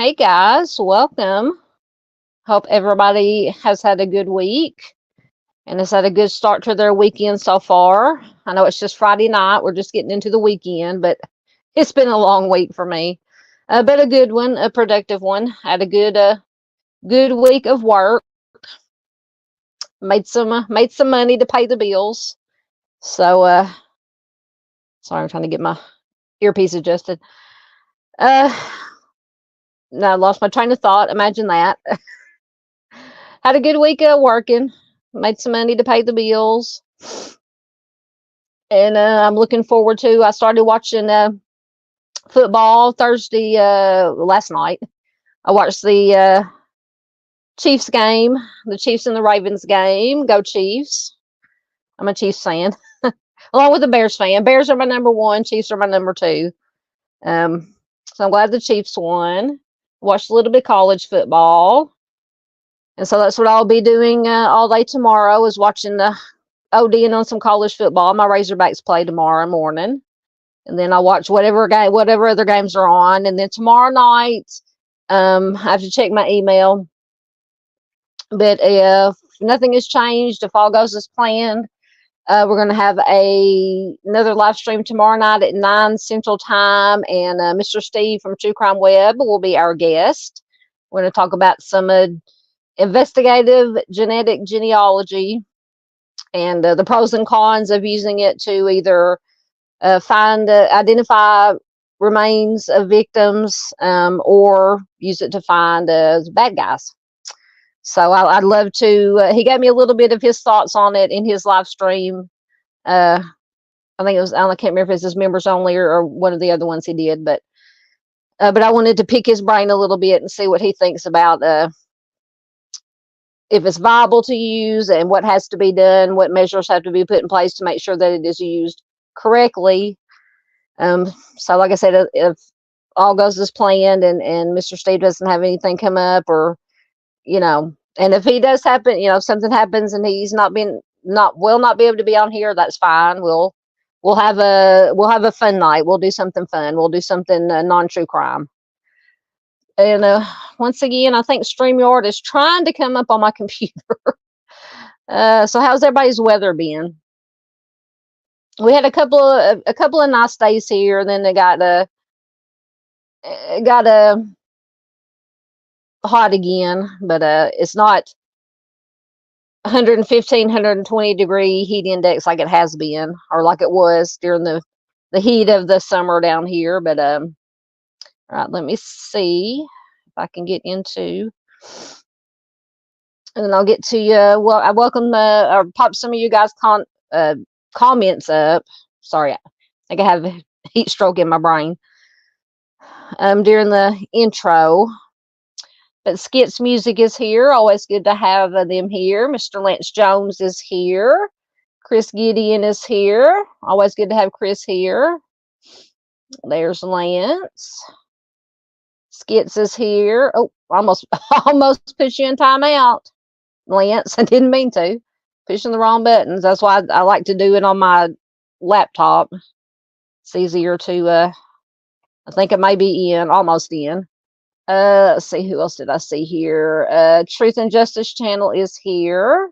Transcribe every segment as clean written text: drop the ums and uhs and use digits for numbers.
Hey guys, welcome. Hope everybody has had a good week and has had a good start to their weekend so far. I know it's just Friday night. We're just getting into the weekend, but it's been a long week for me. But a good one, a productive one. Had a good week of work. Made some money to pay the bills. So sorry, I'm trying to get my earpiece adjusted. Uh no, I lost my train of thought. Imagine that. Had a good week of working. Made some money to pay the bills. And I'm looking forward to. I started watching football Thursday last night. I watched the Chiefs game, the Chiefs and the Ravens game. Go Chiefs! I'm a Chiefs fan, along with a Bears fan. Bears are my number one. Chiefs are my number two. So I'm glad the Chiefs won. Watched a little bit of college football, and so that's what I'll be doing all day tomorrow. Is watching the ODing on some college football. My Razorbacks play tomorrow morning. And then I'll watch whatever other games are on. And then tomorrow night, I have to check my email. But if nothing has changed, if all goes as planned, we're going to have another live stream tomorrow night at 9 Central Time. And Mr. Steve from True Crime Web will be our guest. We're going to talk about some investigative genetic genealogy and the pros and cons of using it to either identify remains of victims, or use it to find bad guys. So I'd love to. He gave me a little bit of his thoughts on it in his live stream. I think it was. I can't remember if it was his members only or one of the other ones he did, but I wanted to pick his brain a little bit and see what he thinks about if it's viable to use and what has to be done, what measures have to be put in place to make sure that it is used correctly. So like I said, if all goes as planned and Mr. Steve doesn't have anything come up, or and if he does happen, if something happens and he's not be able to be on here, that's fine. We'll have a fun night. We'll do something fun. We'll do something non-true crime. And once again, I think StreamYard is trying to come up on my computer. So how's everybody's weather been? We had a couple of nice days here. Then they got hot again, but it's not 115, 120 degree heat index like it has been, or like it was during the heat of the summer down here. But all right, let me see if I can get into, and then I'll get to you. Well, I welcome or pop some of you guys comments up. Sorry, I think I have a heat stroke in my brain during the intro. But Skit's Music is here. Always good to have them here. Mr. Lance Jones is here. Chris Gideon is here. Always good to have Chris here. There's Lance. Skits is here. Oh, almost put you in timeout, Lance. I didn't mean to. Pushing the wrong buttons. That's why I like to do it on my laptop. It's easier to, I think it may be almost in. Let's see, who else did I see here? Truth and Justice Channel is here.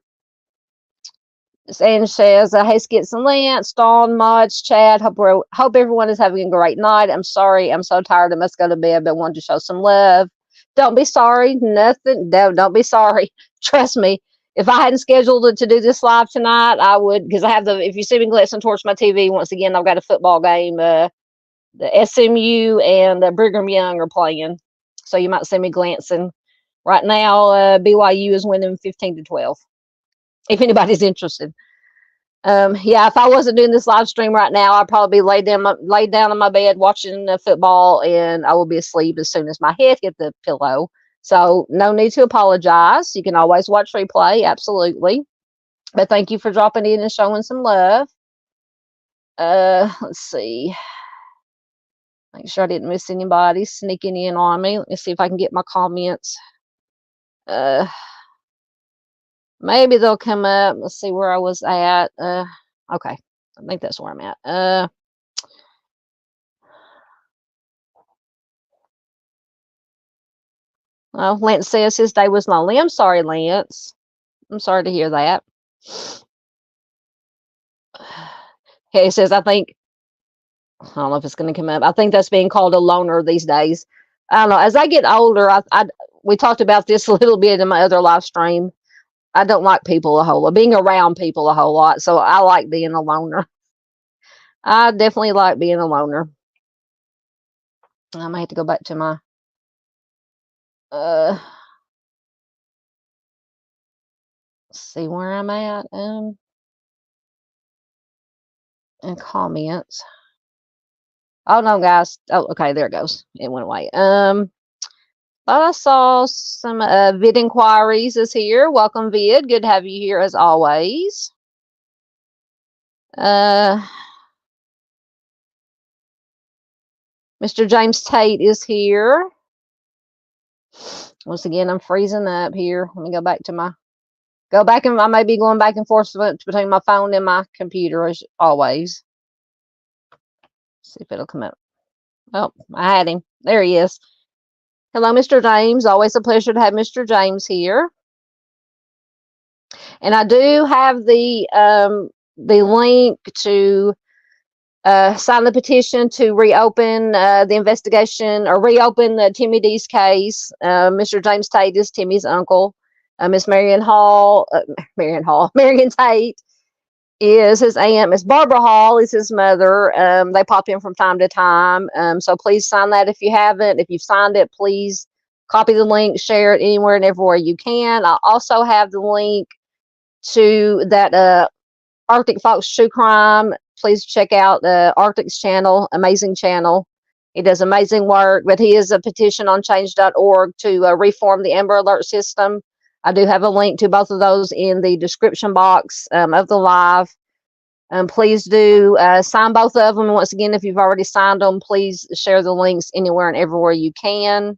And says, hey, Skits and Lance, Dawn, Mods, Chad, hope everyone is having a great night. I'm sorry, I'm so tired, I must go to bed, but wanted to show some love. Don't be sorry, nothing, don't be sorry. Trust me, if I hadn't scheduled to do this live tonight, I would, because I have if you see me glancing towards my TV, once again, I've got a football game. The SMU and Brigham Young are playing. So you might see me glancing. Right now, BYU is winning 15-12. If anybody's interested. Yeah, if I wasn't doing this live stream right now, I'd probably be laid down on my bed watching football, and I will be asleep as soon as my head hit the pillow. So no need to apologize. You can always watch replay, absolutely. But thank you for dropping in and showing some love. Let's see. Make sure I didn't miss anybody sneaking in on me. Let me see if I can get my comments. Maybe they'll come up. Let's see where I was at. Okay. I think that's where I'm at. Lance says his day was lonely. I'm sorry, Lance. I'm sorry to hear that. Okay, he says, I don't know if it's going to come up. I think that's being called a loner these days. I don't know. As I get older, we talked about this a little bit in my other live stream. I don't like people a whole lot, being around people a whole lot. So I like being a loner. I definitely like being a loner. I might have to go back to my see where I'm at in comments. Oh no, guys. Oh, okay, there it goes. It went away. But I saw some vid inquiries is here. Welcome, vid. Good to have you here as always. Mr. James Tate is here. Once again, I'm freezing up here. Let me go back to I may be going back and forth between my phone and my computer as always. See if it'll come up. Oh, I had him. There he is. Hello, Mr. James. Always a pleasure to have Mr. James here. And I do have the link to sign the petition to reopen the investigation or reopen the Timy Dees case. Mr. James Tate is Timmy's uncle. Miss Marion Tate is his aunt. Miss Barbara Hall is his mother. They pop in from time to time. So please sign that if you haven't. If you've signed it, please copy the link, share it anywhere and everywhere you can. I also have the link to that Arctic Fox True Crime. Please check out Arctic's channel, amazing channel. He does amazing work, but he is a petition on change.org to reform the Amber Alert system. I do have a link to both of those in the description box of the live. Please do sign both of them. And once again, if you've already signed them, please share the links anywhere and everywhere you can.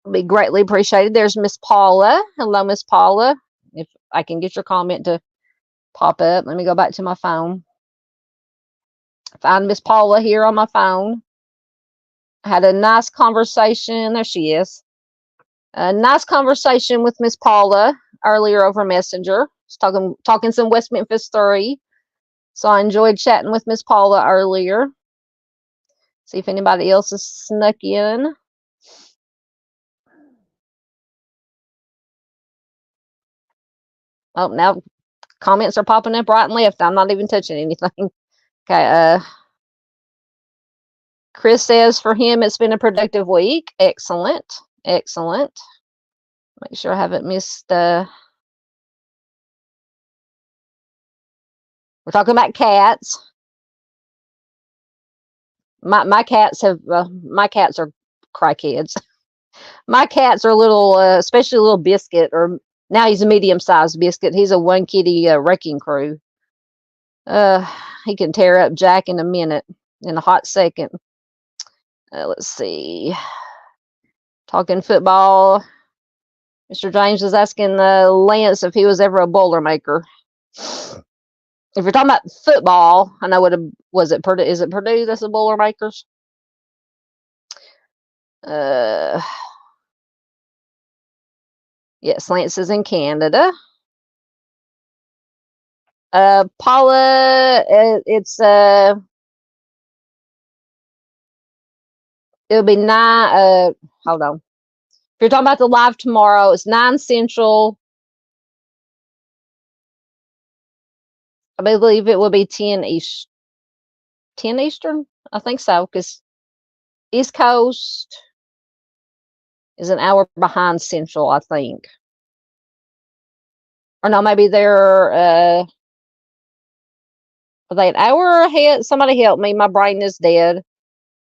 It'll be greatly appreciated. There's Miss Paula. Hello, Miss Paula. If I can get your comment to pop up. Let me go back to my phone. Find Miss Paula here on my phone. I had a nice conversation. There she is. A nice conversation with Miss Paula earlier over Messenger. Talking some West Memphis 3. So I enjoyed chatting with Miss Paula earlier. See if anybody else is snuck in. Oh, now comments are popping up right and left. I'm not even touching anything. Okay. Chris says for him it's been a productive week. Excellent. Excellent. Make sure I haven't missed. We're talking about cats. My cats are crackheads. My cats are little, especially little Biscuit, or now he's a medium-sized Biscuit. He's a one kitty wrecking crew. He can tear up Jack in a minute, in a hot second. Let's see. Talking football. Mr. James was asking Lance if he was ever a Boilermaker. If you're talking about football, I know was it Purdue? Is it Purdue that's the Boilermakers? Yes, Lance is in Canada. Paula, it'll be 9. Hold on. If you're talking about the live tomorrow, it's 9 Central. I believe it will be 10 East. 10 Eastern? I think so, because East Coast is an hour behind Central, I think. Or no, maybe they're are they an hour ahead? Somebody help me. My brain is dead.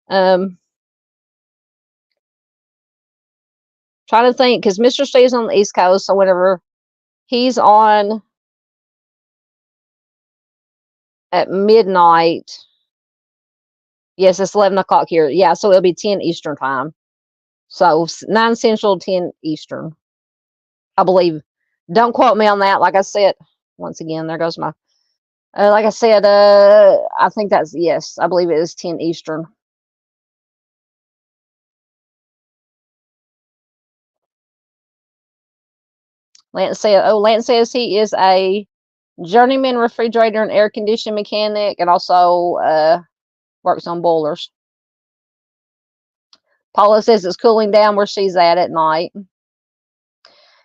Trying to think, because Mr. Steve's on the East Coast, so whenever he's on at midnight. Yes, it's 11 o'clock here. Yeah, so it'll be 10 Eastern time. So 9 Central, 10 Eastern, I believe. Don't quote me on that. Like I said, once again, there goes my. Like I said, I think that's, yes, I believe it is 10 Eastern. Lance says he is a journeyman refrigerator and air conditioning mechanic, and also works on boilers. Paula says it's cooling down where she's at night.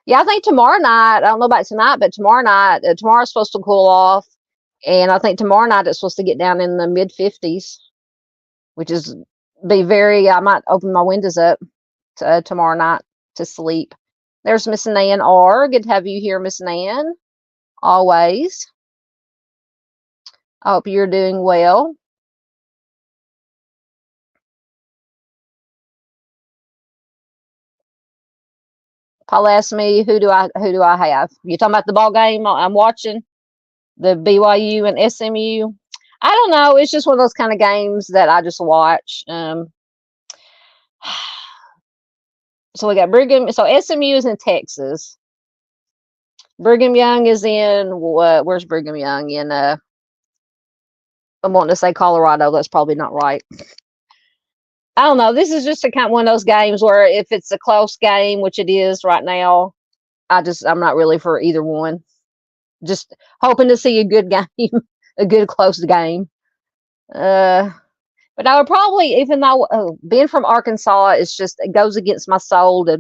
Yeah, I think tomorrow night, I don't know about tonight, but tomorrow's supposed to cool off. And I think tomorrow night it's supposed to get down in the mid 50s, which is I might open my windows up tomorrow night to sleep. There's Miss Nan R. Good to have you here, Miss Nan. Always. I hope you're doing well. Paul asked me, who do I have? You talking about the ball game I'm watching? The BYU and SMU? I don't know. It's just one of those kind of games that I just watch. So we got Brigham. So SMU is in Texas. Brigham Young is in where's Brigham Young? In I'm wanting to say Colorado. That's probably not right. I don't know. This is just one of those games where if it's a close game, which it is right now, I'm not really for either one. Just hoping to see a good game, a good close game. But I would probably, even though being from Arkansas, it goes against my soul to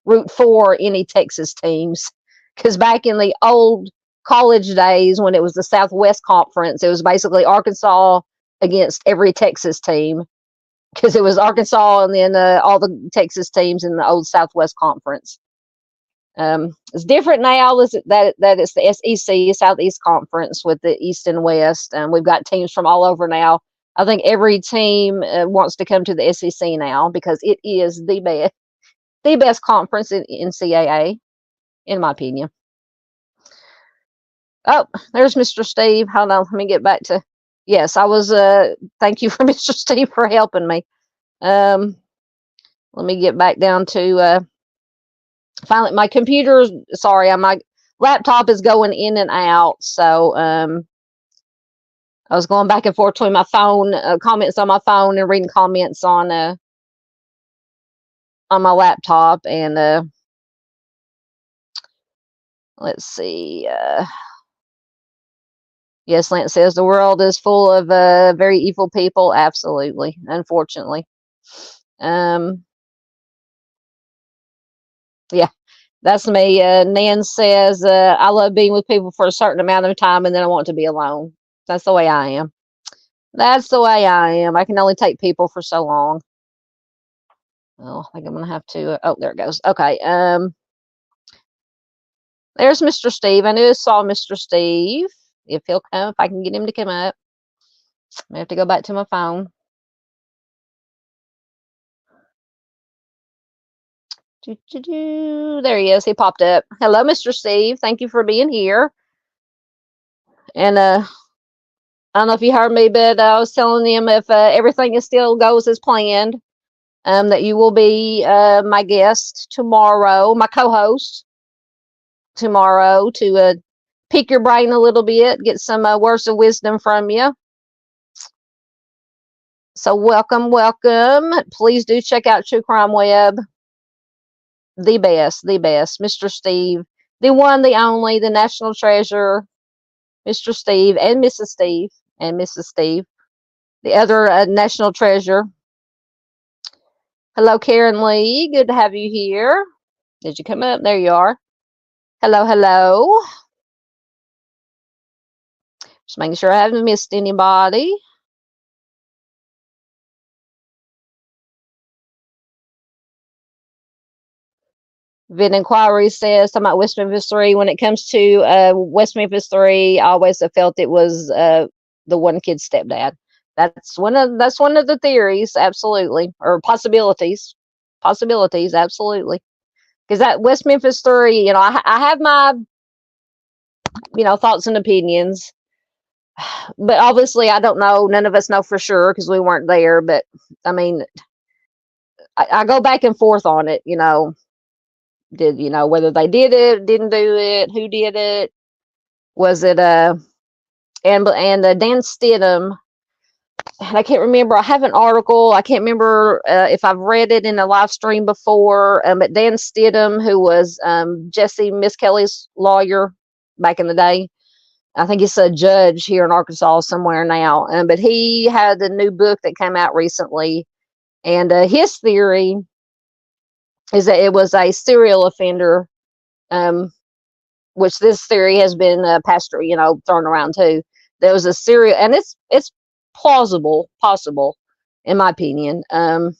root for any Texas teams. Because back in the old college days, when it was the Southwest Conference, it was basically Arkansas against every Texas team. Because it was Arkansas and then all the Texas teams in the old Southwest Conference. It's different now that it's the SEC, Southeast Conference, with the East and West. And we've got teams from all over now. I think every team wants to come to the SEC now because it is the best conference in NCAA, in my opinion. Oh, there's Mr. Steve. Hold on, let me get back to. Yes, I was. Thank you for Mr. Steve for helping me. Let me get back down to. Finally, my computer. Sorry, my laptop is going in and out. So I was going back and forth between my phone, comments on my phone, and reading comments on my laptop. And let's see. Yes, Lance says the world is full of very evil people. Absolutely, unfortunately. Yeah, that's me. Nan says I love being with people for a certain amount of time, and then I want to be alone. That's the way I am. That's the way I am. I can only take people for so long. Oh, I think I'm gonna have to. Oh, there it goes. Okay. There's Mr. Steve. I knew I saw Mr. Steve. If he'll come, if I can get him to come up, I have to go back to my phone. There he is. He popped up. Hello, Mr. Steve. Thank you for being here. And I don't know if you heard me, but I was telling him if everything still goes as planned, that you will be my guest tomorrow, my co-host tomorrow, to pick your brain a little bit, get some words of wisdom from you. So welcome. Please do check out True Crime Web. The best, Mr. Steve, the one, the only, the national treasure, Mr. Steve and Mrs. Steve, the other national treasure. Hello, Karen Lee. Good to have you here. Did you come up? There you are. Hello. Just making sure I haven't missed anybody. Vid Inquiry says, talking about West Memphis 3, when it comes to West Memphis 3, I always have felt it was the one kid's stepdad. That's one of the theories, absolutely, or possibilities, absolutely. Because that West Memphis 3, I have my, thoughts and opinions, but obviously I don't know. None of us know for sure because we weren't there. But I mean, I go back and forth on it, whether they did it, didn't do it, who did it, was it and Dan Stidham and I can't remember. I have an article. I can't remember if I've read it in a live stream before. But Dan Stidham, who was Jesse Miss Kelly's lawyer back in the day, I think he's a judge here in Arkansas somewhere now. But he had a new book that came out recently, and his theory is that it was a serial offender, which this theory has been thrown around too. There was a serial, and it's plausible, possible, in my opinion, that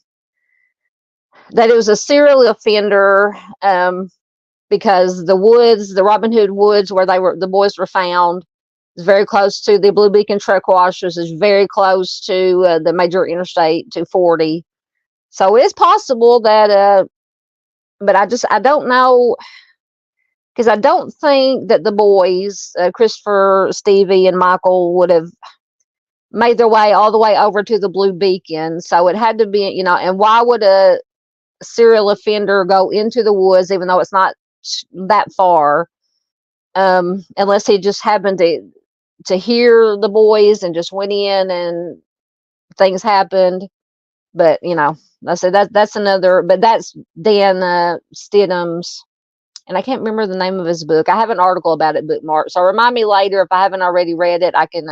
it was a serial offender, because the Robin Hood woods where the boys were found, is very close to the Blue Beacon truck washers, is very close to the major interstate 240. So it's possible that, but I don't know, because I don't think that the boys, Christopher, Stevie, and Michael, would have made their way all the way over to the Blue Beacon. So it had to be, and why would a serial offender go into the woods, even though it's not that far, unless he just happened to hear the boys and just went in and things happened. But, I said that's another, but that's Dan Stidham's. And I can't remember the name of his book. I have an article about it bookmarked. So remind me later if I haven't already read it. I can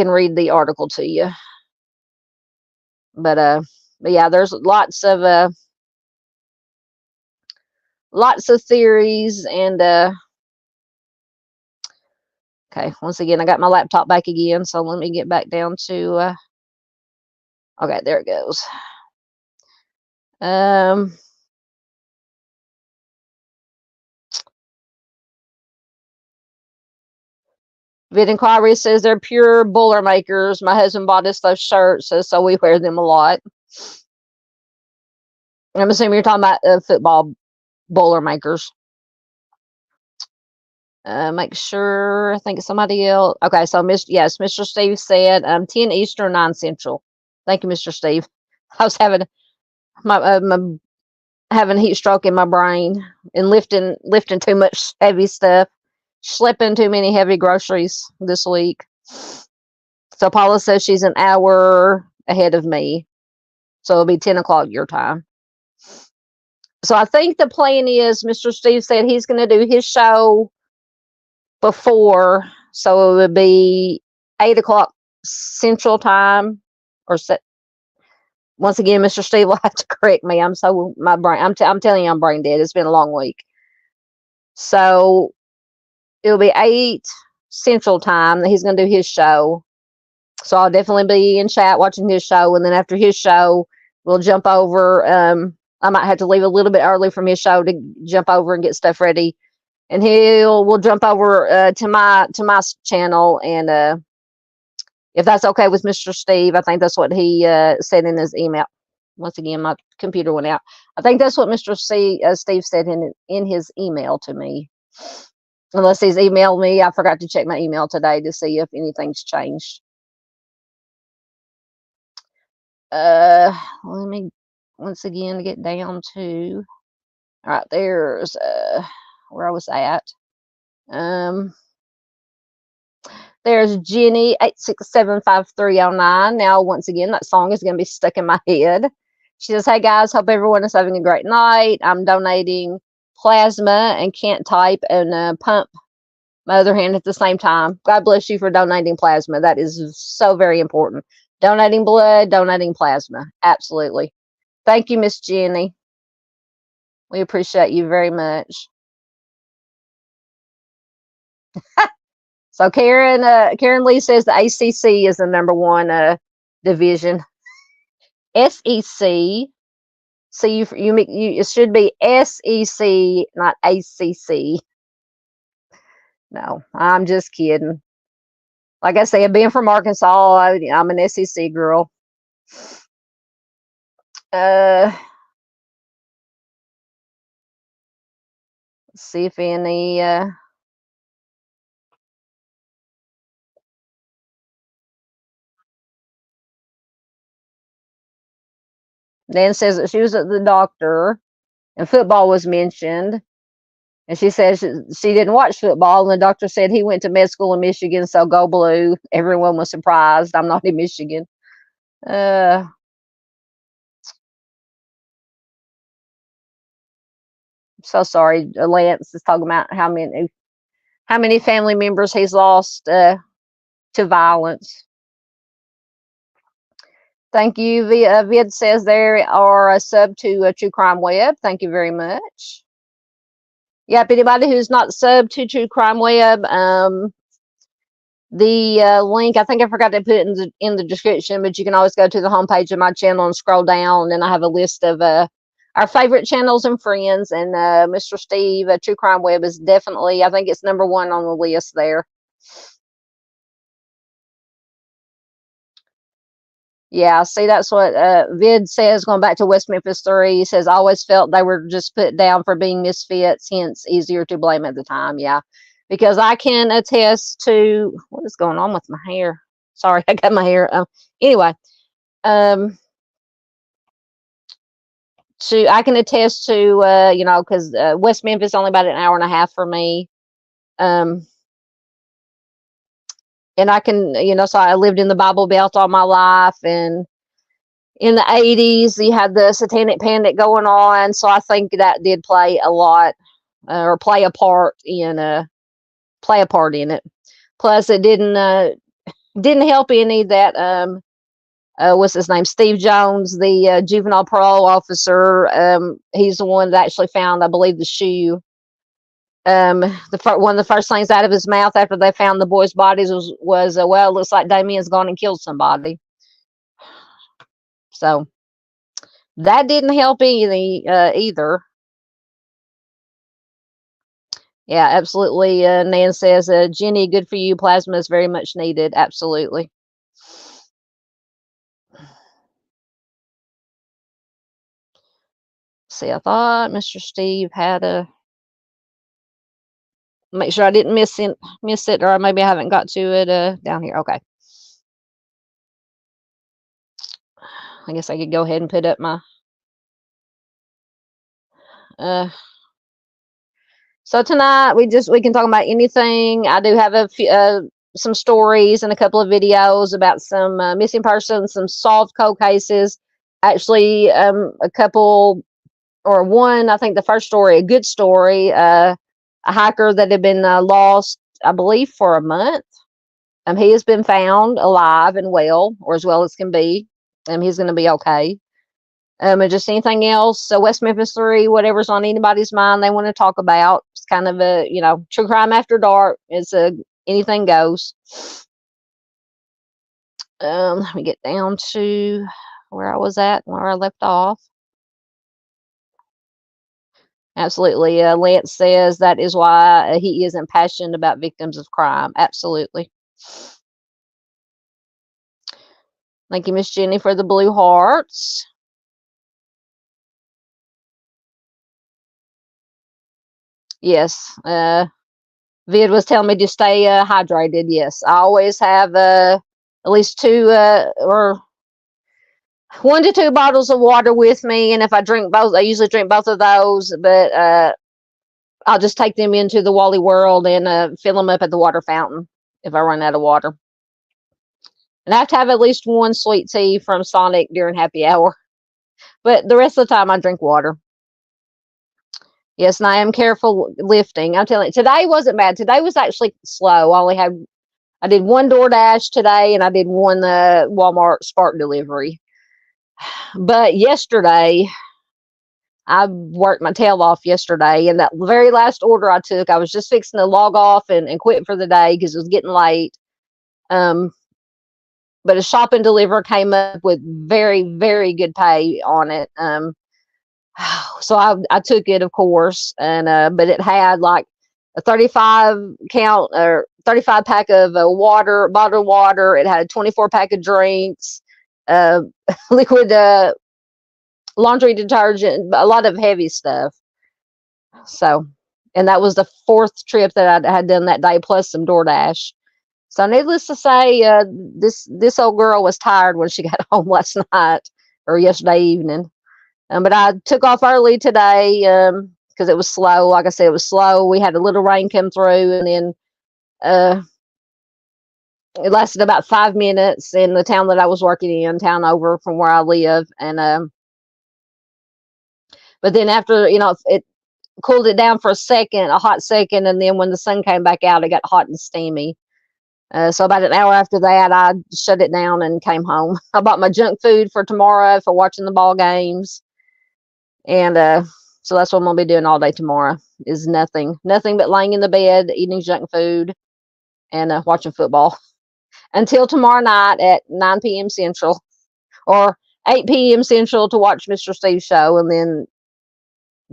read the article to you. But yeah, there's lots of theories, and okay. Once again, I got my laptop back again, so let me get back down to. Okay, there it goes. Vid Inquiry says they're pure Boilermakers. My husband bought us those shirts, so we wear them a lot. I'm assuming you're talking about football Boilermakers. Make sure. I think it's somebody else. Okay, so Mr. Steve said 10 Eastern, 9 Central. Thank you, Mr. Steve. I was having having a heat stroke in my brain and lifting too much heavy stuff, schlepping too many heavy groceries this week. So Paula says she's an hour ahead of me, so it'll be 10 o'clock your time. So I think the plan is, Mr. Steve said he's going to do his show before, so it would be 8 o'clock Central Time, or once again, Mr. Steve will have to correct me. I'm telling you, I'm brain dead. It's been a long week. So it'll be 8 Central Time that he's going to do his show. So I'll definitely be in chat watching his show, and then after his show, we'll jump over. I might have to leave a little bit early from his show to jump over and get stuff ready, and we'll jump over to my channel, and if that's okay with Mr. Steve. I think that's what he said in his email. Once again, my computer went out. I think that's what Mr. Steve said in his email to me. Unless he's emailed me. I forgot to check my email today to see if anything's changed. Let me once again get down to, all right, there's where I was at. There's Jenny 8675309. Now, once again, that song is going to be stuck in my head. She says, "Hey guys, hope everyone is having a great night. I'm donating plasma and can't type and pump my other hand at the same time. God bless you for donating plasma. That is so very important. Donating blood, donating plasma. Absolutely. Thank you, Miss Jenny. We appreciate you very much." So Karen Lee says the ACC is the number one division. SEC. So you it should be SEC, not ACC. No, I'm just kidding. Like I said, being from Arkansas, I'm an SEC girl. Let's see if any. Dan says that she was at the doctor, and football was mentioned, And she says she didn't watch football, and the doctor said he went to med school in Michigan, so go blue. Everyone was surprised. I'm not in Michigan. So sorry. Lance is talking about how many family members he's lost to violence. Thank you. Vid says there are a sub to True Crime Web. Thank you very much. Yep, anybody who's not sub to True Crime Web, the link, I think I forgot to put it in the description, but you can always go to the homepage of my channel and scroll down, and I have a list of our favorite channels and friends, and Mr. Steve, True Crime Web is definitely, I think it's number 1 on the list there. Yeah, see, that's what Vid says, going back to West Memphis 3. He says, I always felt they were just put down for being misfits, hence easier to blame at the time. Yeah, because I can attest to, what is going on with my hair? Sorry, I got my hair. Anyway, I can attest to, you know, because West Memphis is only about an hour and a half for me. And I can, you know, so I lived in the Bible Belt all my life, and in the 80s, you had the satanic panic going on. So I think that did play a lot, or play a part in it. Plus, it didn't help any that, what's his name? Steve Jones, the juvenile parole officer. He's the one that actually found, I believe, the shoe. One of the first things out of his mouth after they found the boys' bodies was well, it looks like Damien's gone and killed somebody. So that didn't help either. Yeah, absolutely. Nan says, Jenny, good for you. Plasma is very much needed. Absolutely. See, I thought Mr. Steve had a, make sure I didn't miss it, or maybe I haven't got to it down here. Okay. I guess I could go ahead and put up my so tonight we can talk about anything. I do have a few some stories and a couple of videos about some missing persons, some solved cold cases. Actually, a couple, or one, I think the first story, a good story, a hiker that had been lost, I believe, for a month. He has been found alive and well, or as well as can be. He's going to be okay. And just anything else, so West Memphis 3, whatever's on anybody's mind they want to talk about. It's kind of a, you know, true crime after dark. It's anything goes. Let me get down to where I was at, where I left off. Absolutely. Lance says that is why he isn't passionate about victims of crime. Absolutely. Thank you, Miss Jenny, for the blue hearts. Yes. Vid was telling me to stay hydrated. Yes. I always have at least 2 or 1 to 2 bottles of water with me. And if I drink both, I usually drink both of those, but I'll just take them into the Wally World and fill them up at the water fountain if I run out of water. And I have to have at least 1 sweet tea from Sonic during happy hour. But the rest of the time I drink water. Yes, and I am careful lifting. I'm telling you, today wasn't bad. Today was actually slow. I did 1 DoorDash today, and I did 1 Walmart Spark delivery. But yesterday, I worked my tail off yesterday, and that very last order I took, I was just fixing to log off and quit for the day because it was getting late. But a shop and deliver came up with very, very good pay on it. So I took it, of course, and but it had like a 35 count or 35 pack of bottled water. It had a 24 pack of drinks, liquid laundry detergent, a lot of heavy stuff. So, and that was the 4th trip that I had done that day, plus some DoorDash. So needless to say, this old girl was tired when she got home last night or yesterday evening. But I took off early today because it was slow. Like I said, it was slow. We had a little rain come through, and then it lasted about 5 minutes in the town that I was working in, town over from where I live. And but then after, it cooled it down for a hot second, and then when the sun came back out, it got hot and steamy. So about an hour after that, I shut it down and came home. I bought my junk food for tomorrow for watching the ball games. And so that's what I'm going to be doing all day tomorrow, is nothing but laying in the bed, eating junk food, and watching football until tomorrow night at 9 p.m. Central or 8 p.m. Central to watch Mr. Steve's show, and then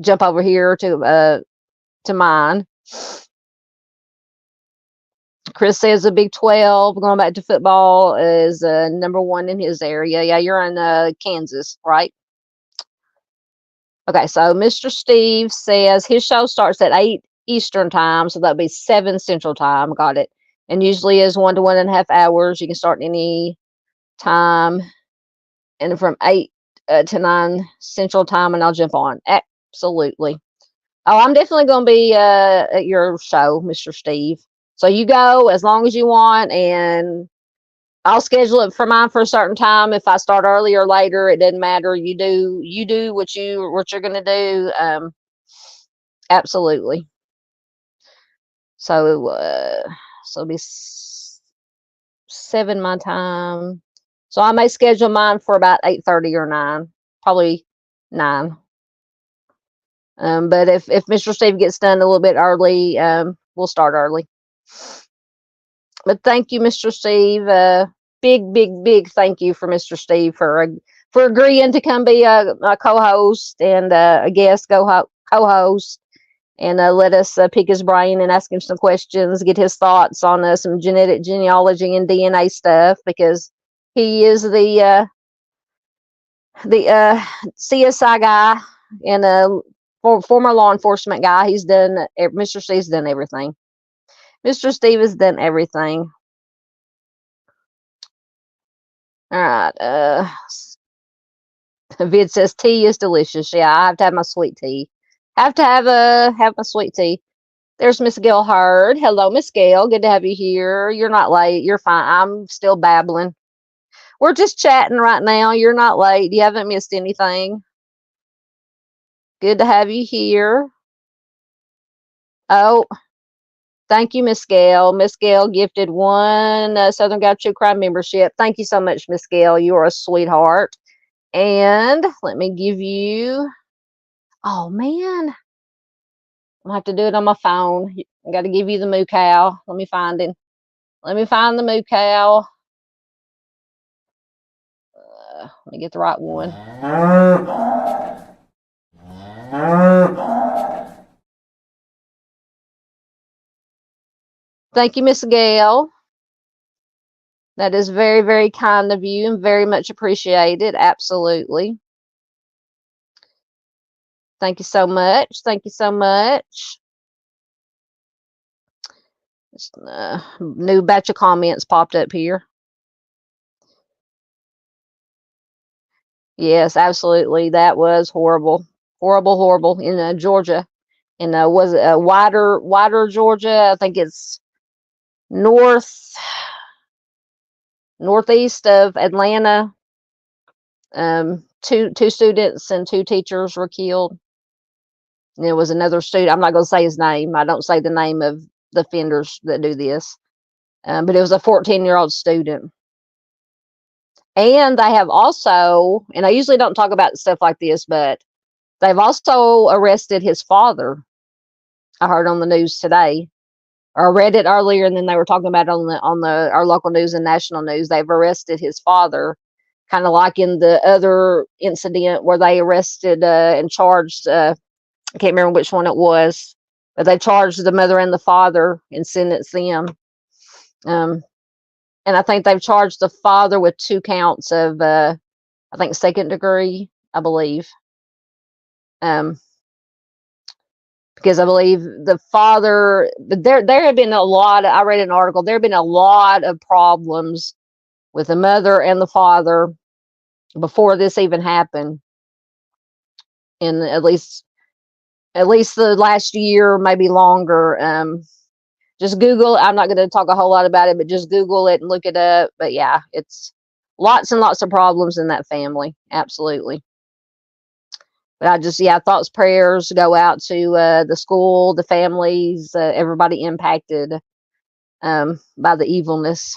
jump over here to mine. Chris says the Big 12, going back to football, is number one in his area. Yeah, you're in Kansas, right? Okay, so Mr. Steve says his show starts at 8 Eastern time, so that'll be 7 Central time. Got it. And usually is 1 to 1.5 hours. You can start any time, and from 8 to 9 Central time, and I'll jump on. Absolutely. Oh, I'm definitely going to be at your show, Mr. Steve. So you go as long as you want, and I'll schedule it for mine for a certain time. If I start early or later, it doesn't matter. You do what you're going to do. Absolutely. So it'll be 7 my time. So I may schedule mine for about 8:30 or 9, probably 9. But if Mr. Steve gets done a little bit early, we'll start early. But thank you, Mr. Steve. Big thank you for Mr. Steve for agreeing to come be a co-host and a guest co-host, and let us pick his brain and ask him some questions, get his thoughts on some genetic genealogy and DNA stuff, because he is the CSI guy and former law enforcement guy. Mr. Steve's done everything. Mr. Steve has done everything. All right. Vid says tea is delicious. Yeah, I have to have my sweet tea. Have to have my sweet tea. There's Miss Gail Hurd. Hello, Miss Gail. Good to have you here. You're not late. You're fine. I'm still babbling. We're just chatting right now. You're not late. You haven't missed anything. Good to have you here. Oh, thank you, Miss Gail. Miss Gail gifted 1 Southern Gal True Crime membership. Thank you so much, Miss Gail. You are a sweetheart. And let me give you. Oh man, I have to do it on my phone. I got to give you the moo cow. Let me find him. Let me find the moo cow. Let me get the right one. Thank you, Miss Gail. That is very, very kind of you and very much appreciated. Absolutely. Thank you so much. Thank you so much. Just, new batch of comments popped up here. Yes, absolutely. That was horrible. Horrible in Georgia. And was it wider Georgia? I think it's northeast of Atlanta. 2 students and 2 teachers were killed. And there was another student. I'm not going to say his name. I don't say the name of the offenders that do this. But it was a 14-year-old student. And they have also, and I usually don't talk about stuff like this, but they've also arrested his father. I heard on the news today, or read it earlier, and then they were talking about it on our local news and national news. They've arrested his father, kind of like in the other incident where they arrested and charged. I can't remember which one it was, but they charged the mother and the father and sentenced them. And I think they've charged the father with 2 counts of, I think, second degree, I believe. Because I believe the father, there have been a lot, I read an article, there have been a lot of problems with the mother and the father before this even happened. And at least at least the last year, maybe longer. Just Google. I'm not going to talk a whole lot about it, but just Google it and look it up. But yeah, it's lots and lots of problems in that family. Absolutely. But I just, yeah, thoughts, prayers go out to the school, the families, everybody impacted by the evilness.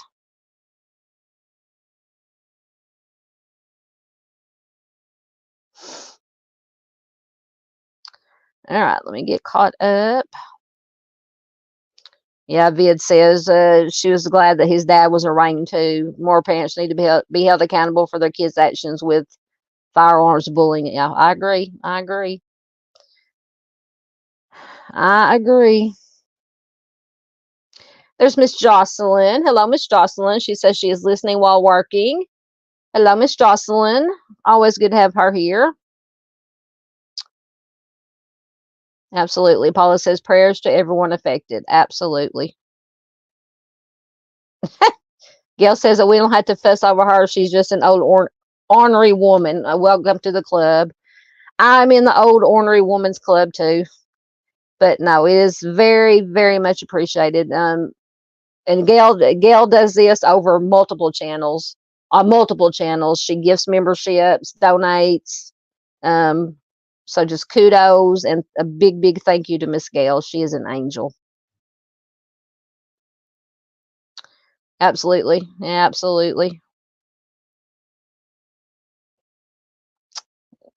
All right, let me get caught up. Yeah, Vid says she was glad that his dad was arraigned too. More parents need to be held accountable for their kids' actions with firearms bullying. Yeah, I agree. I agree. I agree. There's Miss Jocelyn. Hello, Miss Jocelyn. She says she is listening while working. Hello, Miss Jocelyn. Always good to have her here. Absolutely. Paula says prayers to everyone affected. Absolutely. Gail says that we don't have to fuss over her. She's just an old ornery woman. Welcome to the club. I'm in the old ornery woman's club too. But no, it is very, very much appreciated. And Gail does this over multiple channels. On multiple channels, she gives memberships, donates. So just kudos and a big, big thank you to Miss Gail. She is an angel. Absolutely, absolutely,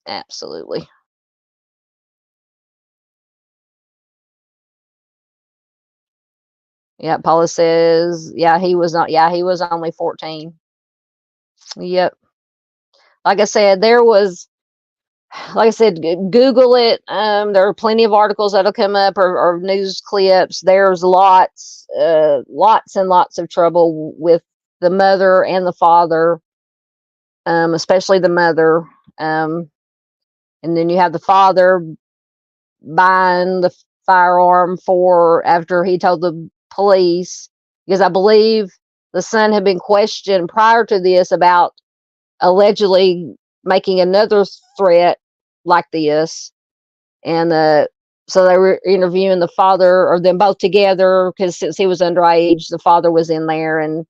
absolutely. Yeah, Paula says, yeah, he was not. Yeah, he was only 14. Yep. Like I said, like I said, Google it. There are plenty of articles that'll come up or news clips. There's lots and lots of trouble with the mother and the father, especially the mother. And then you have the father buying the firearm after he told the police, because I believe the son had been questioned prior to this about allegedly making another threat like this. And so they were interviewing the father or them both together, because since he was underage, the father was in there. And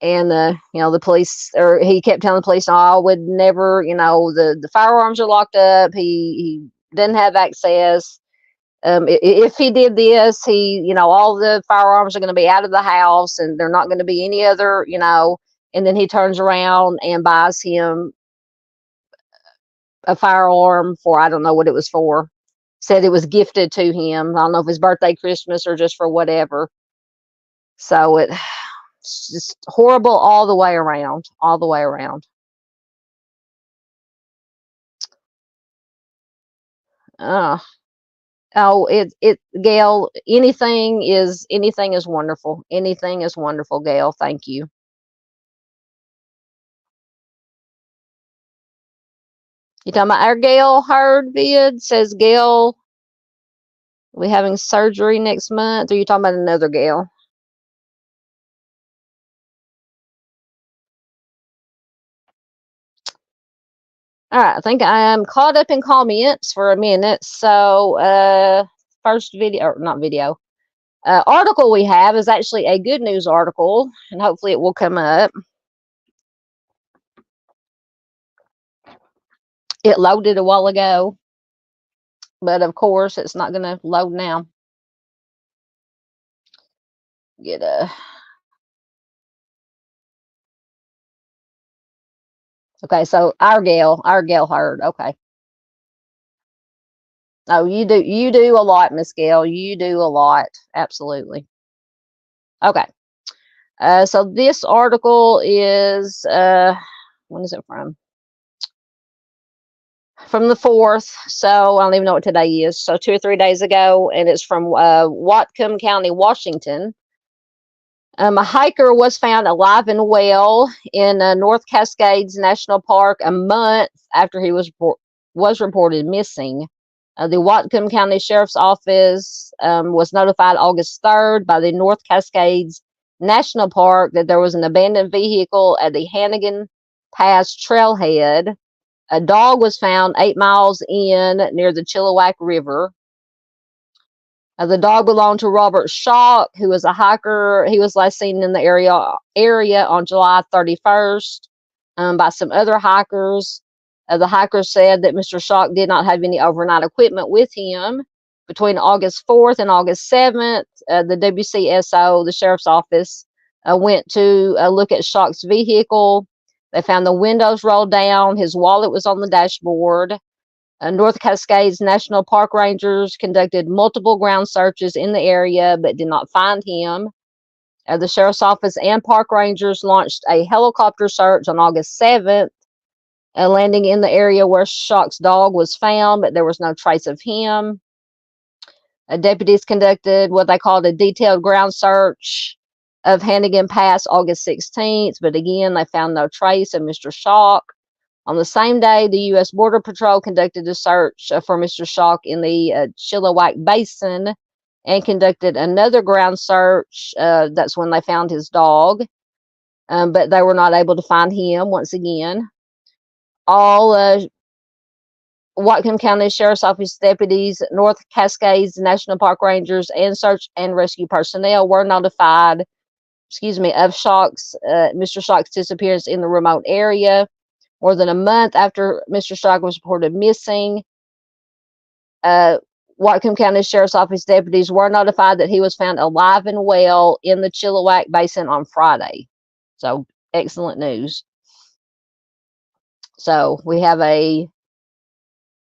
the police, or he kept telling the police, no, I would never, the firearms are locked up. He doesn't have access. If he did this, all the firearms are going to be out of the house and they're not going to be any other, and then he turns around and buys him a firearm for, I don't know what it was for. Said it was gifted to him. I don't know if it's birthday, Christmas, or just for whatever. So it's just horrible all the way around. All the way around. Gail, anything is wonderful. Anything is wonderful, Gail. Thank you. You talking about our Gail Hurd vid? Says Gail, we having surgery next month. Or are you talking about another Gail? All right, I think I am caught up in comments for a minute. So, first video, or not video, article we have is actually a good news article, and hopefully it will come up. It loaded a while ago, but of course it's not going to load now. Get a. Okay, so our Gail Hurd. Okay. Oh, you do a lot, Miss Gail. You do a lot. Absolutely. Okay. So this article is when is it from? From the 4th. So I don't even know what today is. So 2 or 3 days ago, and it's from Whatcom County, Washington. A hiker was found alive and well in North Cascades National Park a month after he was reported missing. The Whatcom County Sheriff's Office was notified August 3rd by the North Cascades National Park that there was an abandoned vehicle at the Hannigan Pass trailhead. A dog was found 8 miles in near the Chilliwack River. The dog belonged to Robert Schock, who was a hiker. He was last seen in the area on July 31st by some other hikers. The hikers said that Mr. Schock did not have any overnight equipment with him. Between August 4th and August 7th, the WCSO, the sheriff's office, went to look at Schock's vehicle. They found the windows rolled down. His wallet was on the dashboard. North Cascades National Park Rangers conducted multiple ground searches in the area but did not find him. The sheriff's office and park rangers launched a helicopter search on August 7th, landing in the area where Schock's dog was found, but there was no trace of him. Deputies conducted what they called a detailed ground search of Hannigan Pass August 16th, but again, they found no trace of Mr. Schock. On the same day, the U.S. Border Patrol conducted a search for Mr. Schock in the Chilliwack Basin and conducted another ground search. That's when they found his dog, but they were not able to find him once again. All Whatcom County Sheriff's Office deputies, North Cascades National Park Rangers, and search and rescue personnel were notified, of Mr. Schock's disappearance in the remote area. More than a month after Mr. Schock was reported missing, Whatcom County Sheriff's Office deputies were notified that he was found alive and well in the Chilliwack Basin on Friday. So, excellent news. So, we have a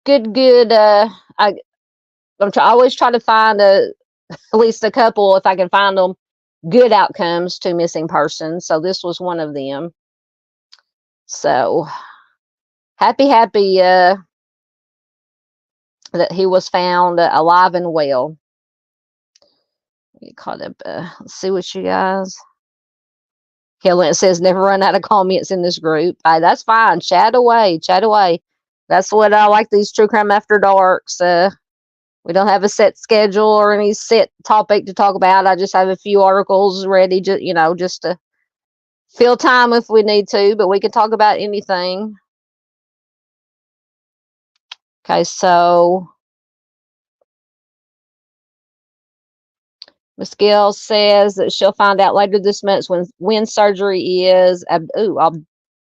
good, I always try to find at least a couple, if I can find them, good outcomes to missing persons. So, this was one of them. So, happy that he was found alive and well. Get caught up. Let's see what you guys. Helen says, never run out of comments in this group. That's fine. Chat away. That's what I like, these True Crime After Darks. We don't have a set schedule or any set topic to talk about. I just have a few articles ready, just to fill time if we need to, but we can talk about anything. Okay, so Miss Gill says that she'll find out later this month when surgery is.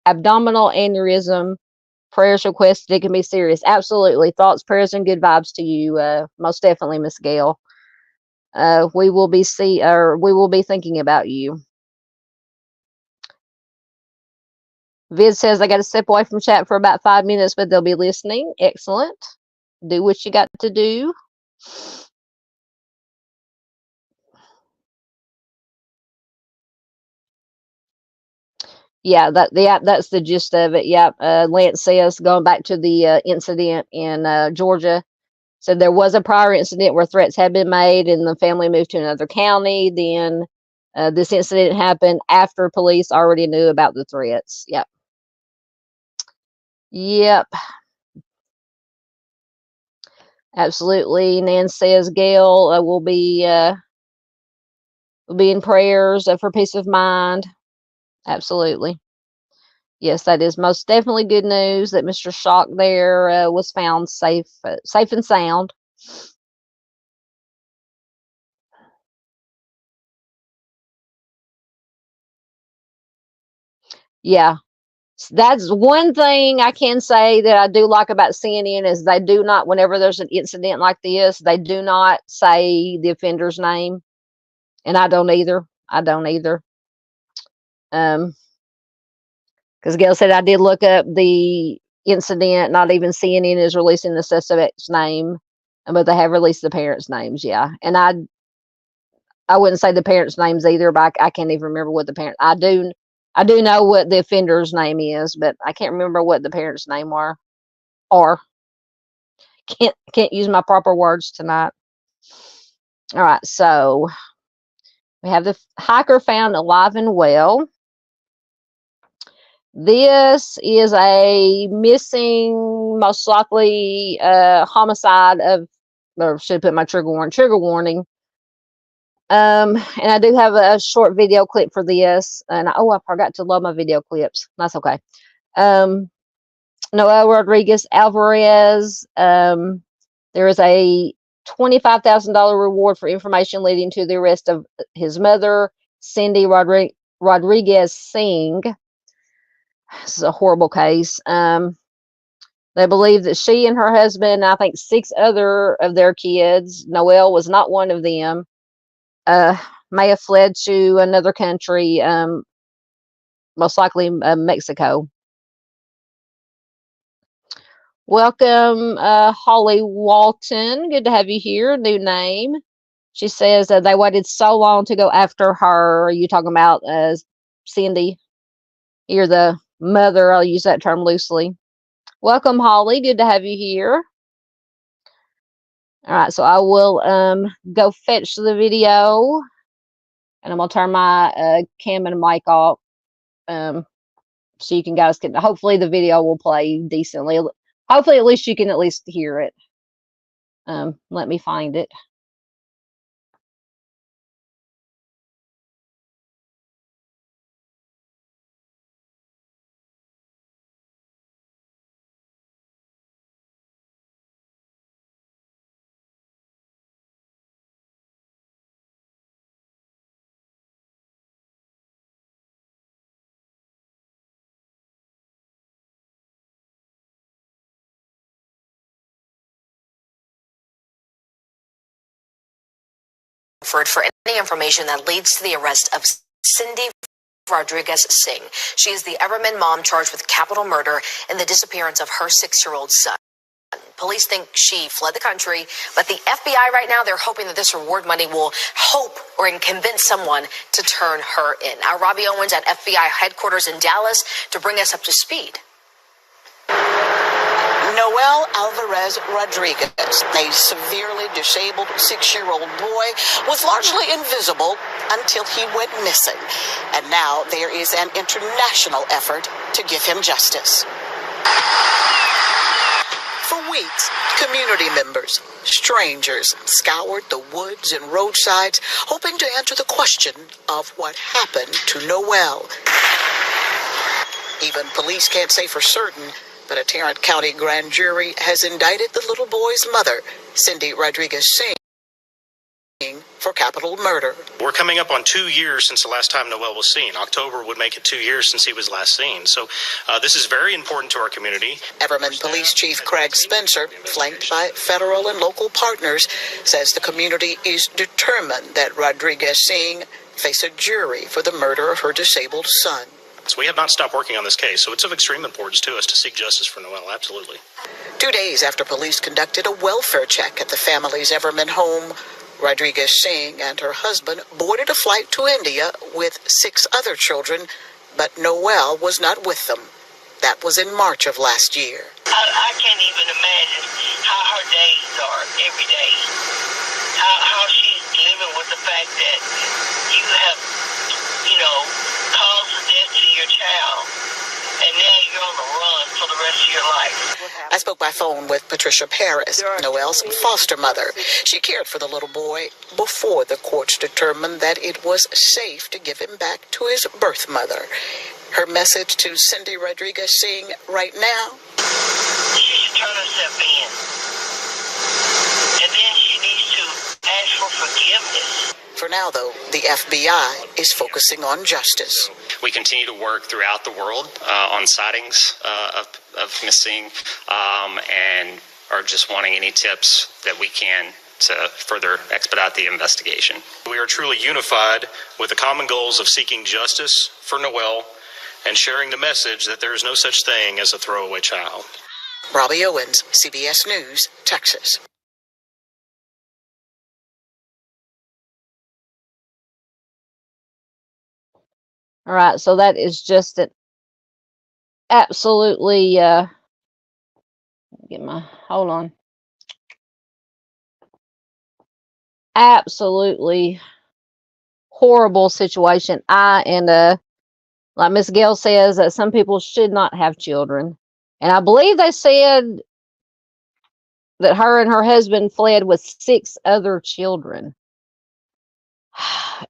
Abdominal aneurysm. Prayers requested. It can be serious. Absolutely. Thoughts, prayers, and good vibes to you. Most definitely, Miss Gail. We will be thinking about you. Vid says, I got to step away from chat for about 5 minutes, but they'll be listening. Excellent. Do what you got to do. Yeah, that's the gist of it. Yeah. Lance says, going back to the incident in Georgia, said there was a prior incident where threats had been made and the family moved to another county. Then this incident happened after police already knew about the threats. Yep. Absolutely. Nan says Gail will be in prayers for peace of mind. Absolutely. Yes, that is most definitely good news that Mr. Schock there was found safe and sound. Yeah, that's one thing I can say that I do like about CNN is they do not, whenever there's an incident like this, they do not say the offender's name, and I don't either. Because Gail said I did look up the incident. Not even CNN is releasing the suspect's name, but they have released the parents' names. Yeah, and I wouldn't say the parents' names either, but I can't even remember what the parent. I do know what the offender's name is, but I can't remember what the parents' name were. Or can't use my proper words tonight. All right, so we have the hiker found alive and well. This is a missing, most likely homicide or should put my trigger warning. And I do have a short video clip for this. And I forgot to load my video clips. That's okay. Noel Rodriguez-Alvarez. There is a $25,000 reward for information leading to the arrest of his mother, Cindy Rodriguez Singh. This is a horrible case. They believe that she and her husband, I think 6 other of their kids, Noel was not one of them, may have fled to another country, most likely Mexico. Welcome, Holly Walton. Good to have you here. New name. She says that they waited so long to go after her. Are you talking about Cindy? You're the mother. I'll use that term loosely. Welcome, Holly. Good to have you here. All right, so I will go fetch the video, and I'm gonna turn my cam and mic off, so you guys can. Hopefully, the video will play decently. Hopefully, at least you can at least hear it. Let me find it. For any information that leads to the arrest of Cindy Rodriguez Singh. She is the Everman mom charged with capital murder in the disappearance of her 6-year-old son. Police think she fled the country, but the FBI right now, they're hoping that this reward money will convince someone to turn her in. Our Robbie Owens at FBI headquarters in Dallas to bring us up to speed. Noel Rodriquez-Alvarez, a severely disabled 6-year-old boy, was largely invisible until he went missing. And now there is an international effort to give him justice. For weeks, community members, strangers, scoured the woods and roadsides, hoping to answer the question of what happened to Noel. Even police can't say for certain, but a Tarrant County grand jury has indicted the little boy's mother, Cindy Rodriguez Singh, for capital murder. We're coming up on 2 years since the last time Noel was seen. October would make it 2 years since he was last seen. So this is very important to our community. Everman Police Chief Craig Spencer, flanked by federal and local partners, says the community is determined that Rodriguez Singh face a jury for the murder of her disabled son. So we have not stopped working on this case, so it's of extreme importance to us to seek justice for Noel, absolutely. 2 days after police conducted a welfare check at the family's Everman home, Rodriguez Singh and her husband boarded a flight to India with 6 other children, but Noel was not with them. That was in March of last year. I can't even imagine how her days are every day. How she's living with the fact that you have, caused the death to your child, and now you're on the run for the rest of your life. I spoke by phone with Patricia Paris, Noel's foster mother. She cared for the little boy before the courts determined that it was safe to give him back to his birth mother. Her message to Cindy Rodriguez Singh right now: she should turn herself in. And then she needs to ask for forgiveness. For now, though, the FBI is focusing on justice. We continue to work throughout the world on sightings of missing and are just wanting any tips that we can to further expedite the investigation. We are truly unified with the common goals of seeking justice for Noel and sharing the message that there is no such thing as a throwaway child. Robbie Owens, CBS News, Texas. All right, so that is just an absolutely hold on. Absolutely horrible situation. Like Miss Gail says, that some people should not have children. And I believe they said that her and her husband fled with 6 other children.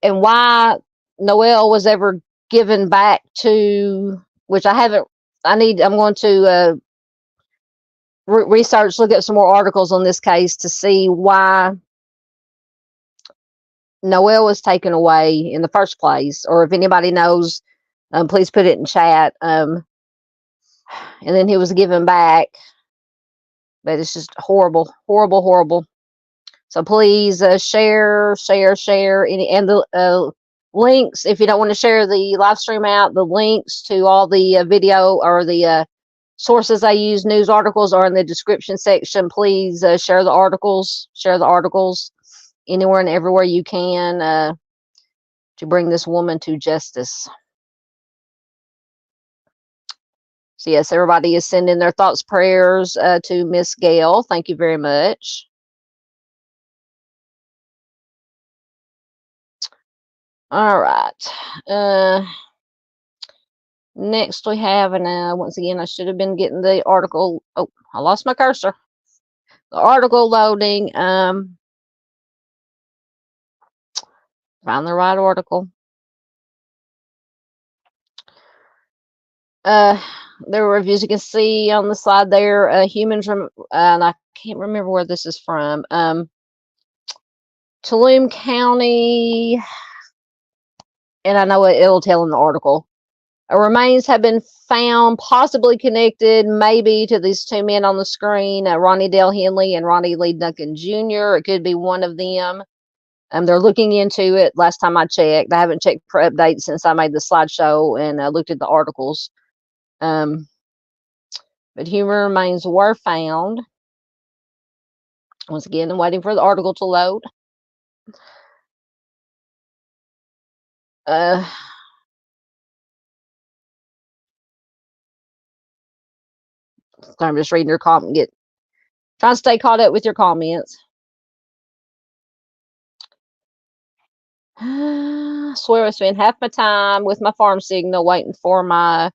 And why Noel was ever given back to, which I'm going to research, look at some more articles on this case to see why Noel was taken away in the first place, or if anybody knows, please put it in chat. And then he was given back, but it's just horrible, horrible, horrible. So please share, and the links. If you don't want to share the live stream out, the links to all the video or the sources I use, news articles, are in the description section. Please share the articles. Share the articles anywhere and everywhere you can to bring this woman to justice. So yes, everybody is sending their thoughts, prayers to Miss Gail. Thank you very much. All right. Next we have, and once again, I should have been getting the article. Oh, I lost my cursor. The article loading. Find the right article. There were reviews you can see on the slide there. Humans from, and I can't remember where this is from. Tuolumne County, and I know it'll tell in the article. Remains have been found, possibly connected, maybe, to these two men on the screen, Ronnie Dale Henley and Ronnie Lee Duncan Jr. It could be one of them. They're looking into it. Last time I checked, I haven't checked for updates since I made the slideshow and looked at the articles. But human remains were found. Once again, I'm waiting for the article to load. I'm just reading your comment. Trying to stay caught up with your comments. I swear I spent half my time with my farm signal waiting for my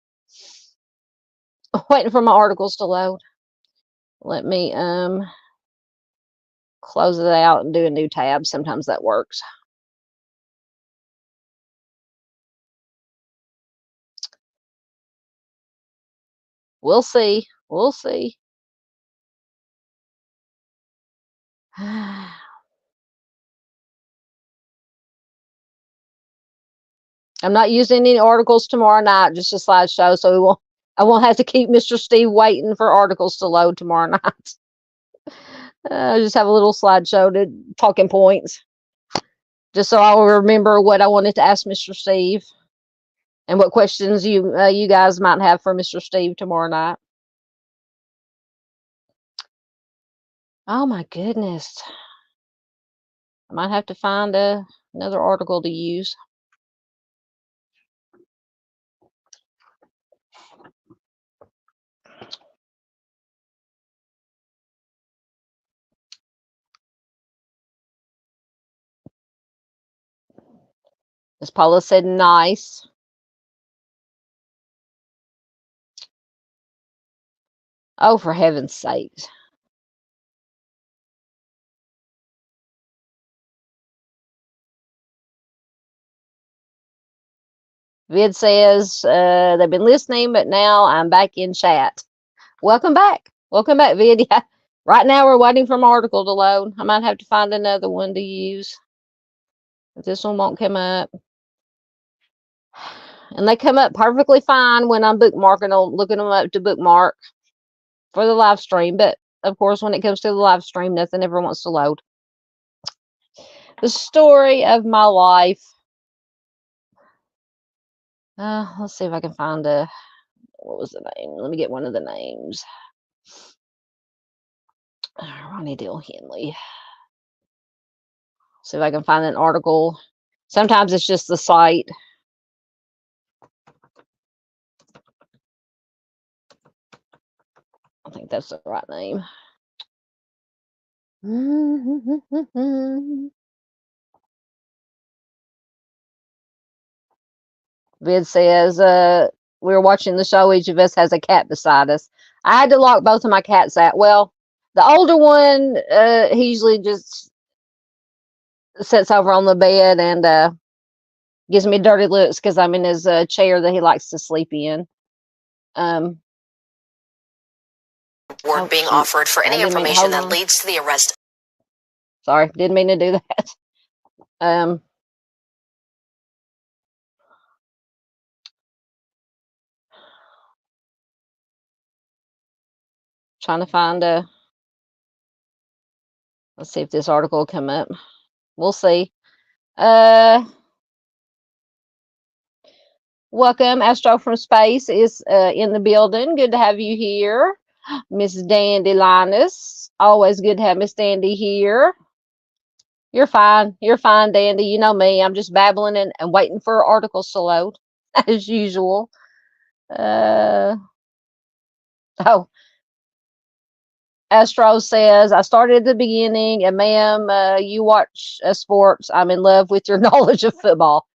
articles to load. Let me close it out and do a new tab. Sometimes that works. We'll see. We'll see. I'm not using any articles tomorrow night, just a slideshow, so I won't have to keep Mr. Steve waiting for articles to load tomorrow night. I just have a little slideshow to talking points, just so I'll remember what I wanted to ask Mr. Steve and what questions you guys might have for Mr. Steve tomorrow night. Oh my goodness. I might have to find another article to use. As Paula said, nice. Oh, for heaven's sakes. Vid says they've been listening, but now I'm back in chat. Welcome back. Welcome back, Vid. Yeah. Right now we're waiting for my article to load. I might have to find another one to use if this one won't come up. And they come up perfectly fine when I'm bookmarking them, looking them up to bookmark for the live stream. But of course, when it comes to the live stream, nothing ever wants to load. The story of my life. Let's see if I can find what was the name? Let me get one of the names. Ronnie Dale Henley. See if I can find an article. Sometimes it's just the site. I think that's the right name. Vid says, we were watching the show. Each of us has a cat beside us. I had to lock both of my cats out. Well, the older one, he usually just sits over on the bed and gives me dirty looks because I'm in his chair that he likes to sleep in. reward being offered for any information that leads to the arrest. Sorry, didn't mean to do that. Trying to find a. Let's see if this article will come up. We'll see. Welcome, Astro from Space is in the building. Good to have you here. Miss Dandy Linus. Always good to have Miss Dandy here. You're fine. You're fine, Dandy. You know me. I'm just babbling and waiting for articles to load, as usual. Oh. Astro says, I started at the beginning, and ma'am, you watch sports. I'm in love with your knowledge of football.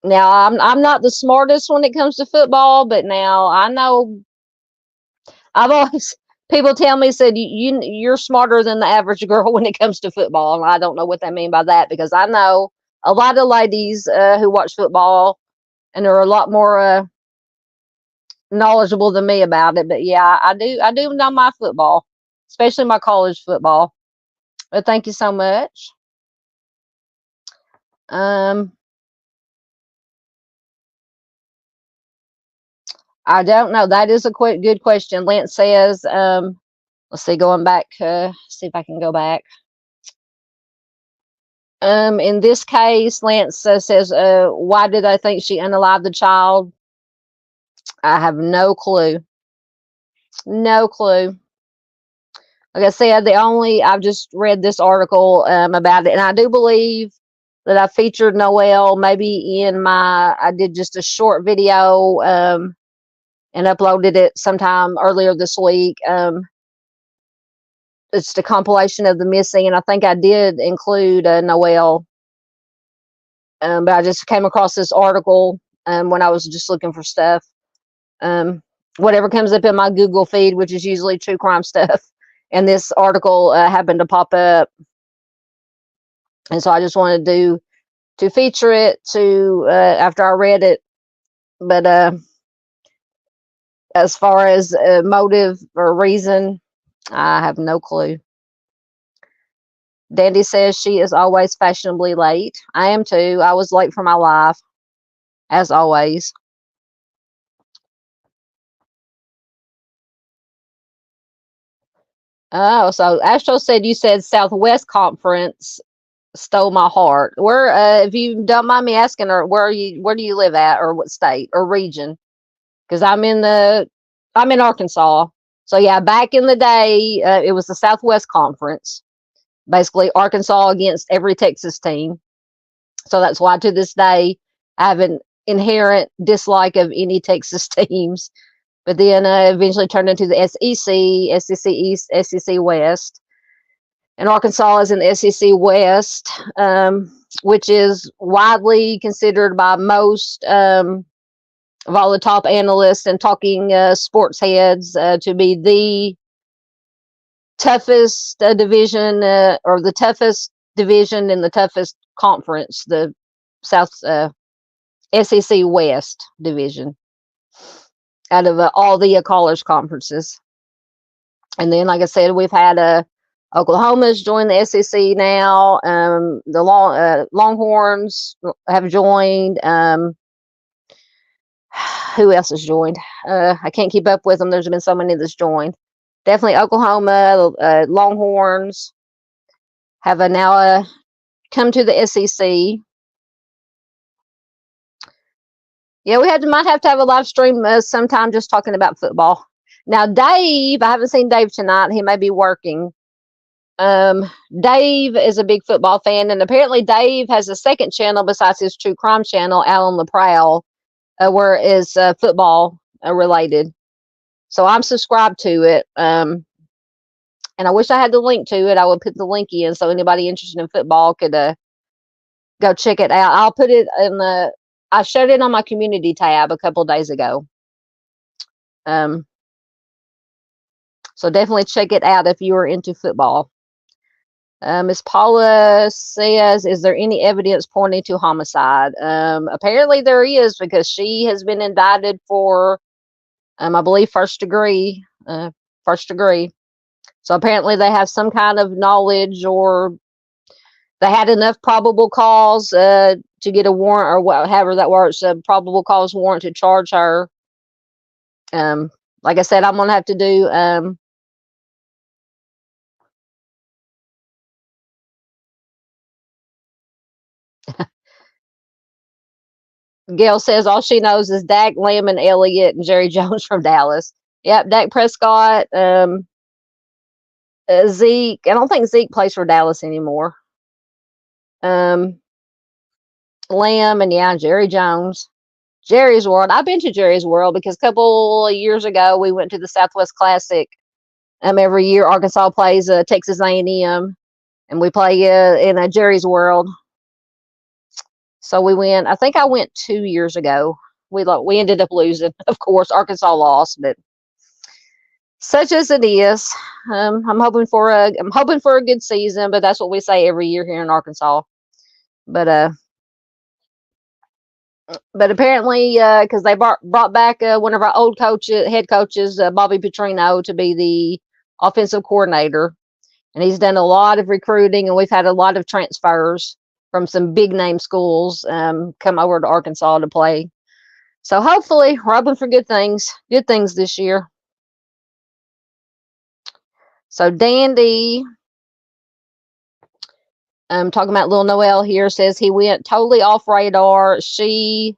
Now, I'm not the smartest when it comes to football, but now I know. I've always, people tell me, said, you're smarter than the average girl when it comes to football. And I don't know what they mean by that, because I know a lot of ladies who watch football and are a lot more knowledgeable than me about it. But yeah, I do know my football, especially my college football. But thank you so much. I don't know. That is a good question. Lance says, let's see, going back, see if I can go back. In this case, Lance says, why did I think she unalived the child? I have no clue. No clue. Like I said, I've just read this article about it, and I do believe that I featured Noel maybe in I did just a short video and uploaded it sometime earlier this week. It's the compilation of the missing, and I think I did include Noel. But I just came across this article when I was just looking for stuff. Whatever comes up in my Google feed, which is usually true crime stuff. And this article happened to pop up. And so I just wanted to feature it after I read it. But as far as motive or reason, I have no clue. Dandy says she is always fashionably late. I am too. I was late for my life, as always. Oh, so Astro said you said Southwest Conference stole my heart. Where, if you don't mind me asking, or where do you live at, or what state or region? Because I'm in Arkansas. So yeah, back in the day, it was the Southwest Conference. Basically, Arkansas against every Texas team. So that's why to this day I have an inherent dislike of any Texas teams. But then eventually turned into the SEC, SEC East, SEC West. And Arkansas is in the SEC West, which is widely considered by most of all the top analysts and talking sports heads to be the toughest division, or the toughest division in the toughest conference, the South SEC West division, out of all the college conferences. And then, like I said, we've had Oklahoma's joined the SEC now. The Longhorns have joined. Who else has joined? I can't keep up with them. There's been so many that's joined. Definitely Oklahoma, Longhorns have now come to the SEC. Yeah, might have to have a live stream sometime just talking about football. Now, Dave, I haven't seen Dave tonight. He may be working. Dave is a big football fan, and apparently Dave has a second channel besides his true crime channel, Out on the Prowl, where it is football related. So I'm subscribed to it. And I wish I had the link to it. I would put the link in so anybody interested in football could go check it out. I'll put it in I showed it on my community tab a couple days ago. So definitely check it out if you are into football. Miss Paula says, is there any evidence pointing to homicide? Apparently there is, because she has been indicted for, I believe, first degree first degree. So apparently they have some kind of knowledge, or they had enough probable cause to get a warrant, or whatever that works, a probable cause warrant to charge her. Like I said, I'm gonna have to do Gail says all she knows is Dak, Lamb, and Elliott, and Jerry Jones from Dallas. Yep, Dak Prescott, Zeke. I don't think Zeke plays for Dallas anymore. Lamb, and yeah, Jerry Jones. Jerry's World. I've been to Jerry's World because a couple of years ago we went to the Southwest Classic. Every year Arkansas plays Texas A&M, and we play in a Jerry's World. So we went. I think I went 2 years ago. We ended up losing. Of course, Arkansas lost, but such as it is. I'm hoping for a good season, but that's what we say every year here in Arkansas. But apparently, because they brought back one of our old head coaches, Bobby Petrino, to be the offensive coordinator, and he's done a lot of recruiting, and we've had a lot of transfers from some big name schools come over to Arkansas to play. So hopefully, we're hoping for good things this year. So Dandy, talking about little Noel here, says he went totally off radar. She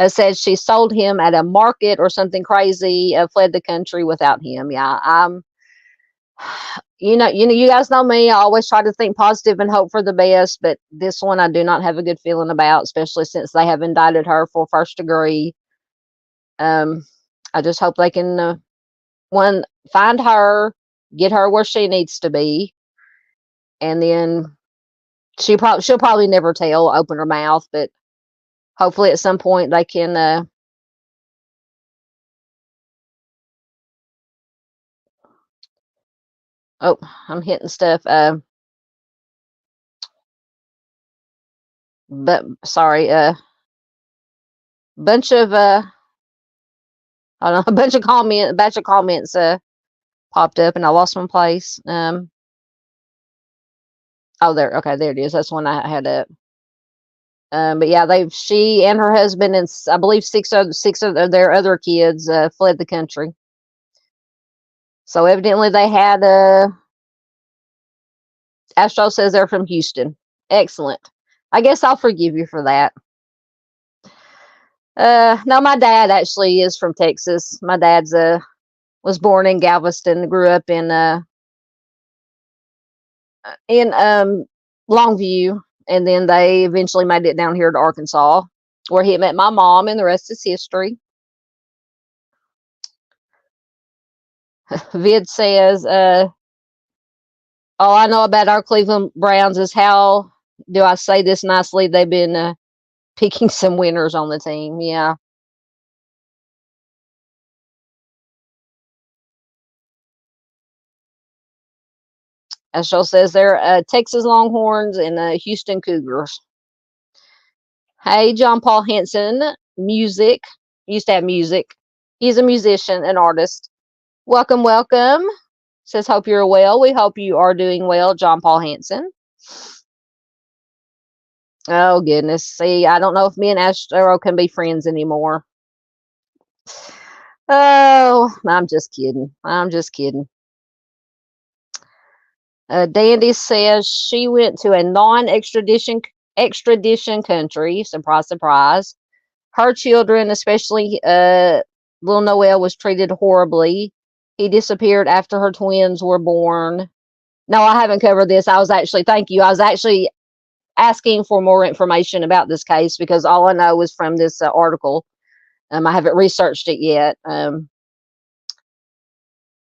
said she sold him at a market or something crazy, fled the country without him. Yeah, you guys know me. I always try to think positive and hope for the best, but this one I do not have a good feeling about, especially since they have indicted her for first degree. I just hope they can find her, get her where she needs to be, and then she'll probably never open her mouth, but hopefully at some point they can oh, I'm hitting stuff. But sorry, bunch of I don't know, a bunch of comments popped up, and I lost my place. Oh, there. Okay, there it is. That's one I had up. But yeah, she and her husband and I believe six of their other kids fled the country. So evidently they had Astro says they're from Houston. Excellent. I guess I'll forgive you for that. No, my dad actually is from Texas. My dad's was born in Galveston, grew up in Longview, and then they eventually made it down here to Arkansas, where he met my mom, and the rest is history. Vid says, all I know about our Cleveland Browns is, how do I say this nicely, they've been picking some winners on the team. Yeah. Astro says they're Texas Longhorns and Houston Cougars. Hey, John Paul Hansen, music. Used to have music. He's a musician, an artist. Welcome. Says, hope you're well. We hope you are doing well, John Paul Hansen. Oh, goodness. See, I don't know if me and Astro can be friends anymore. Oh, I'm just kidding. Dandy says she went to a non-extradition country. Surprise, surprise. Her children, especially little Noel, was treated horribly. He disappeared after her twins were born. No, I haven't covered this. Thank you. I was actually asking for more information about this case because all I know is from this article. I haven't researched it yet. Yeah,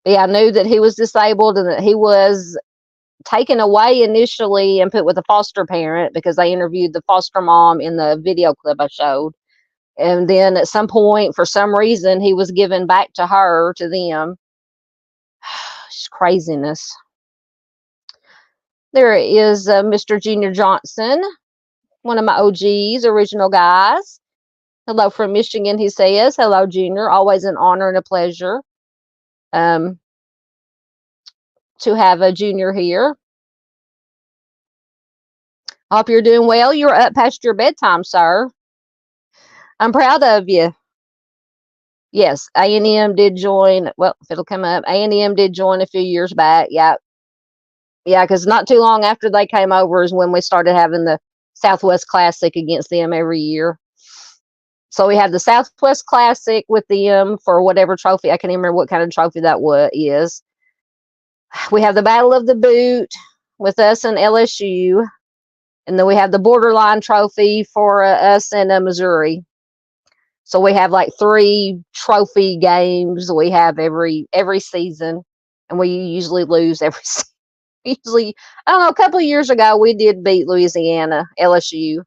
I knew that he was disabled and that he was taken away initially and put with a foster parent because they interviewed the foster mom in the video clip I showed. And then at some point, for some reason, he was given back to them. It's craziness. There is Mr. Junior Johnson, one of my OGs, original guys. Hello from Michigan, he says. Hello, Junior. Always an honor and a pleasure. to have a junior here. I hope you're doing well. You're up past your bedtime, sir. I'm proud of you. Yes, A&M did join. Well, if it'll come up, A&M did join a few years back. Yeah. Yeah, because not too long after they came over is when we started having the Southwest Classic against them every year. So we have the Southwest Classic with them for whatever trophy. I can't even remember what kind of trophy that is. We have the Battle of the Boot with us and LSU. And then we have the Borderline Trophy for us in Missouri. So we have like 3 trophy games we have every season, and we usually lose every season. Usually, I don't know, a couple of years ago we did beat Louisiana, LSU,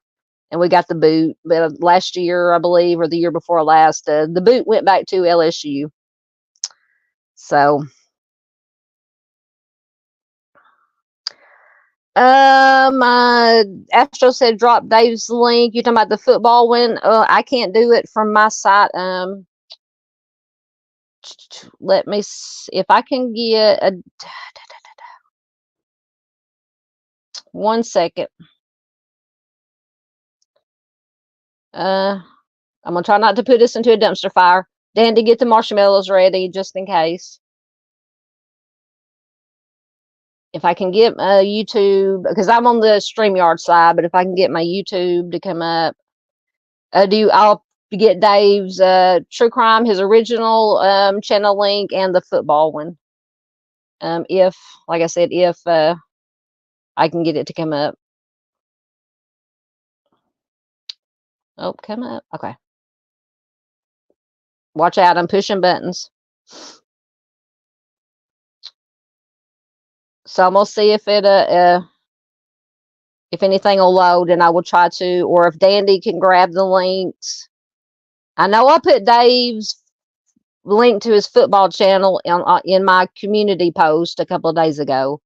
and we got the boot. But last year, I believe, or the year before last, the boot went back to LSU. So, Astro said drop Dave's link. You talking about the football one? I can't do it from my site. Let me see if I can get a 1 second. I'm gonna try not to put this into a dumpster fire. Dandy, get the marshmallows ready just in case. If I can get YouTube, because I'm on the StreamYard side, but if I can get my YouTube to come up, I'll get Dave's True Crime, his original channel link, and the football one. If, like I said, if I can get it to come up. Oh, come up. Okay. Watch out, I'm pushing buttons. So I'm gonna see if it if anything will load, and I will try to, or if Dandy can grab the links. I know I put Dave's link to his football channel in my community post a couple of days ago.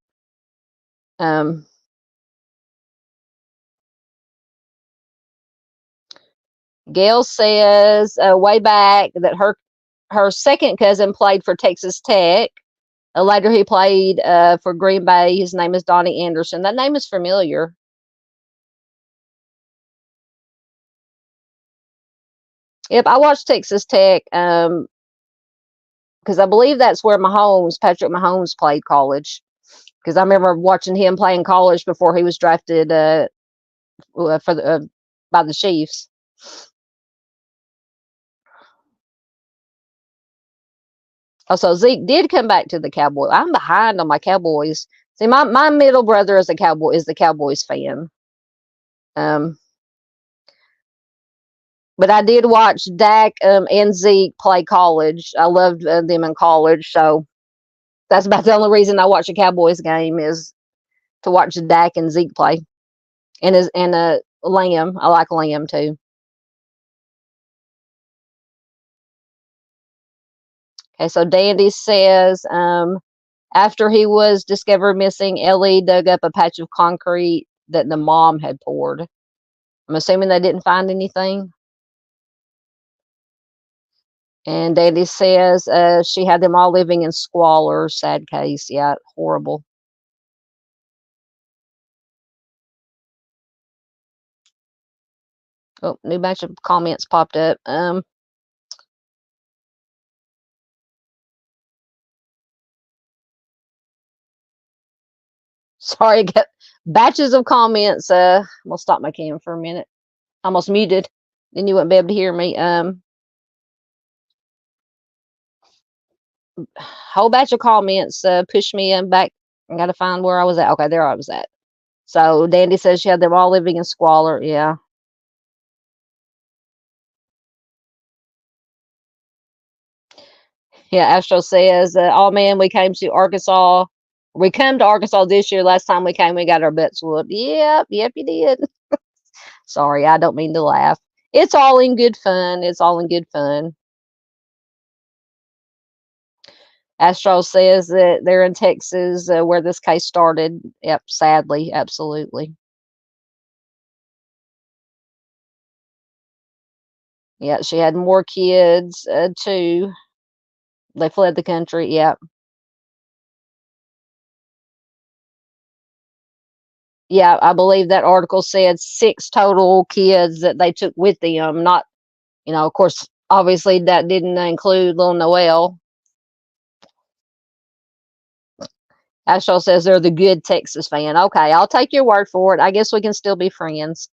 Gail says way back that her second cousin played for Texas Tech. Later he played for Green Bay. His name is Donnie Anderson. That name is familiar. Yep, I watched Texas Tech because I believe that's where Patrick Mahomes played college. Because I remember watching him playing college before he was drafted by the Chiefs. Also, Zeke did come back to the Cowboys. I'm behind on my Cowboys. See, my middle brother is the Cowboys fan. But I did watch Dak and Zeke play college. I loved them in college, so that's about the only reason I watch a Cowboys game is to watch Dak and Zeke play. And Lamb. I like Lamb too. Okay, so Dandy says after he was discovered missing, Ellie dug up a patch of concrete that the mom had poured. I'm assuming they didn't find anything. And Dandy says she had them all living in squalor. Sad case. Yeah, horrible. Oh, new batch of comments popped up. Sorry, I got batches of comments. I'm gonna stop my cam for a minute. Almost muted. Then you wouldn't be able to hear me. Whole batch of comments pushed me in back. I gotta find where I was at. Okay, there I was at. So Dandy says she had them all living in squalor. Yeah. Yeah, Astro says, oh man, we came to Arkansas. We come to Arkansas this year. Last time we came, we got our butts whooped. Yep, you did. Sorry, I don't mean to laugh. It's all in good fun. It's all in good fun. Astro says that they're in Texas where this case started. Yep, sadly, absolutely. Yeah, she had more kids too. They fled the country. Yep. yeah, I believe that article said 6 total kids that they took with them. Not, of course, obviously that didn't include little Noel. Ashall says they're the good Texas fan. Okay, I'll take your word for it. I guess we can still be friends.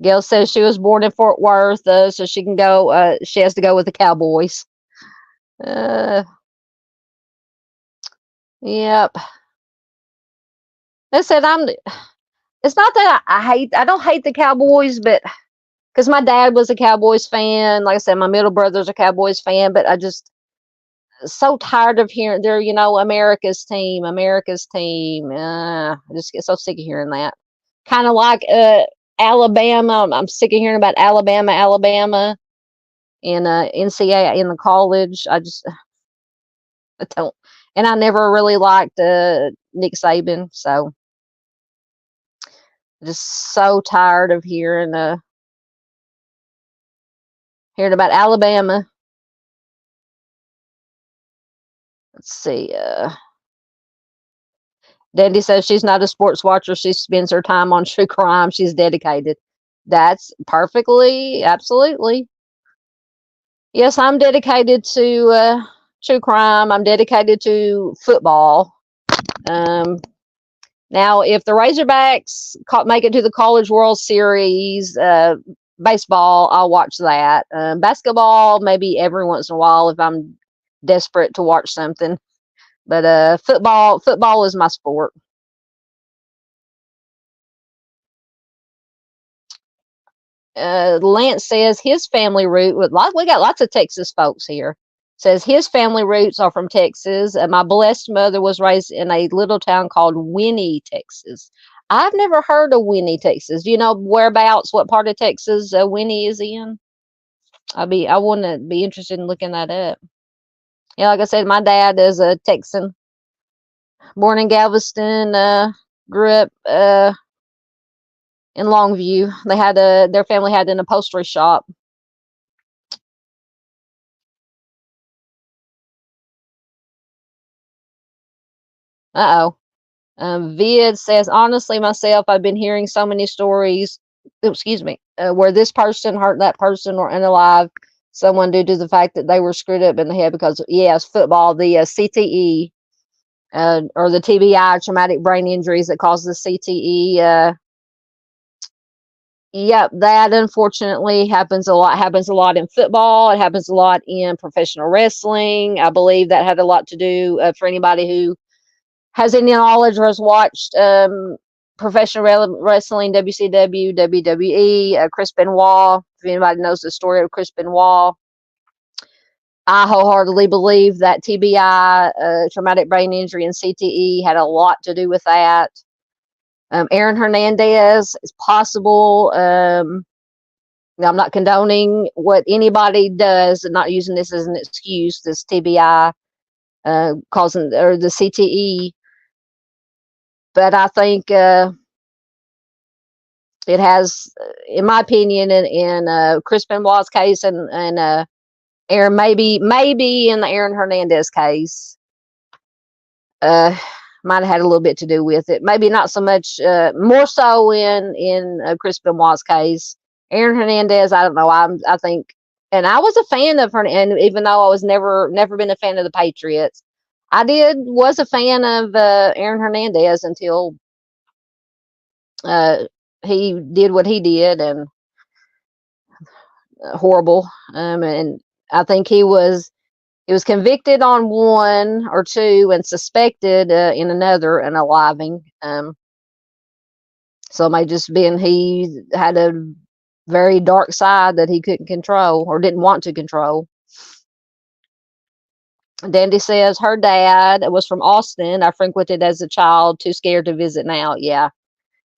Gail says she was born in Fort Worth, so she can go. She has to go with the Cowboys. Yep. I said it's not that I don't hate the Cowboys, but because my dad was a Cowboys fan, like I said, my middle brother's a Cowboys fan, but I just so tired of hearing they're, America's team. I just get so sick of hearing that. Kind of like Alabama. I'm sick of hearing about Alabama in NCAA in the college. I don't, and I never really liked Nick Saban, so just so tired of hearing about Alabama. Let's see. Dandy says she's not a sports watcher. She spends her time on true crime. She's dedicated. That's perfectly, absolutely. Yes, I'm dedicated to true crime. I'm dedicated to football. Now, if the Razorbacks make it to the College World Series, baseball, I'll watch that. Basketball, maybe every once in a while if I'm desperate to watch something. But football is my sport. Lance says his family root we got lots of Texas folks here. Says his family roots are from Texas. My blessed mother was raised in a little town called Winnie, Texas. I've never heard of Winnie, Texas. Do you know whereabouts, what part of Texas Winnie is in? I wouldn't be interested in looking that up. Yeah, like I said, my dad is a Texan, born in Galveston, grew up in Longview. Their family had an upholstery shop. Vid says, honestly, myself, I've been hearing so many stories, where this person hurt that person or unalive someone due to the fact that they were screwed up in the head because, yes, football, the CTE, or the TBI, traumatic brain injuries that cause the CTE. Yep, that unfortunately happens a lot in football. It happens a lot in professional wrestling. I believe that had a lot to do for anybody who has any knowledge or has watched professional wrestling, WCW, WWE, Chris Benoit. If anybody knows the story of Chris Benoit, I wholeheartedly believe that TBI, traumatic brain injury, and CTE had a lot to do with that. Aaron Hernandez is possible. I'm not condoning what anybody does and not using this as an excuse, this TBI causing, or the CTE. But I think it has, in my opinion, in Chris Benoit's case and Aaron, maybe in the Aaron Hernandez case, might have had a little bit to do with it. Maybe not so much, more so in Chris Benoit's case. Aaron Hernandez, I don't know. I think, and I was a fan of her, and even though I was never been a fan of the Patriots, was a fan of Aaron Hernandez until he did what he did, and horrible. And I think he was convicted on 1 or 2 and suspected in another, unaliving. So it may just been he had a very dark side that he couldn't control or didn't want to control. Dandy says her dad was from Austin. I frequented as a child, too scared to visit now. Yeah.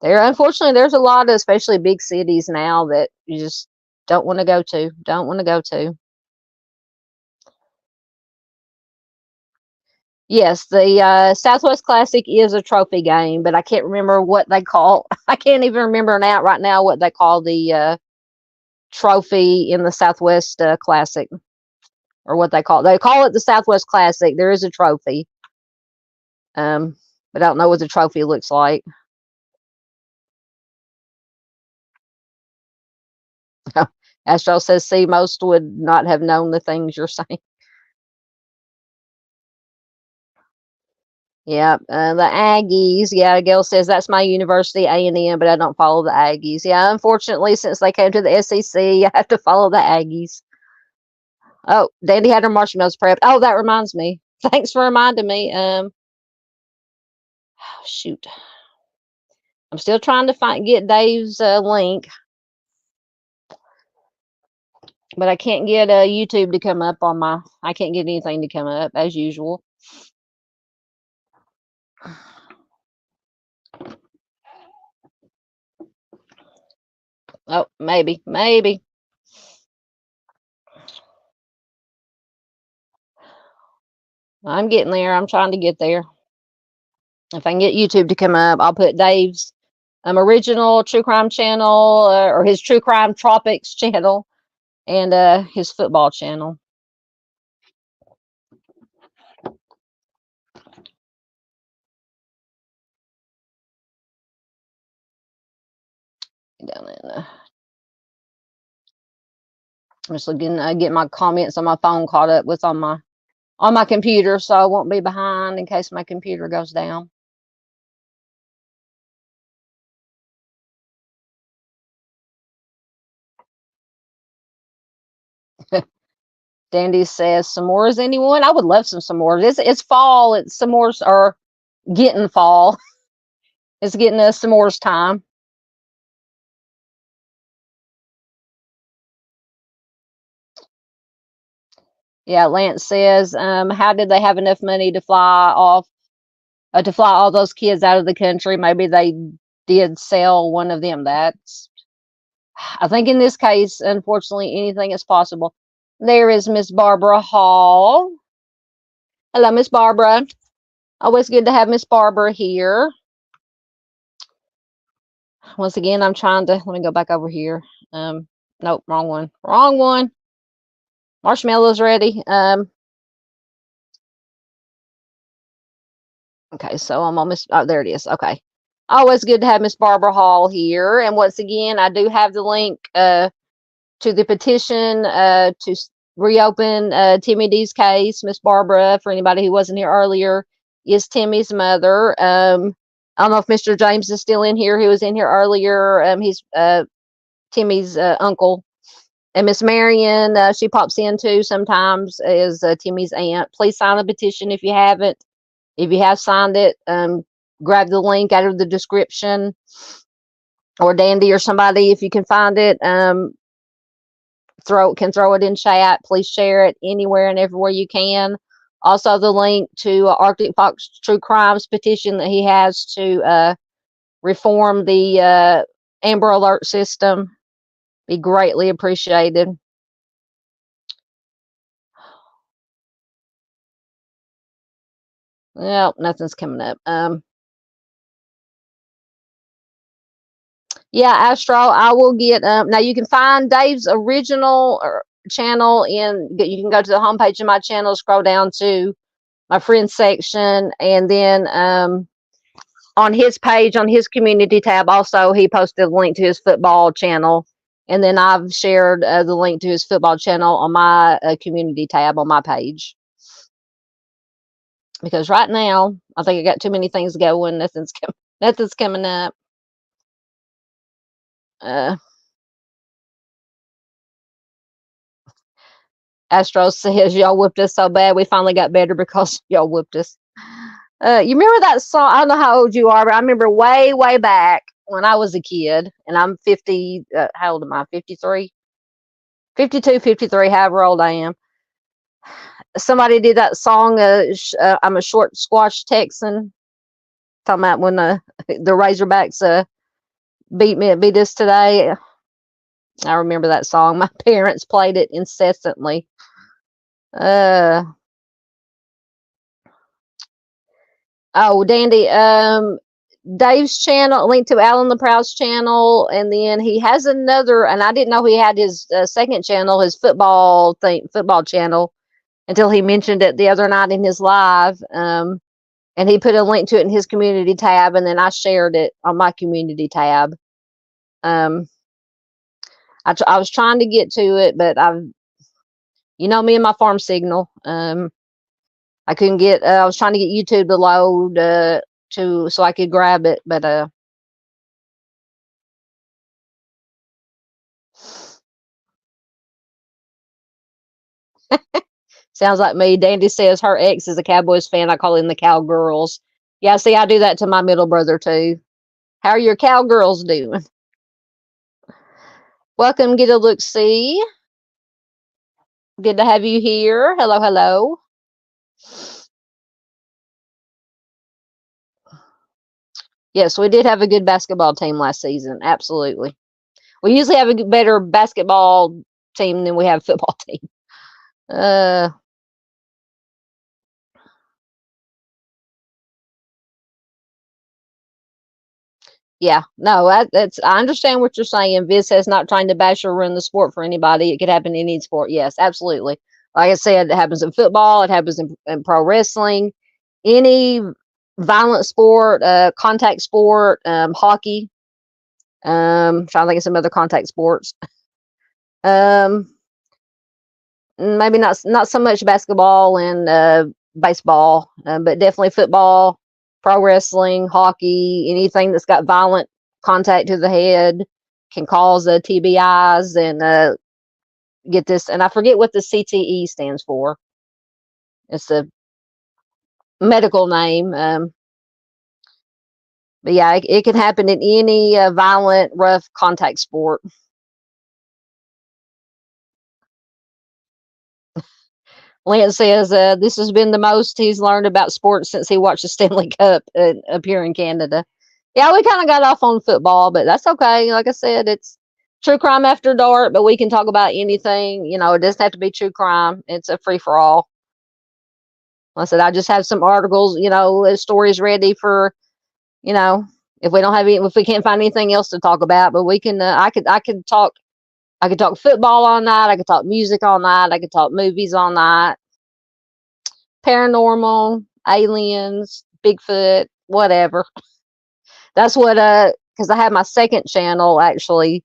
Unfortunately, there's a lot of, especially big cities now, that you just don't want to go to. Yes, the Southwest Classic is a trophy game, but I can't remember what they call. I can't even remember right now what they call the trophy in the Southwest Classic, or what they call it. They call it the Southwest Classic. There is a trophy. But I don't know what the trophy looks like. Astro says, see, most would not have known the things you're saying. Yeah, the Aggies. Yeah, Gail says that's my university, A&M, but I don't follow the Aggies. Yeah, unfortunately, since they came to the SEC, I have to follow the Aggies. Oh, Dandy had her marshmallows prepped. Oh, that reminds me. Thanks for reminding me. Oh, shoot. I'm still trying to get Dave's link, but I can't get YouTube to come up on my. I can't get anything to come up as usual. Oh, maybe. I'm getting there. I'm trying to get there. If I can get YouTube to come up, I'll put Dave's original true crime channel or his true crime tropics channel and his football channel. Down in, I'm just looking get my comments on my phone caught up with on my computer, so I won't be behind in case my computer goes down. Dandy says, s'mores, anyone? I would love some s'mores. It's fall. It's s'mores are getting fall. It's getting a s'mores time. Yeah, Lance says, how did they have enough money to fly all those kids out of the country? Maybe they did sell one of them. I think in this case, unfortunately, anything is possible. There is Miss Barbara Hall. Hello, Miss Barbara. Always good to have Miss Barbara here. Once again, I'm trying to, let me go back over here. Nope, wrong one. Marshmallows ready. Okay, so I'm on Miss, oh, there it is. Okay. Always good to have Miss Barbara Hall here. And once again, I do have the link to the petition to reopen Timmy Dees' case. Miss Barbara, for anybody who wasn't here earlier, is Timmy's mother. I don't know if Mr. James is still in here. He was in here earlier. He's Timmy's uncle. And Miss Marion, she pops in too sometimes, is Timmy's aunt. Please sign the petition if you haven't. If you have signed it, grab the link out of the description, or Dandy or somebody, if you can find it, throw it in chat. Please share it anywhere and everywhere you can. Also, the link to Arctic Fox True Crimes petition that he has to reform the Amber Alert system. Be greatly appreciated. Well, nothing's coming up. Yeah, Astro, I will get now you can find Dave's original channel you can go to the homepage of my channel, scroll down to my friends section, and then on his page, on his community tab, also he posted a link to his football channel, and then I've shared the link to his football channel on my community tab on my page. Because right now, I think I got too many things going. Nothing's coming up. Astro says, y'all whooped us so bad, we finally got better because y'all whooped us. You remember that song? I don't know how old you are, but I remember way, way back when I was a kid, and I'm 50, how old am I? 53? 52, 53, however old I am. Somebody did that song, I'm a short squash Texan, talking about when the Razorbacks beat us today. I remember that song. My parents played it incessantly. Oh, Dandy, Dave's channel, link to Alan the Proud's channel, and then he has another, and I didn't know he had his second channel, his football channel, until he mentioned it the other night in his live. and he put a link to it in his community tab, and then I shared it on my community tab. I was trying to get to it, but you know me and my farm signal. I couldn't get. I was trying to get YouTube to load so I could grab it, but sounds like me. Dandy says her ex is a Cowboys fan. I call him the Cowgirls. Yeah, see, I do that to my middle brother too. How are your Cowgirls doing? Welcome, get a look see. Good to have you here. Hello, hello. Yes, we did have a good basketball team last season. Absolutely. We usually have a better basketball team than we have football team. Yeah, no, that's I understand what you're saying. Viz says not trying to bash or ruin the sport for anybody. It could happen in any sport. Yes, absolutely. Like I said, it happens in football. It happens in pro wrestling, any violent sport, contact sport, hockey. Trying to think of some other contact sports. Maybe not so much basketball and baseball, but definitely football, pro wrestling, hockey, anything that's got violent contact to the head can cause TBIs and get this. And I forget what the CTE stands for. It's a medical name. But yeah, it can happen in any violent, rough contact sport. Lance says this has been the most he's learned about sports since he watched the Stanley Cup up here in Canada. Yeah, we kind of got off on football, but that's okay. Like I said, it's true crime after dark, but we can talk about anything. You know, it doesn't have to be true crime. It's a free for all. Like I said, I just have some articles, you know, stories ready for, you know, if we can't find anything else to talk about, but we can. I could talk football all night. I could talk music all night. I could talk movies all night. Paranormal, aliens, Bigfoot, whatever. That's what because I have my second channel actually.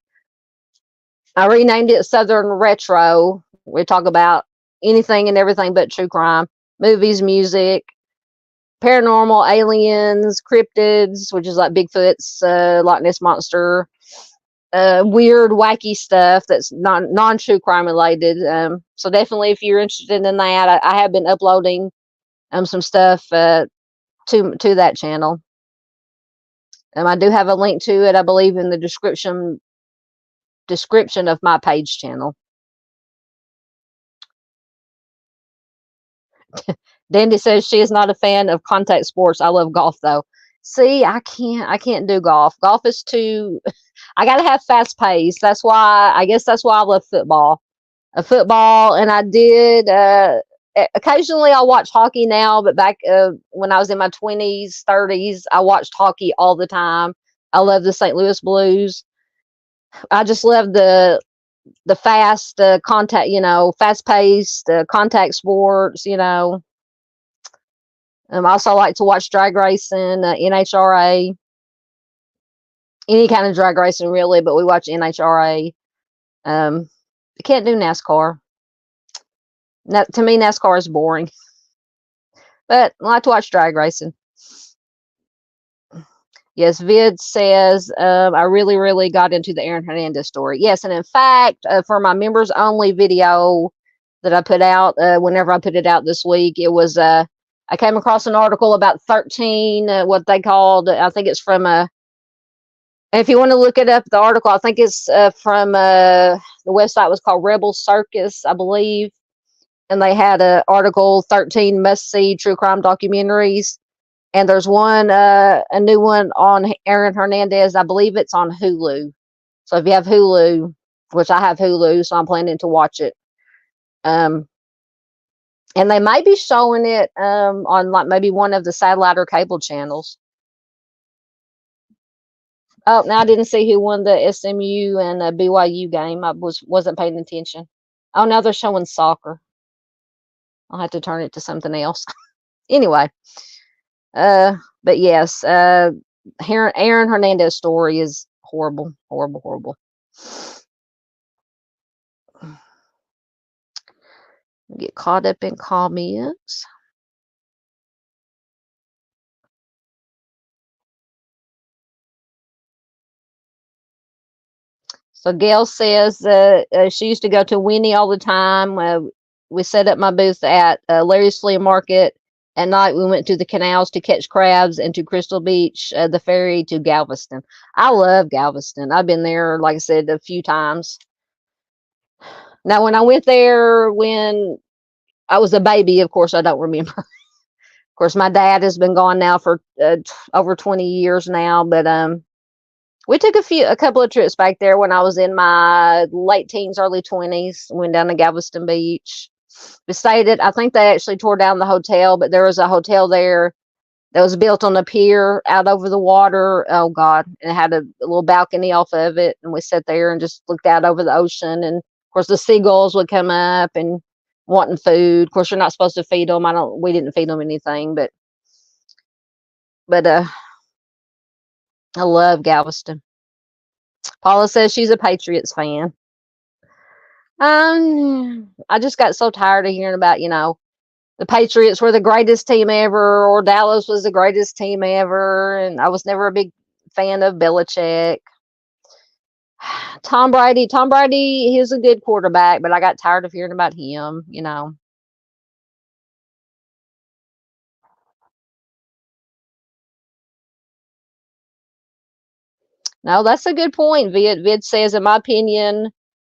I renamed it Southern Retro. We talk about anything and everything but true crime, movies, music, paranormal, aliens, cryptids, which is like Bigfoot's, Loch Ness monster, weird, wacky stuff that's non true crime related. So definitely, if you're interested in that, I have been uploading some stuff to that channel. I do have a link to it, I believe, in the description of my page channel. Dandy says she is not a fan of contact sports. I love golf though. See, I can't do golf. Golf is too I gotta have fast pace. That's why I love football. And I did occasionally I'll watch hockey now, but back when I was in my 20s, 30s, I watched hockey all the time. I love the St. Louis Blues. I just love the fast contact, you know, fast paced contact sports, you know. I also like to watch drag racing, NHRA, any kind of drag racing really, but we watch NHRA. I can't do NASCAR. To me, NASCAR is boring, but I like to watch drag racing. Yes, Vid says, I really, really got into the Aaron Hernandez story. Yes, and in fact, for my members only video that I put out, whenever I put it out this week, it was, I came across an article about 13, what they called, I think it's from, if you want to look it up, the article, I think it's from, the website was called Rebel Circus, I believe. And they had an article, 13 must-see true crime documentaries. And there's one, a new one on Aaron Hernandez. I believe it's on Hulu. So if you have Hulu, which I have Hulu, so I'm planning to watch it. And they may be showing it on like maybe one of the satellite or cable channels. Oh, now I didn't see who won the SMU and BYU game. I wasn't paying attention. Oh, now they're showing soccer. I'll have to turn it to something else. Anyway. But yes, Aaron Hernandez's story is horrible, horrible, horrible. Get caught up in comments. So Gail says she used to go to Winnie all the time. We set up my booth at Larry's Flea Market. At night, we went to the canals to catch crabs and to Crystal Beach, the ferry to Galveston. I love Galveston. I've been there, like I said, a few times. Now, when I went there when I was a baby, of course, I don't remember. Of course, my dad has been gone now for over 20 years now, but we took a couple of trips back there when I was in my late teens, early 20s. Went down to Galveston Beach. We stayed at, I think they actually tore down the hotel, but there was a hotel there that was built on a pier out over the water. Oh God. And it had a little balcony off of it. And we sat there and just looked out over the ocean. And of course the seagulls would come up and wanting food. Of course, you're not supposed to feed them. We didn't feed them anything, but I love Galveston. Paula says she's a Patriots fan. I just got so tired of hearing about, the Patriots were the greatest team ever, or Dallas was the greatest team ever, and I was never a big fan of Belichick. Tom Brady, he's a good quarterback, but I got tired of hearing about him, No, that's a good point. Vid says, in my opinion,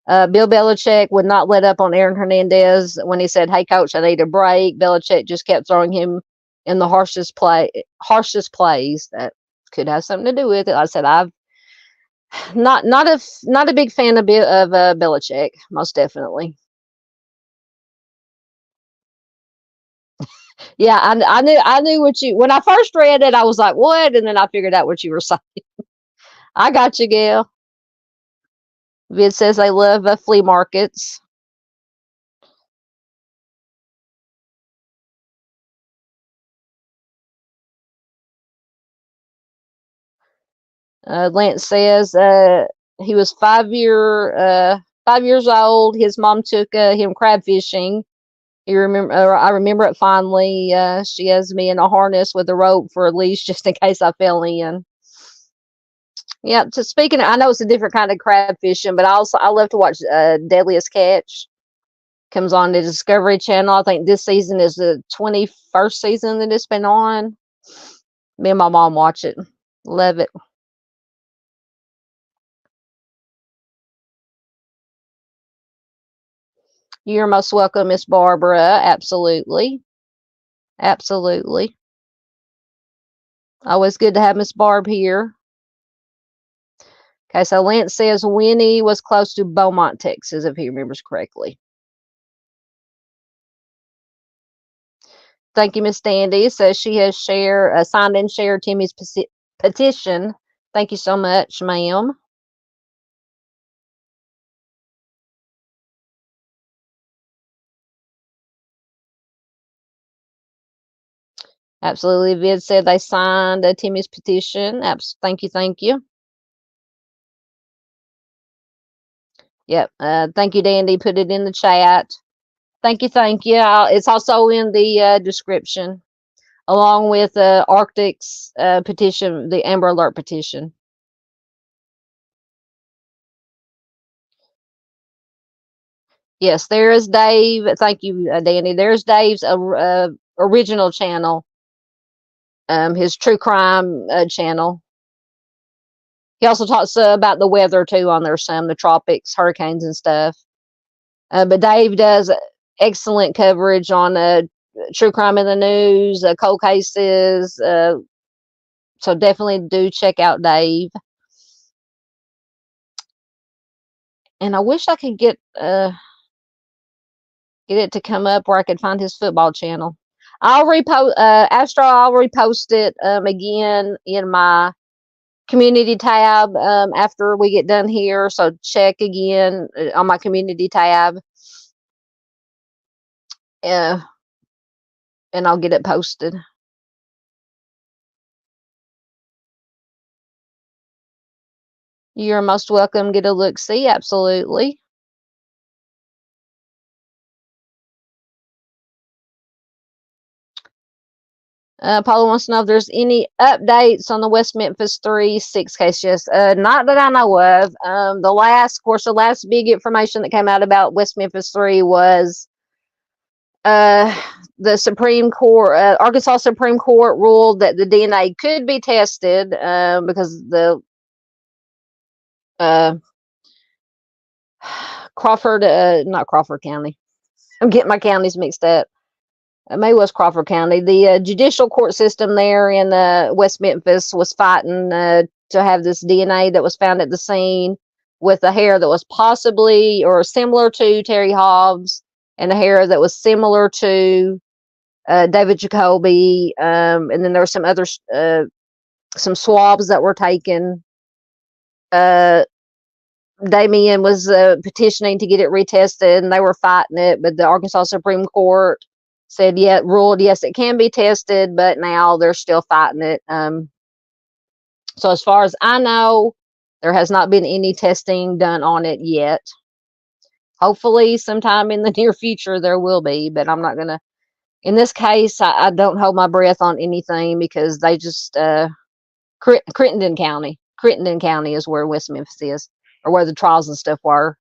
Bill Belichick would not let up on Aaron Hernandez when he said, "Hey, coach, I need a break." Belichick just kept throwing him in the harshest plays. That could have something to do with it. Like I said, I've not a big fan of Belichick, most definitely. Yeah, I knew what you, when I first read it, I was like, what? And then I figured out what you were saying. I got you, Gail. Vid says they love flea markets. Lance says he was 5 years old. His mom took him crab fishing. I remember it fondly. She has me in a harness with a rope for a leash just in case I fell in. Yeah. So speaking of, I know it's a different kind of crab fishing, but I love to watch Deadliest Catch. Comes on the Discovery Channel. I think this season is the 21st season that it's been on. Me and my mom watch it. Love it. You're most welcome, Miss Barbara. Absolutely. Absolutely. Always good to have Miss Barb here. Okay, so Lance says Winnie was close to Beaumont, Texas, if he remembers correctly. Thank you, Miss Dandy. Says she has signed and shared Timmy's petition. Thank you so much, ma'am. Absolutely. Vid said they signed Timmy's petition. Thank you. Thank you. Yep. Thank you, Dandy. Put it in the chat. Thank you. Thank you. It's also in the description, along with Arctic's petition, the Amber Alert petition. Yes, there is Dave. Thank you, Danny. There's Dave's original channel, his true crime channel. He also talks about the weather too on there, the tropics, hurricanes and stuff. But Dave does excellent coverage on true crime in the news, cold cases. So definitely do check out Dave. And I wish I could get it to come up where I could find his football channel. I'll repost I'll repost it again in my community tab after we get done here. So check again on my community tab. And I'll get it posted. You're most welcome. Get a look-see. Absolutely. Paula wants to know if there's any updates on the West Memphis 3-6 case. Yes, not that I know of. The last big information that came out about West Memphis 3 was the Supreme Court, Arkansas Supreme Court ruled that the DNA could be tested because the not Crawford County. I'm getting my counties mixed up. Maybe it was Crawford County. The judicial court system there in West Memphis was fighting to have this DNA that was found at the scene with a hair that was possibly or similar to Terry Hobbs and a hair that was similar to David Jacoby. And then there were some other some swabs that were taken. Damien was petitioning to get it retested, and they were fighting it, but the Arkansas Supreme Court said, ruled yes, it can be tested, but now they're still fighting it. So as far as I know, there has not been any testing done on it yet. Hopefully sometime in the near future there will be, but I'm not gonna, in this case, I don't hold my breath on anything because they just, Crittenden County is where West Memphis is, or where the trials and stuff were.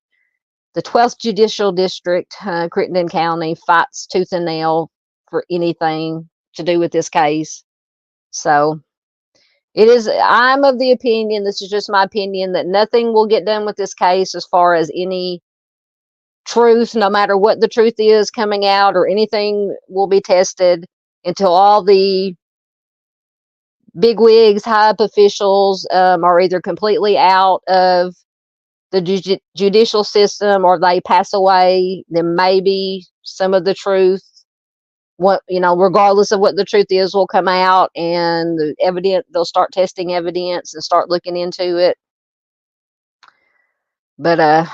The 12th Judicial District, Crittenden County, fights tooth and nail for anything to do with this case. So I'm of the opinion, this is just my opinion, that nothing will get done with this case as far as any truth, no matter what the truth is coming out, or anything will be tested until all the bigwigs, high up officials are either completely out of the judicial system or they pass away. Then maybe some of the truth, regardless of what the truth is, will come out, and the evidence, they'll start testing evidence and start looking into it. But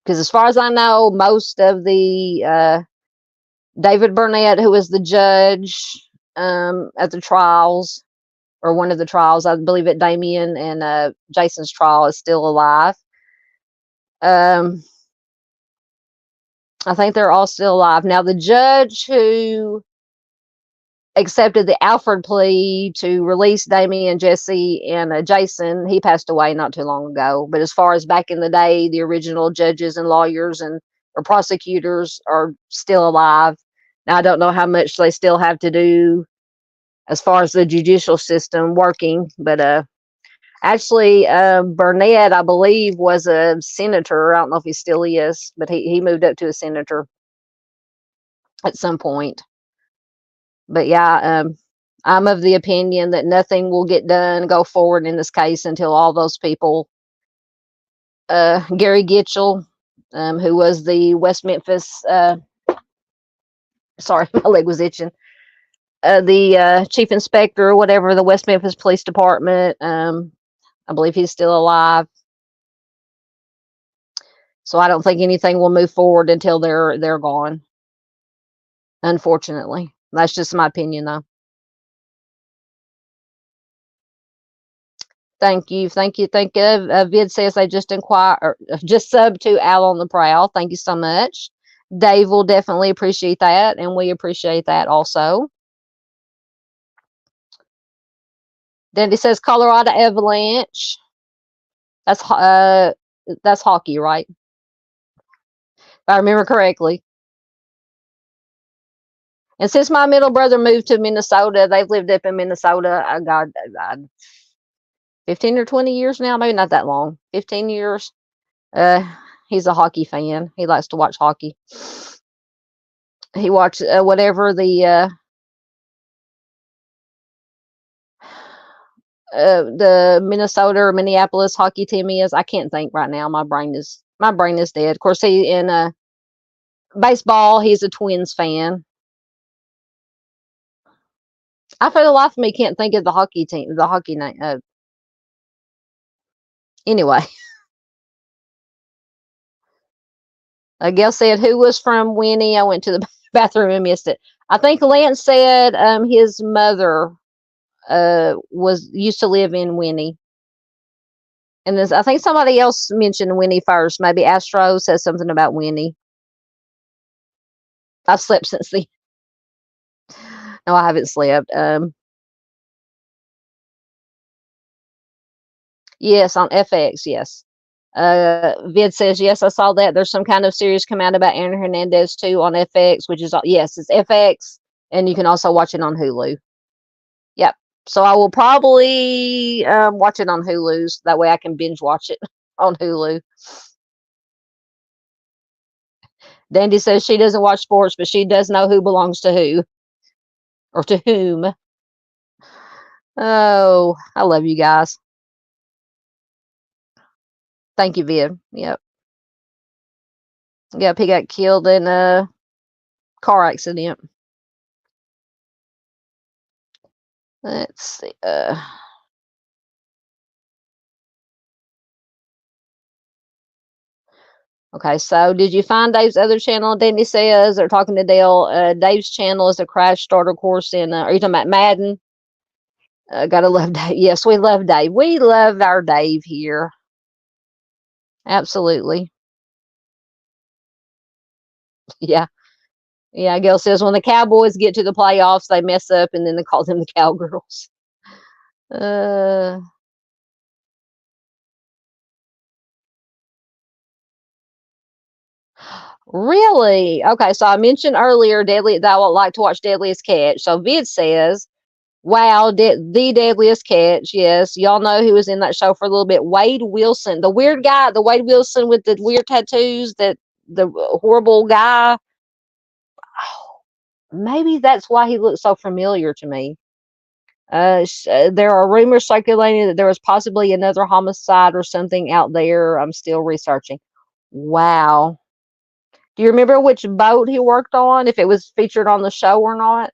because as far as I know, most of the David Burnett, who was the judge at the trials, or one of the trials, I believe at Damien and Jason's trial, is still alive. I think they're all still alive. Now, the judge who accepted the Alford plea to release Damien, Jesse, and Jason, he passed away not too long ago. But as far as back in the day, the original judges and lawyers or prosecutors are still alive. Now, I don't know how much they still have to do as far as the judicial system working, but actually, Burnett, I believe, was a senator. I don't know if he still is, but he moved up to a senator at some point. But yeah, I'm of the opinion that nothing will get done, go forward in this case until all those people, Gary Gitchell, who was the West Memphis, sorry, my leg was itching, the chief inspector or whatever, the West Memphis Police Department, I believe he's still alive. So I don't think anything will move forward until they're gone. Unfortunately. That's just my opinion, though. Thank you. Vid says they just sub to Al on the Prowl. Thank you so much. Dave will definitely appreciate that, and we appreciate that also. Dandy says Colorado Avalanche. That's hockey, right? If I remember correctly. And since my middle brother moved to Minnesota, they've lived up in Minnesota. 15 or 20 years now, maybe not that long. 15 years. He's a hockey fan. He likes to watch hockey. He watched whatever the Minnesota or Minneapolis hockey team is. I can't think right now. My brain is dead. Of course, he in baseball, he's a Twins fan. I, for the life of me, can't think of the hockey team, the hockey name. Anyway, Gail said, "Who was from Winnie?" I went to the bathroom and missed it. I think Lance said his mother used to live in Winnie, And this, I think somebody else mentioned Winnie first. Maybe Astro says something about Winnie. I've slept since the. No, I haven't slept. Yes, on FX. Yes. Vid says yes. I saw that. There's some kind of series come out about Aaron Hernandez too on FX, which is yes, it's FX, and you can also watch it on Hulu. Yep. So I will probably watch it on Hulu. So that way I can binge watch it on Hulu. Dandy says she doesn't watch sports, but she does know who belongs to who or to whom. Oh, I love you guys. Thank you, Vid. Yep. Yep, he got killed in a car accident. Let's see. Okay, so did you find Dave's other channel? Danny says they're talking to Dale. Dave's channel is a crash starter course in. Are you talking about Madden? Gotta love Dave. Yes, we love Dave. We love our Dave here. Absolutely. Yeah. Yeah, Gail says when the Cowboys get to the playoffs, they mess up and then they call them the Cowgirls. Really? Okay, so I mentioned earlier that I would like to watch Deadliest Catch. So Vid says, wow, the Deadliest Catch. Yes, y'all know who was in that show for a little bit. Wade Wilson, the weird guy, the Wade Wilson with the weird tattoos, the horrible guy. Maybe that's why he looks so familiar to me. There are rumors circulating that there was possibly another homicide or something out there. I'm still researching. Wow. Do you remember which boat he worked on? If it was featured on the show or not?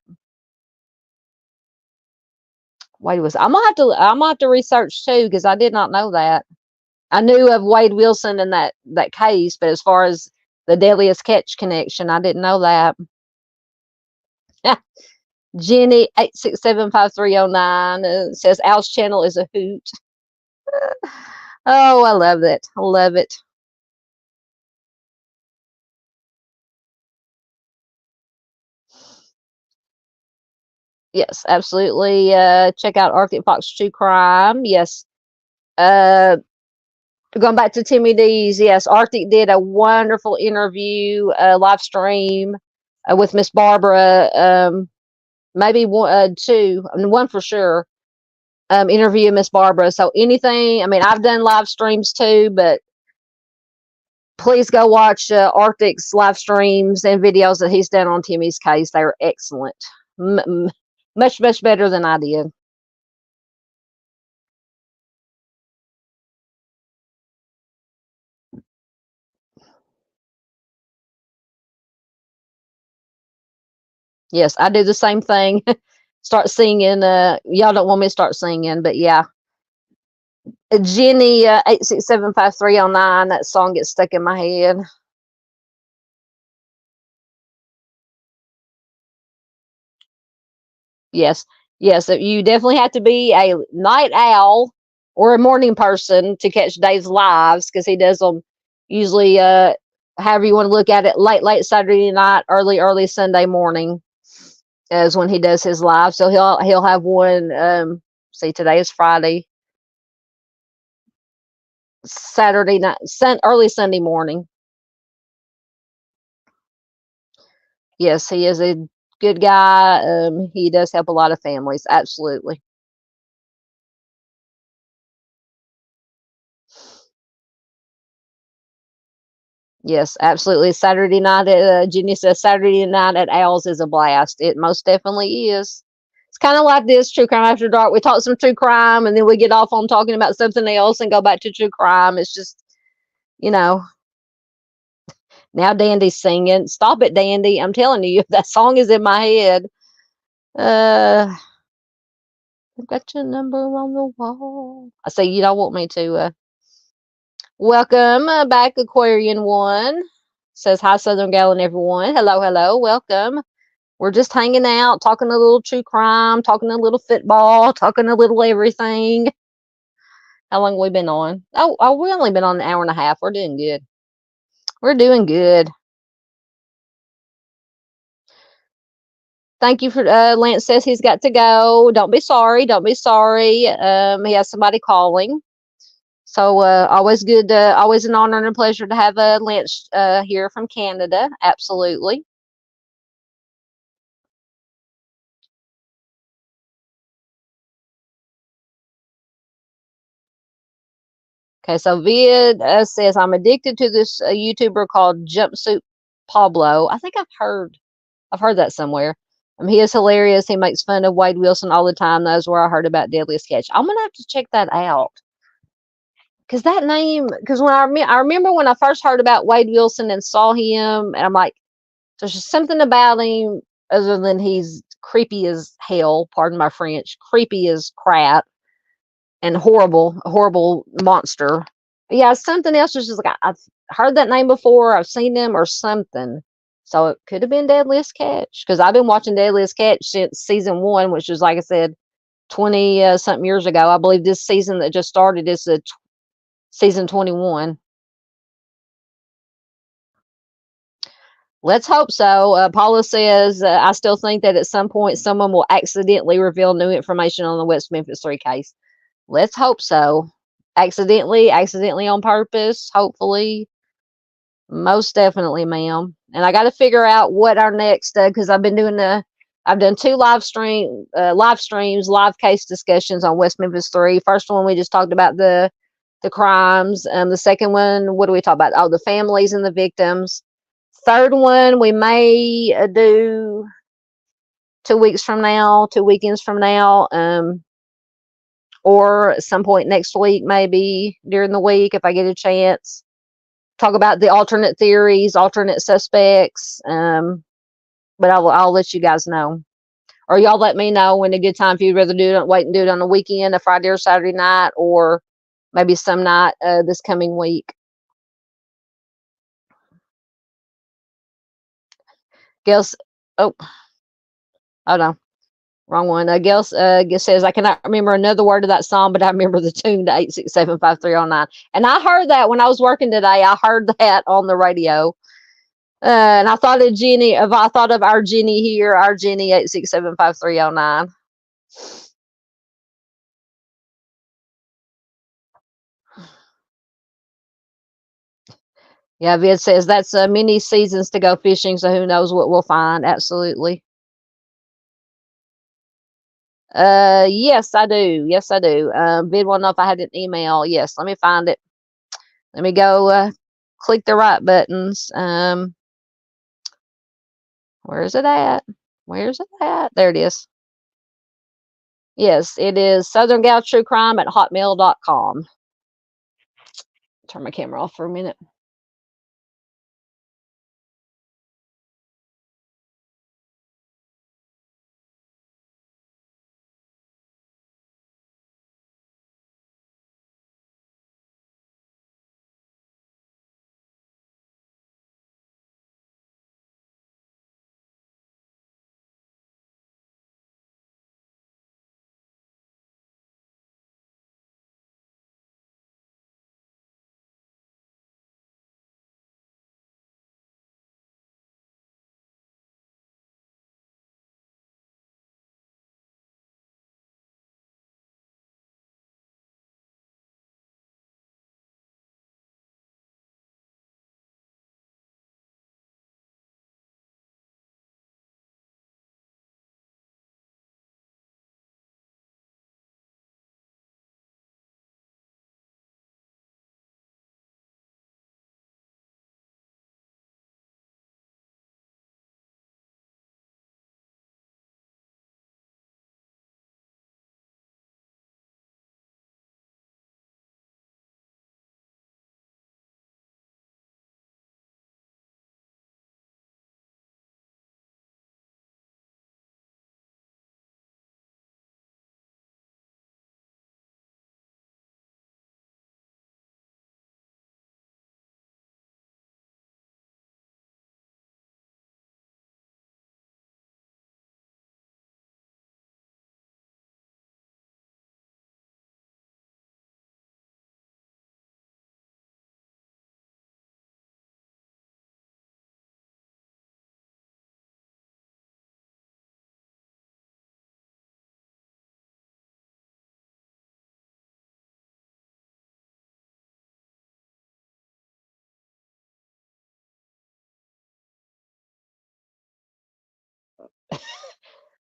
Wade was. I'm gonna have to research too because I did not know that. I knew of Wade Wilson and that case, but as far as the Deadliest Catch connection, I didn't know that. Jenny 8675309 says Al's channel is a hoot. Oh, I love it. I love it. Yes, absolutely. Check out Arctic Fox True Crime. Yes. Going back to Timmy Dees. Yes, Arctic did a wonderful interview, live stream with Miss Barbara. Maybe one, two, one for sure. Interview Miss Barbara. So anything. I mean, I've done live streams too, but please go watch Arctic's live streams and videos that he's done on Timmy's case. They are excellent. Much, much better than I did. Yes, I do the same thing. Start singing. Y'all don't want me to start singing, but yeah. Jenny 8675309. That song gets stuck in my head. Yes, yes. You definitely have to be a night owl or a morning person to catch Dave's lives because he does them usually. However you want to look at it, late Saturday night, early Sunday morning is when he does his live. So he'll have one. See, today is Friday. Saturday night, early Sunday morning. Yes, he is a good guy. He does help a lot of families. Absolutely. Yes, absolutely. Saturday night at Jenny says Saturday night at Owls is a blast. It most definitely is. It's kind of like this True Crime After Dark. We talk some true crime and then we get off on talking about something else and go back to true crime. It's just, now Dandy's singing. Stop it, Dandy. I'm telling you, that song is in my head. I've got your number on the wall. I say you don't want me to. Welcome back, Aquarian One. Says hi, Southern Gal and everyone. Hello, hello. Welcome. We're just hanging out, talking a little true crime, talking a little football, talking a little everything. How long have we been on? Oh, we only been on an hour and a half. We're doing good. We're doing good. Thank you for Lance says he's got to go. Don't be sorry. Don't be sorry. He has somebody calling. So always good. Always an honor and a pleasure to have Lance here from Canada. Absolutely. Okay, so Vid says I'm addicted to this YouTuber called Jumpsuit Pablo. I think I've heard that somewhere. He is hilarious. He makes fun of Wade Wilson all the time. That's where I heard about Deadliest Catch. I'm gonna have to check that out because that name. Because when I remember when I first heard about Wade Wilson and saw him, and I'm like, there's just something about him other than he's creepy as hell. Pardon my French. Creepy as crap and horrible, horrible monster. But yeah, something else was just like I've heard that name before. I've seen him or something. So it could have been Deadliest Catch because I've been watching Deadliest Catch since season 1, which was like I said, 20 something years ago. I believe this season that just started is the season 21. Let's hope so. Paula says, I still think that at some point someone will accidentally reveal new information on the West Memphis 3 case. Let's hope so. Accidentally on purpose, hopefully. Most definitely, ma'am. And I got to figure out what our next, because I've done 2 live streams, live case discussions on West Memphis 3. First one, we just talked about the crimes. The second one, what do we talk about? Oh, the families and the victims. Third one, we may do 2 weeks from now, 2 weekends from now, or at some point next week, maybe during the week if I get a chance. Talk about the alternate theories, alternate suspects. But I'll let you guys know, or y'all let me know when a good time. If you'd rather wait and do it on the weekend, a Friday or Saturday night, or maybe some night this coming week. Guess. Oh, no, wrong one. Guess says I cannot remember another word of that song, but I remember the tune to 8675309. And I heard that when I was working today. I heard that on the radio. And I thought of Jenny. I thought of our Jenny here, our Jenny 8675309. Yeah, Vid says that's many seasons to go fishing, so who knows what we'll find. Absolutely. Yes, I do. Yes, I do. Vid won't know if I had an email. Yes, let me find it. Let me go click the right buttons. Where is it at? Where's it at? There it is. Yes, it is southerngaltruecrime@hotmail.com. Turn my camera off for a minute.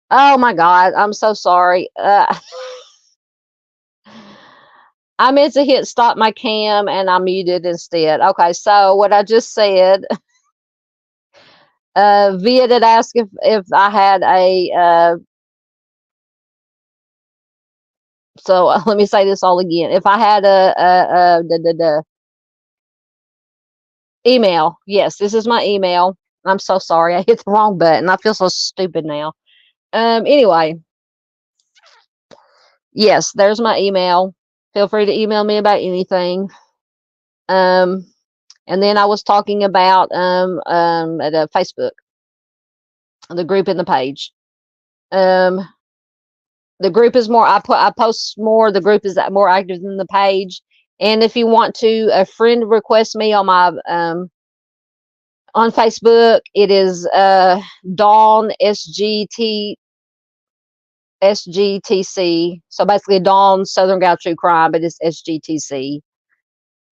Oh my God, I'm so sorry. I meant to hit stop my cam and I muted instead. Okay, so what I just said, Via did ask if I had a, let me say this all again. If I had the email, yes, this is my email. I'm so sorry, I hit the wrong button. I feel so stupid now. Anyway, yes, there's my email. Feel free to email me about anything. And then I was talking about at Facebook, the group in the page. The group is more. I post more. The group is more active than the page. And if you want to, a friend request me on my on Facebook, it is Dawn SGTC. So basically, Dawn Southern Gal True Crime, but it's SGTC.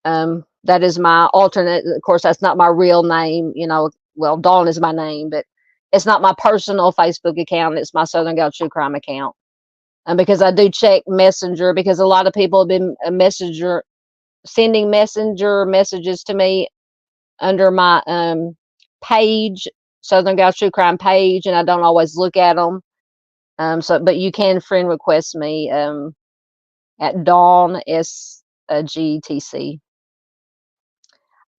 That is my alternate. Of course, that's not my real name. You know, well, Dawn is my name, but it's not my personal Facebook account. It's my Southern Gal True Crime account. And because I do check Messenger, because a lot of people have been sending messenger messages to me under my page, Southern Gal True Crime page, and I don't always look at them. But you can friend request me at Dawn SGTC.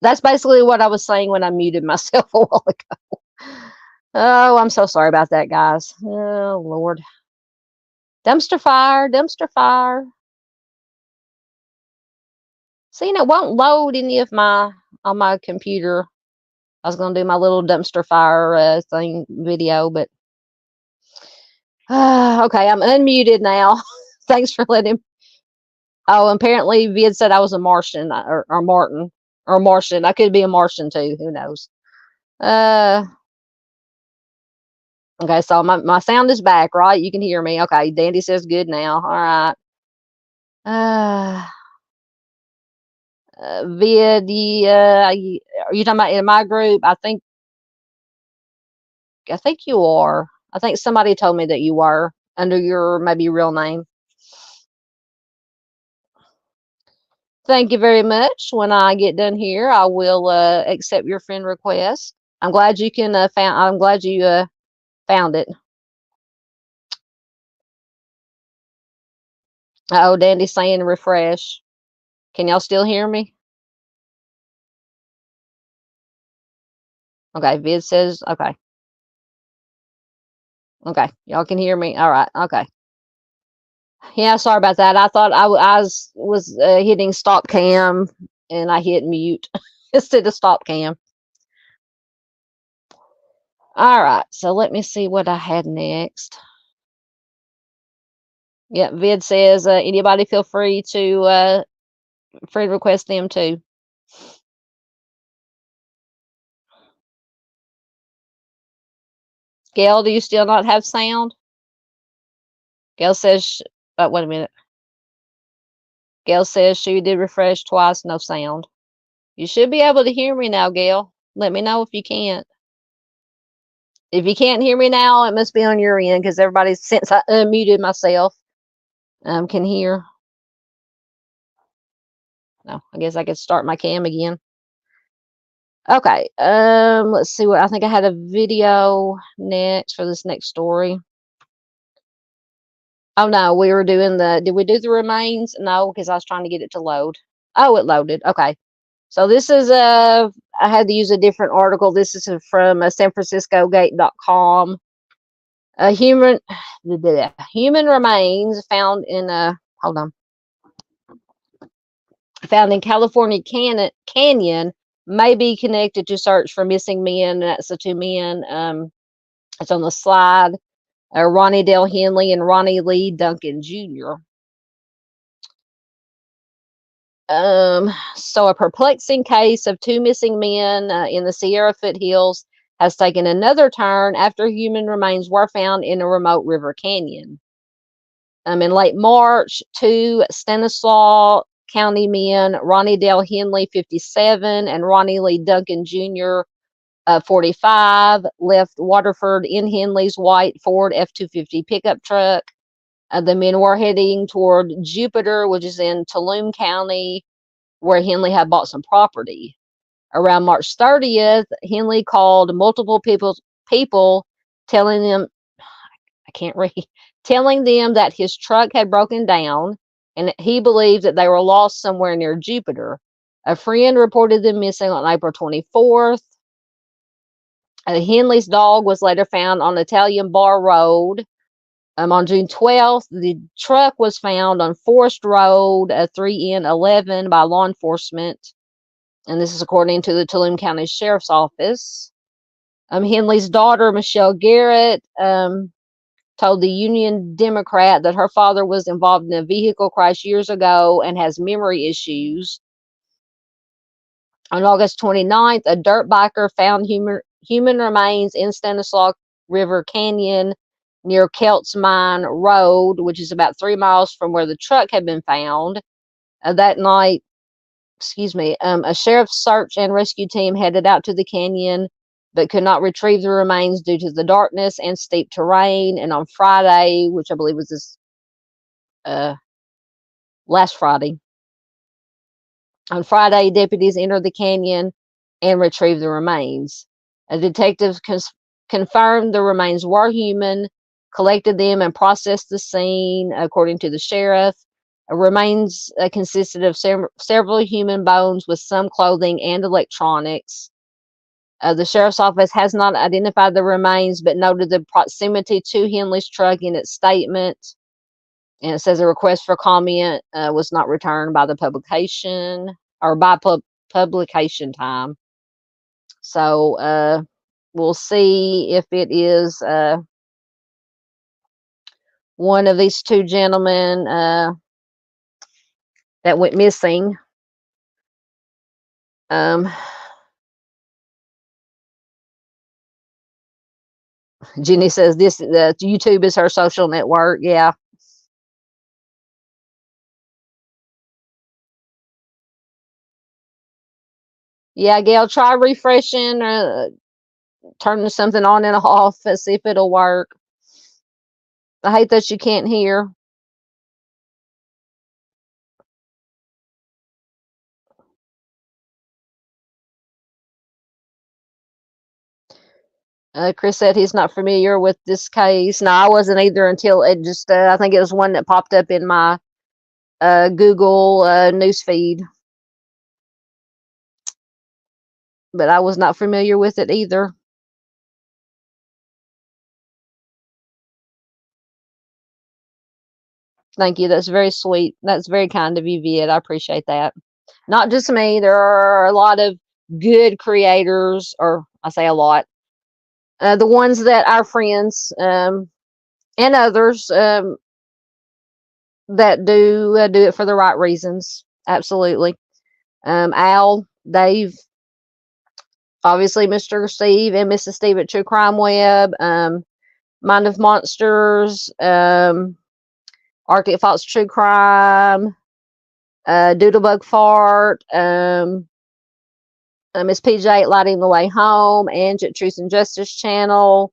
That's basically what I was saying when I muted myself a while ago. Oh, I'm so sorry about that, guys. Oh, Lord. Dumpster fire, dumpster fire. See, it won't load any of on my computer. I was going to do my little dumpster fire thing video, but okay, I'm unmuted now. Thanks for letting him. Oh, apparently Vid said I was a Martian or Martin or Martian. I could be a Martian too. Who knows? Okay, so my sound is back, right? You can hear me. Okay, Dandy says good now. All right. Vid, are you talking about in my group? I think you are. I think somebody told me that you were under your maybe real name. Thank you very much. When I get done here, I will accept your friend request. I'm glad you can I'm glad you found it. Oh, Dandy's saying refresh. Can y'all still hear me? Okay, Vid says okay. Okay, y'all can hear me. All right. Okay. Yeah, sorry about that. I thought I was hitting stop cam and I hit mute instead of stop cam. All right, so let me see what I had next. Yeah, Vid says anybody feel free to friend request them too. Gail, do you still not have sound? Gail says, wait a minute. Gail says she did refresh twice, no sound. You should be able to hear me now, Gail. Let me know if you can't. If you can't hear me now, it must be on your end because everybody, since I unmuted myself, can hear. No, I guess I could start my cam again. Okay, let's see what I think I had a video next for this next story. Oh no, we were doing did we do the remains? No, because I was trying to get it to load. Oh, it loaded. Okay. So this is I had to use a different article. This is from sanfranciscogate.com. Human remains found in found in California Canyon may be connected to search for missing men. That's the two men. It's on the slide. Ronnie Dale Henley and Ronnie Lee Duncan Jr. So a perplexing case of two missing men in the Sierra foothills has taken another turn after human remains were found in a remote river canyon. In late March, two Stanislaus County men, Ronnie Dale Henley, 57, and Ronnie Lee Duncan Jr., 45 left Waterford in Henley's white Ford F-250 pickup truck. The men were heading toward Jupiter, which is in Tuolumne County, where Henley had bought some property. Around March 30th, Henley called multiple people telling them, I can't read, telling them that his truck had broken down and he believed that they were lost somewhere near Jupiter. A friend reported them missing on April 24th. Henley's dog was later found on Italian Bar Road. On June 12th, the truck was found on Forest Road, 3N11 by law enforcement. And this is according to the Tuolumne County Sheriff's Office. Henley's daughter, Michelle Garrett, told the Union Democrat that her father was involved in a vehicle crash years ago and has memory issues. On August 29th, a dirt biker found human remains in Stanislaus River Canyon near Kelts Mine Road, which is about 3 miles from where the truck had been found. That night, a sheriff's search and rescue team headed out to the canyon, but could not retrieve the remains due to the darkness and steep terrain. And on Friday, which I believe was this last Friday, on Friday, deputies entered the canyon and retrieved the remains. A detective confirmed the remains were human, collected them, and processed the scene, according to the sheriff. Remains consisted of several human bones with some clothing and electronics. The sheriff's office has not identified the remains, but noted the proximity to Henley's truck in its statement. And it says a request for comment was not returned by the publication or by publication time. So we'll see if it is one of these two gentlemen that went missing. Jenny says this YouTube is her social network. Yeah. Yeah, Gail, try refreshing, turning something on and off and see if it'll work. I hate that you can't hear. Chris said he's not familiar with this case. No, I wasn't either until it just, I think it was one that popped up in my Google news feed. But I was not familiar with it either. Thank you. That's very sweet. That's very kind of you, Vid. I appreciate that. Not just me. There are a lot of good creators, or I say a lot. The ones that our friends and others that do it for the right reasons. Absolutely. Al, Dave, obviously Mr. Steve and Mrs. Steve at True Crime Web, Mind of Monsters, Arctic Fox True Crime, Doodlebug Fart, Miss PJ Lighting the Way Home, Ange at Truth and Justice Channel.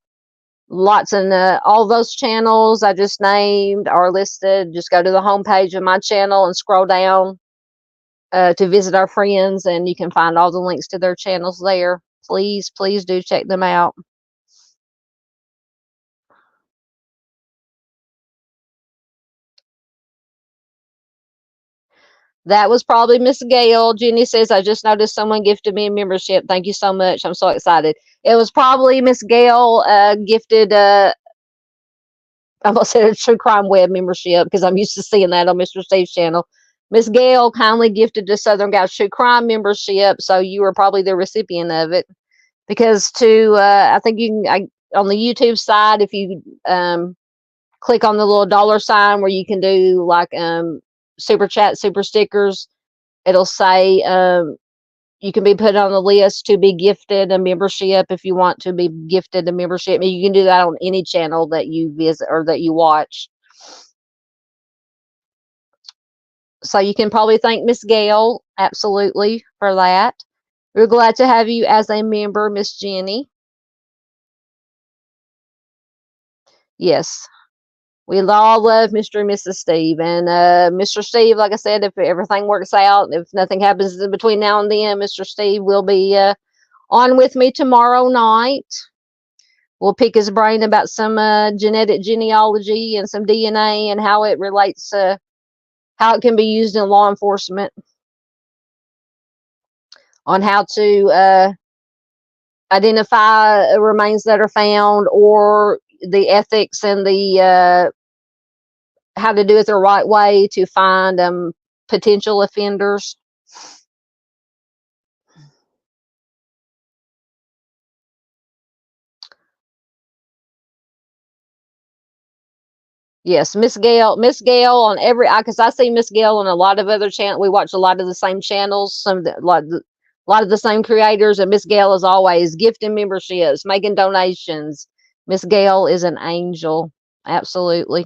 Lots and all those channels I just named are listed. Just go to the homepage of my channel and scroll down to visit our friends, and you can find all the links to their channels there. Please, please do check them out. That was probably Miss Gail. Jenny says, I just noticed someone gifted me a membership. Thank you so much. I'm so excited. It was probably Miss Gail gifted, I almost said a True Crime Web membership because I'm used to seeing that on Mr. Steve's channel. Miss Gail kindly gifted the Southern Gal True Crime membership, so you were probably the recipient of it. Because I think you can, on the YouTube side, if you click on the little dollar sign where you can do like super chat, super stickers, it'll say you can be put on the list to be gifted a membership if you want to be gifted a membership. You can do that on any channel that you visit or that you watch. So you can probably thank Miss Gail absolutely for that. We're glad to have you as a member, Miss Jenny. Yes. We all love Mr. and Mrs. Steve. And Mr. Steve, like I said, if everything works out, if nothing happens in between now and then, Mr. Steve will be on with me tomorrow night. We'll pick his brain about some genetic genealogy and some DNA and how it relates, how it can be used in law enforcement, on how to identify remains that are found, or the ethics and the how to do it the right way to find potential offenders. Yes, Miss Gail on every, because I see Miss Gail on a lot of other channels. We watch a lot of the same channels, a lot of the same creators, and Miss Gail is always gifting memberships, making donations. Miss Gail is an angel, absolutely.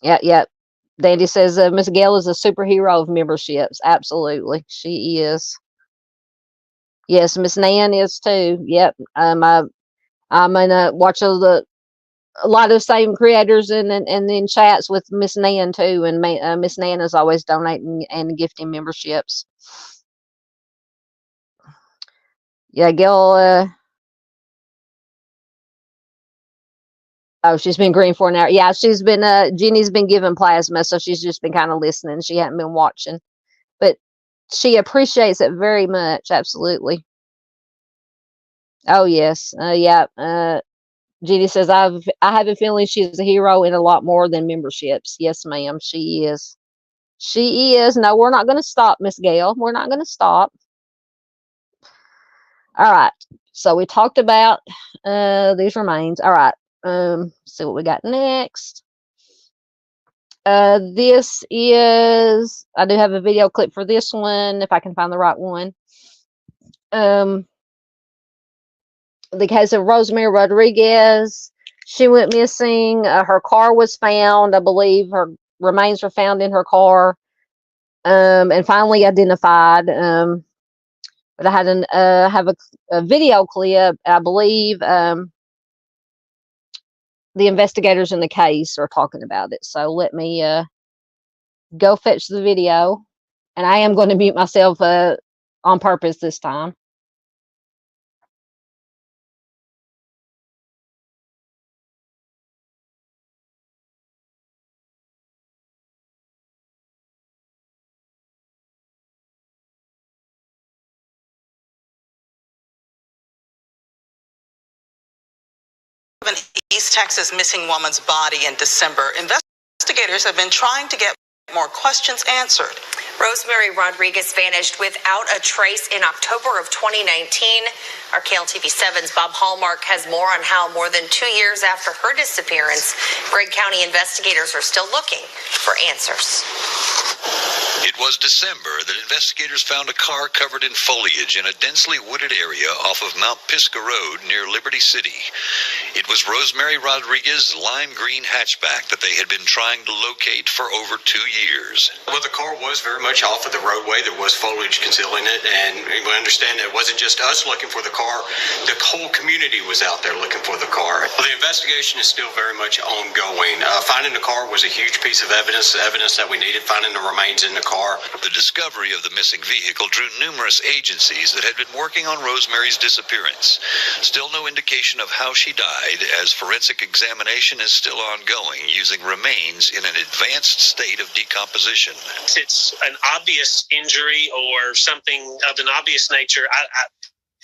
Yeah. Dandy says Miss Gail is a superhero of memberships. Absolutely, she is. Yes, Miss Nan is too. Yep. I'm gonna watch a lot of same creators and then chats with Miss Nan too. And Miss Nan is always donating and gifting memberships. Yeah, Gail. Oh, she's been green for an hour. Yeah, she's been. Jenny's been giving plasma, so she's just been kind of listening. She hadn't been watching, but she appreciates it very much. Absolutely. Oh yes. Yeah. Jenny says I have a feeling she's a hero in a lot more than memberships. Yes, ma'am. She is. She is. No, we're not going to stop, Miss Gail. We're not going to stop. All right. So we talked about these remains. All right. See what we got next. This is, I do have a video clip for this one, if I can find the right one. The case of Rosemary Rodriguez. She went missing. Her car was found. I believe her remains were found in her car, and finally identified. But I had have a video clip. I believe the investigators in the case are talking about it. So let me go fetch the video, and I am going to mute myself on purpose this time. An East Texas missing woman's body in December. Investigators have been trying to get more questions answered. Rosemary Rodriguez vanished without a trace in October of 2019. Our KLTV7's Bob Hallmark has more on how more than 2 years after her disappearance, Gregg County investigators are still looking for answers. It was December that investigators found a car covered in foliage in a densely wooded area off of Mount Pisgah Road near Liberty City. It was Rosemary Rodriguez's lime green hatchback that they had been trying to locate for over 2 years. Well, the car was very much off of the roadway. There was foliage concealing it, and we understand that it wasn't just us looking for the car. The whole community was out there looking for the car. Well, the investigation is still very much ongoing. Finding the car was a huge piece of evidence that we needed, finding the remains in the car. The discovery of the missing vehicle drew numerous agencies that had been working on Rosemary's disappearance. Still no indication of how she died, as forensic examination is still ongoing, using remains in an advanced state of decomposition. It's an obvious injury or something of an obvious nature.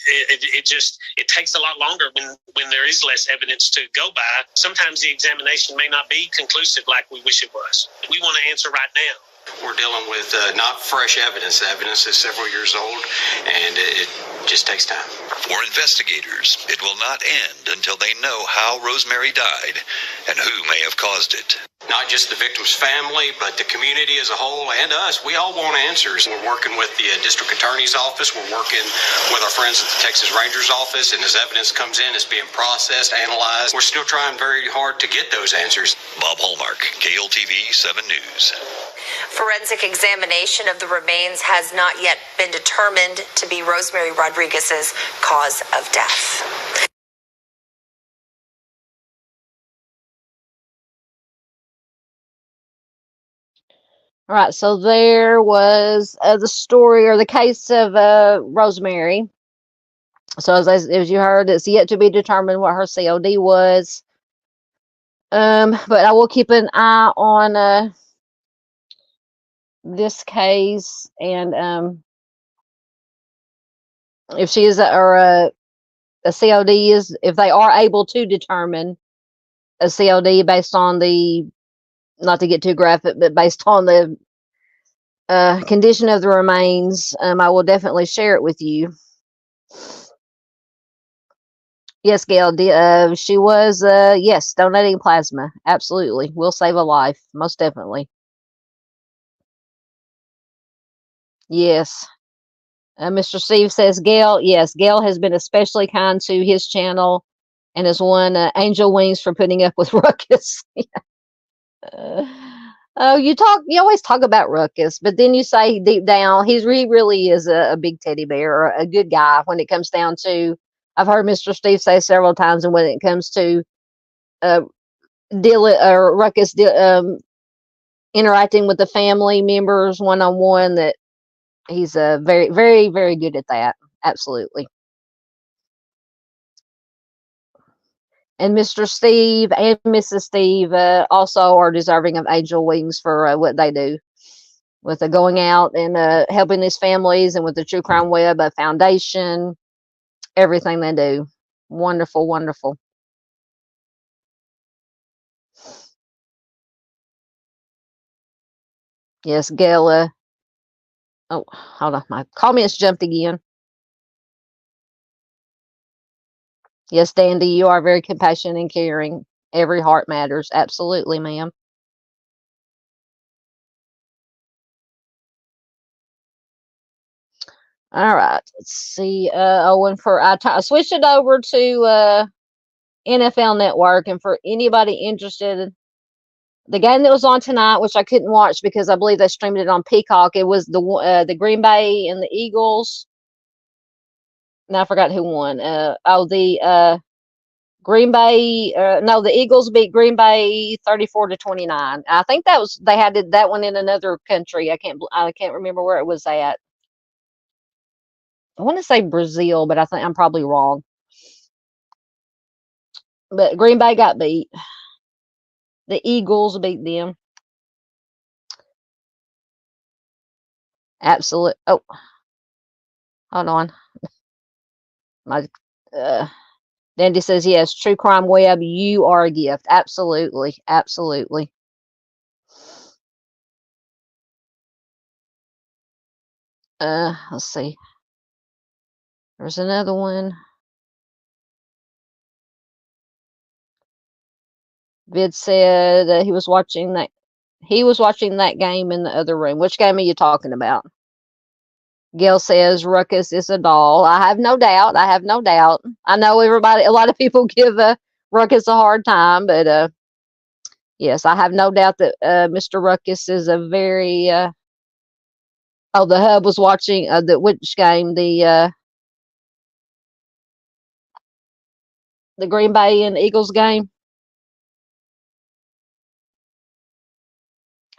It takes a lot longer when there is less evidence to go by. Sometimes the examination may not be conclusive like we wish it was. We want to answer right now. We're dealing with not fresh evidence. The evidence is several years old, and it just takes time. For investigators, it will not end until they know how Rosemary died and who may have caused it. not just the victim's family, but the community as a whole and us. We all want answers. We're working with the district attorney's office. We're working with our friends at the Texas Rangers office. And as evidence comes in, it's being processed, analyzed. We're still trying very hard to get those answers. Bob Hallmark, KLTV 7 News. Forensic examination of the remains has not yet been determined to be Rosemary Rodriguez's cause of death. All right, so there was the story or the case of Rosemary. So as you heard, it's yet to be determined what her COD was. But I will keep an eye on this case, and if she is a COD is, if they are able to determine a COD based on the, not to get too graphic, but based on the condition of the remains, I will definitely share it with you. Yes, Gail, she was, yes, donating plasma. Absolutely. Will save a life. Most definitely. Yes. Mr. Steve says, Gail, yes, Gail has been especially kind to his channel and has won angel wings for putting up with Ruckus. Oh, you always talk about Ruckus, but then you say deep down, he really is a big teddy bear, or a good guy when it comes down to, I've heard Mr. Steve say several times, and when it comes to Ruckus interacting with the family members one-on-one, that he's very, very, very good at that. Absolutely. And Mr. Steve and Mrs. Steve also are deserving of angel wings for what they do with going out and helping these families, and with the True Crime Web Foundation, everything they do. Wonderful, wonderful. Yes, Gail. Oh, hold on. My comments jumped again. Yes, Dandy, you are very compassionate and caring. Every heart matters. Absolutely, ma'am. All right. Let's see. Owen, I switched it over to NFL Network, and for anybody interested, the game that was on tonight, which I couldn't watch because I believe they streamed it on Peacock, it was the Green Bay and the Eagles. Now I forgot who won. The Green Bay. No, the Eagles beat Green Bay 34-29. I think they had that one in another country. I can't remember where it was at. I want to say Brazil, but I think I'm probably wrong. But Green Bay got beat. The Eagles beat them. Absolute. Oh, hold on. My Dandy says, yes, True Crime Web, you are a gift. Absolutely. Absolutely. Let's see. There's another one. Vid said he was watching that game in the other room. Which game are you talking about? Gail says Ruckus is a doll. I have no doubt. I know a lot of people give Ruckus a hard time, but yes, I have no doubt that Mr. Ruckus is a very the hub was watching which game? The Green Bay and Eagles game.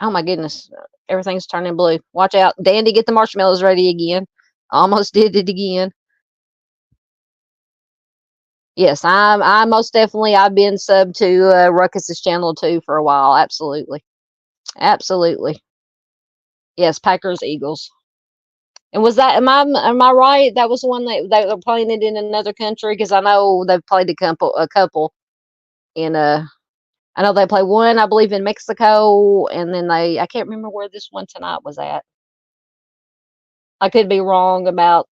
Oh my goodness. Everything's turning blue. Watch out. Dandy, get the marshmallows ready again. Almost did it again. Yes, I most definitely, I've been sub to Ruckus's channel too for a while. Absolutely. Absolutely. Yes, Packers, Eagles. And was that, am I right? That was the one that they were playing it in another country, because I know they've played a couple in I know they play one, I believe, in Mexico, and then I can't remember where this one tonight was at. I could be wrong about,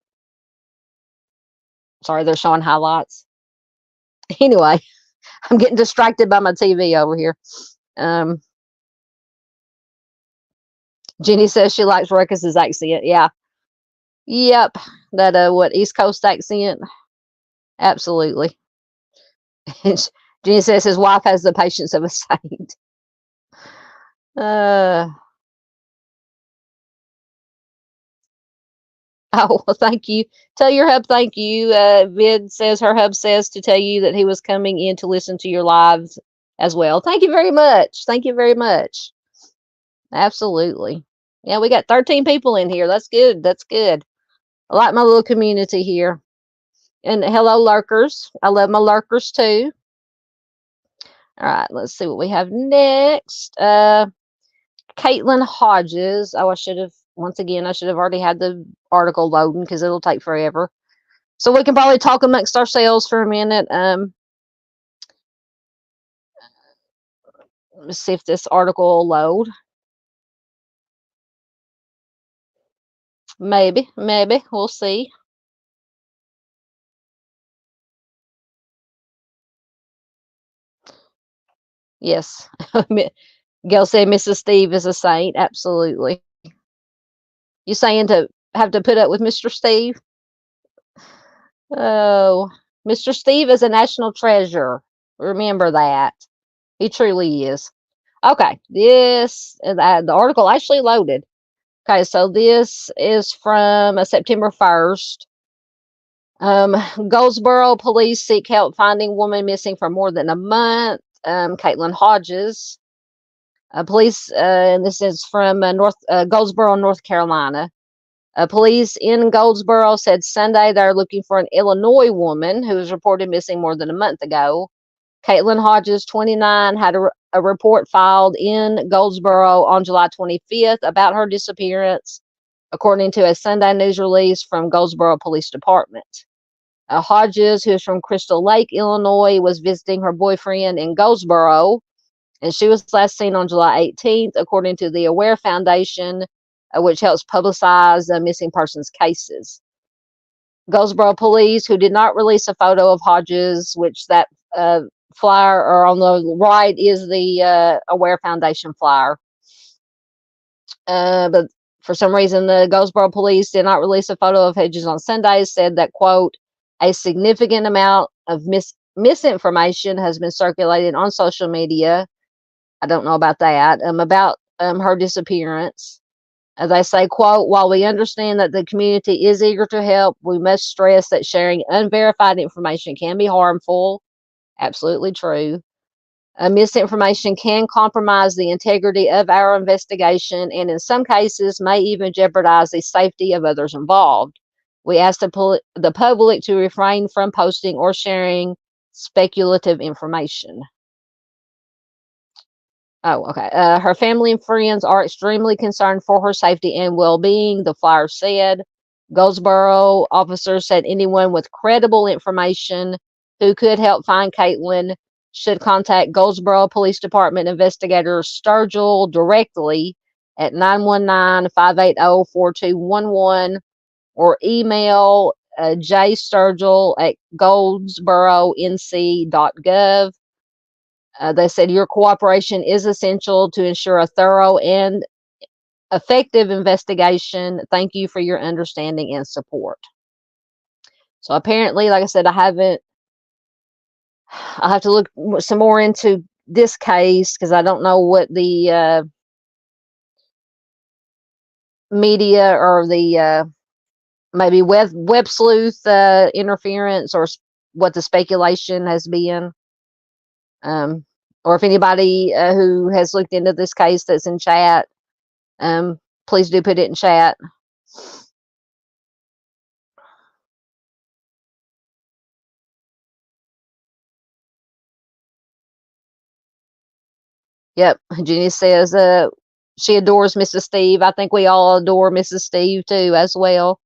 sorry, they're showing highlights. Anyway, I'm getting distracted by my TV over here. Jenny says she likes Ruckus's accent. Yeah. Yep. That, what, East Coast accent? Absolutely. Jenny says his wife has the patience of a saint. Oh, well, thank you. Tell your hub thank you. Vid says her hub says to tell you that he was coming in to listen to your lives as well. Thank you very much. Thank you very much. Absolutely. Yeah, we got 13 people in here. That's good. That's good. I like my little community here. And hello, lurkers. I love my lurkers too. All right, let's see what we have next. Caitlin Hodges. Oh, I should have, once again, I should have already had the article loading because it'll take forever. So we can probably talk amongst ourselves for a minute. Let's see if this article will load. Maybe. We'll see. Yes. Gail said Mrs. Steve is a saint. Absolutely. You saying to have to put up with Mr. Steve? Oh, Mr. Steve is a national treasure. Remember that. He truly is. Okay, this the article actually loaded. Okay, so this is from September 1st. Goldsboro police seek help finding woman missing for more than a month. Caitlin Hodges. Police, and this is from Goldsboro, North Carolina. Police in Goldsboro said Sunday they're looking for an Illinois woman who was reported missing more than a month ago. Caitlin Hodges, 29, had a report filed in Goldsboro on July 25th about her disappearance, according to a Sunday news release from Goldsboro Police Department. Hodges, who's from Crystal Lake, Illinois, was visiting her boyfriend in Goldsboro, and she was last seen on July 18th, according to the Aware Foundation, which helps publicize missing persons cases. Goldsboro police, who did not release a photo of Hodges, which that flyer or on the right is the Aware Foundation flyer. But for some reason, the Goldsboro police did not release a photo of Hodges on Sunday, said that, quote, a significant amount of misinformation has been circulated on social media. I don't know about that, about her disappearance. They say, quote, while we understand that the community is eager to help, we must stress that sharing unverified information can be harmful. Absolutely true. Misinformation can compromise the integrity of our investigation and in some cases may even jeopardize the safety of others involved. We ask the public to refrain from posting or sharing speculative information. Oh, okay. Her family and friends are extremely concerned for her safety and well-being, the flyer said. Goldsboro officers said anyone with credible information who could help find Caitlin should contact Goldsboro Police Department investigator Sturgill directly at 919-580-4211 or email jsturgill@goldsboronc.gov. They said your cooperation is essential to ensure a thorough and effective investigation. Thank you for your understanding and support. So apparently, like I said, I'll have to look some more into this case because I don't know what the media or the maybe web sleuth interference or what the speculation has been. Or if anybody who has looked into this case that's in chat, please do put it in chat. Yep, Jenny says she adores Mrs. Steve. I think we all adore Mrs. Steve too as well.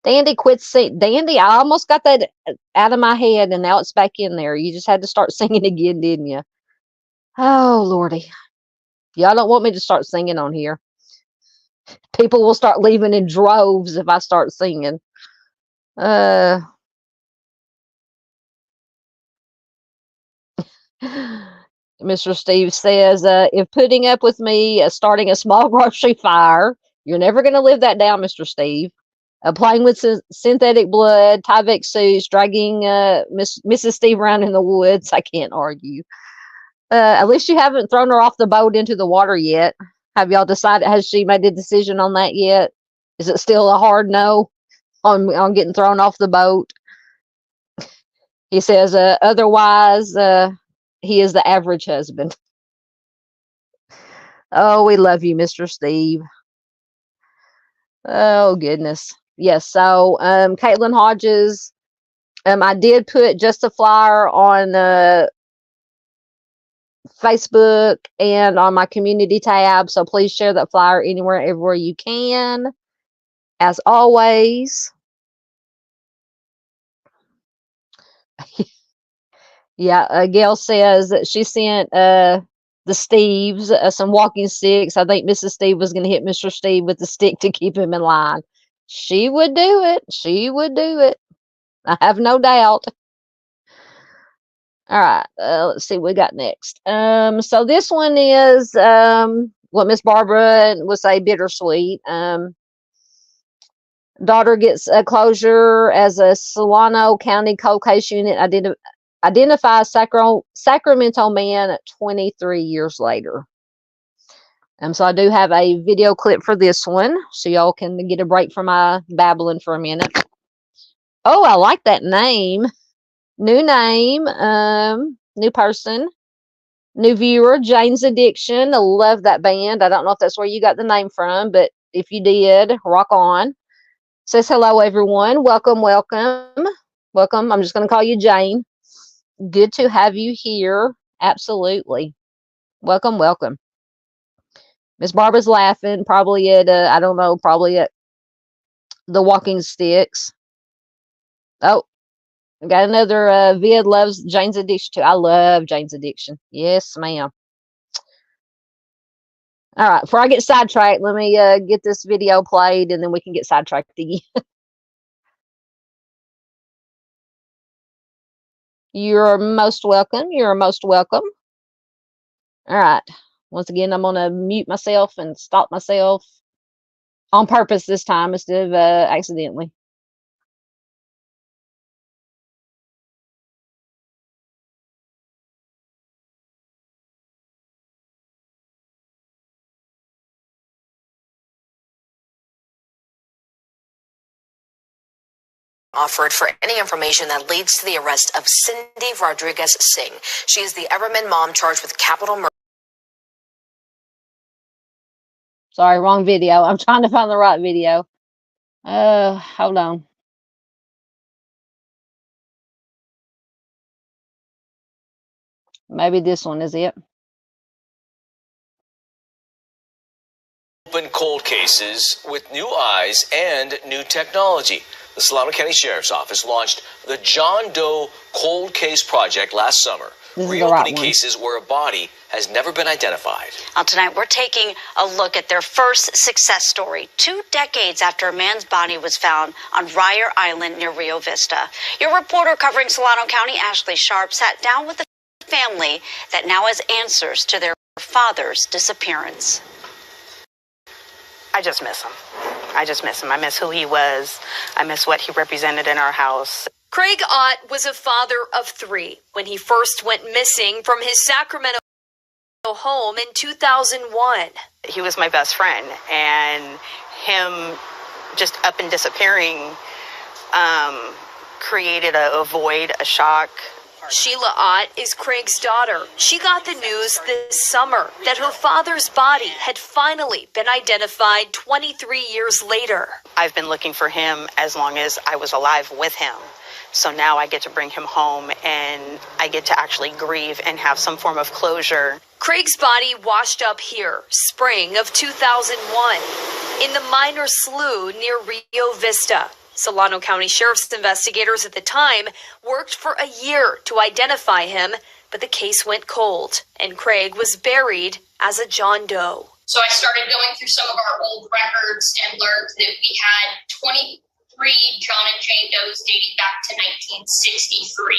Dandy Dandy, I almost got that out of my head and now it's back in there. You just had to start singing again, didn't you? Oh, Lordy. Y'all don't want me to start singing on here. People will start leaving in droves if I start singing. Mr. Steve says, if putting up with me starting a small grocery fire, you're never going to live that down, Mr. Steve. Playing with synthetic blood, Tyvek suits, dragging Mrs. Steve around in the woods. I can't argue. At least you haven't thrown her off the boat into the water yet. Have y'all decided? Has she made a decision on that yet? Is it still a hard no on getting thrown off the boat? He says, otherwise, he is the average husband. Oh, we love you, Mr. Steve. Oh, goodness. Yes, so Caitlin Hodges, I did put just a flyer on Facebook and on my community tab, so please share that flyer anywhere, everywhere you can. As always. Yeah, Gail says that she sent the Steves some walking sticks. I think Mrs. Steve was going to hit Mr. Steve with the stick to keep him in line. She would do it. She would do it. I have no doubt. All right, let's see what we got next. So this one is what Miss Barbara would say bittersweet. Daughter gets a closure as a Solano County cold case unit identifies Sacramento man 23 years later. So I do have a video clip for this one, so y'all can get a break from my babbling for a minute. Oh, I like that name. New name, new person, new viewer, Jane's Addiction. I love that band. I don't know if that's where you got the name from, but if you did, rock on. Says hello, everyone. Welcome, welcome, welcome. I'm just going to call you Jane. Good to have you here. Absolutely. Welcome, welcome. Miss Barbara's laughing, probably at, I don't know, probably at the walking sticks. Oh, we got another vid loves Jane's Addiction too. I love Jane's Addiction. Yes, ma'am. All right, before I get sidetracked, let me get this video played and then we can get sidetracked again. You're most welcome. You're most welcome. All right. Once again, I'm going to mute myself and stop myself on purpose this time instead of accidentally. Offered for any information that leads to the arrest of Cindy Rodriguez Singh. She is the Everman mom charged with capital murder. Sorry, wrong video. I'm trying to find the right video. Hold on. Maybe this one is it. Open cold cases with new eyes and new technology. The Solano County Sheriff's Office launched the John Doe Cold Case Project last summer, reopening cases where a body has never been identified. Well, tonight we're taking a look at their first success story, 2 decades after a man's body was found on Ryer Island near Rio Vista. Your reporter covering Solano County, Ashley Sharp, sat down with the family that now has answers to their father's disappearance. I just miss him. I just miss him. I miss who he was. I miss what he represented in our house. Craig Ott was a father of 3 when he first went missing from his Sacramento home in 2001. He was my best friend, and him just up and disappearing created a void, a shock. Sheila Ott is Craig's daughter. She got the news this summer that her father's body had finally been identified 23 years later. I've been looking for him as long as I was alive with him. So now I get to bring him home and I get to actually grieve and have some form of closure. Craig's body washed up here, spring of 2001, in the Minor Slough near Rio Vista. Solano County Sheriff's investigators at the time worked for a year to identify him, but the case went cold, and Craig was buried as a John Doe. So I started going through some of our old records and learned that we had 23 John and Jane Does dating back to 1963.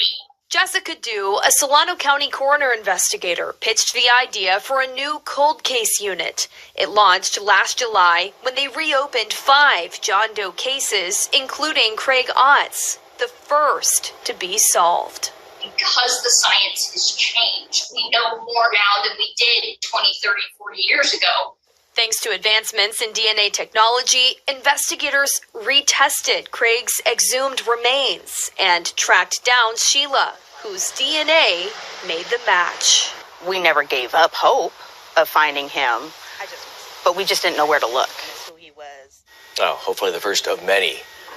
Jessica Dew, a Solano County coroner investigator, pitched the idea for a new cold case unit. It launched last July when they reopened 5 John Doe cases, including Craig Ott's, the first to be solved. Because the science has changed, we know more now than we did 20, 30, 40 years ago. Thanks to advancements in DNA technology, investigators retested Craig's exhumed remains and tracked down Sheila, whose DNA made the match. We never gave up hope of finding him, but we just didn't know where to look. Who he was. Oh, hopefully the first of many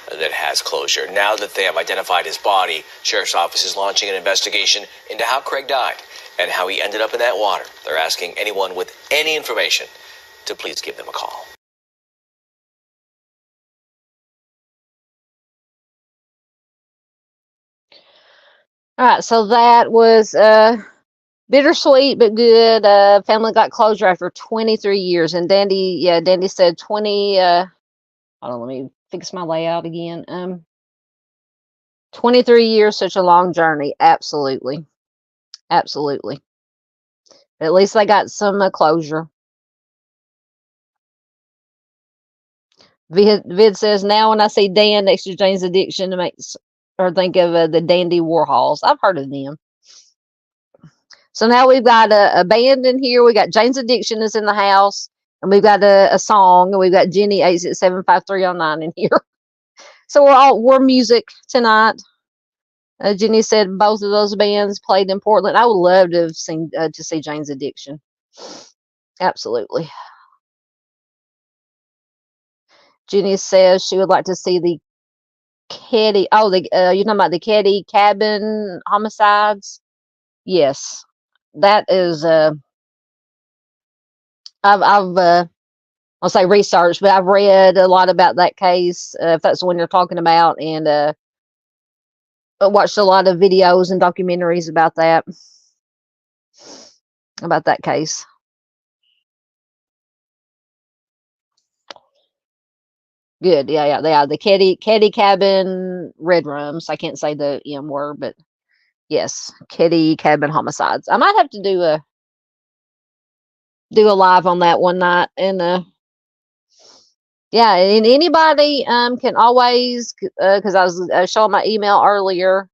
that has closure. Now that they have identified his body, Sheriff's Office is launching an investigation into how Craig died and how he ended up in that water. They're asking anyone with any information to please give them a call. All right, so that was bittersweet but good. Family got closure after 23 years, and Dandy said 20. Hold on, let me fix my layout again. 23 years, such a long journey. Absolutely, absolutely. At least they got some closure. Vid says, now when I see Dan next to Jane's Addiction, it makes her think of the Dandy Warhols. I've heard of them. So now we've got a band in here. We got Jane's Addiction is in the house, and we've got a song, and we've got Jenny 8675309 in here. So we're music tonight. Jenny said both of those bands played in Portland. I would love to have seen to see Jane's Addiction. Absolutely. Jenny says she would like to see the Keddy. Oh, you're talking about the Keddy cabin homicides? Yes, that is. I'll say research, but I've read a lot about that case. If that's the one you're talking about, and I watched a lot of videos and documentaries about that case. Good, yeah, they are the Keddy cabin red rooms. I can't say the M word, but yes, Keddy cabin homicides. I might have to do a live on that one night, and yeah, and anybody can always, because I was showing my email earlier.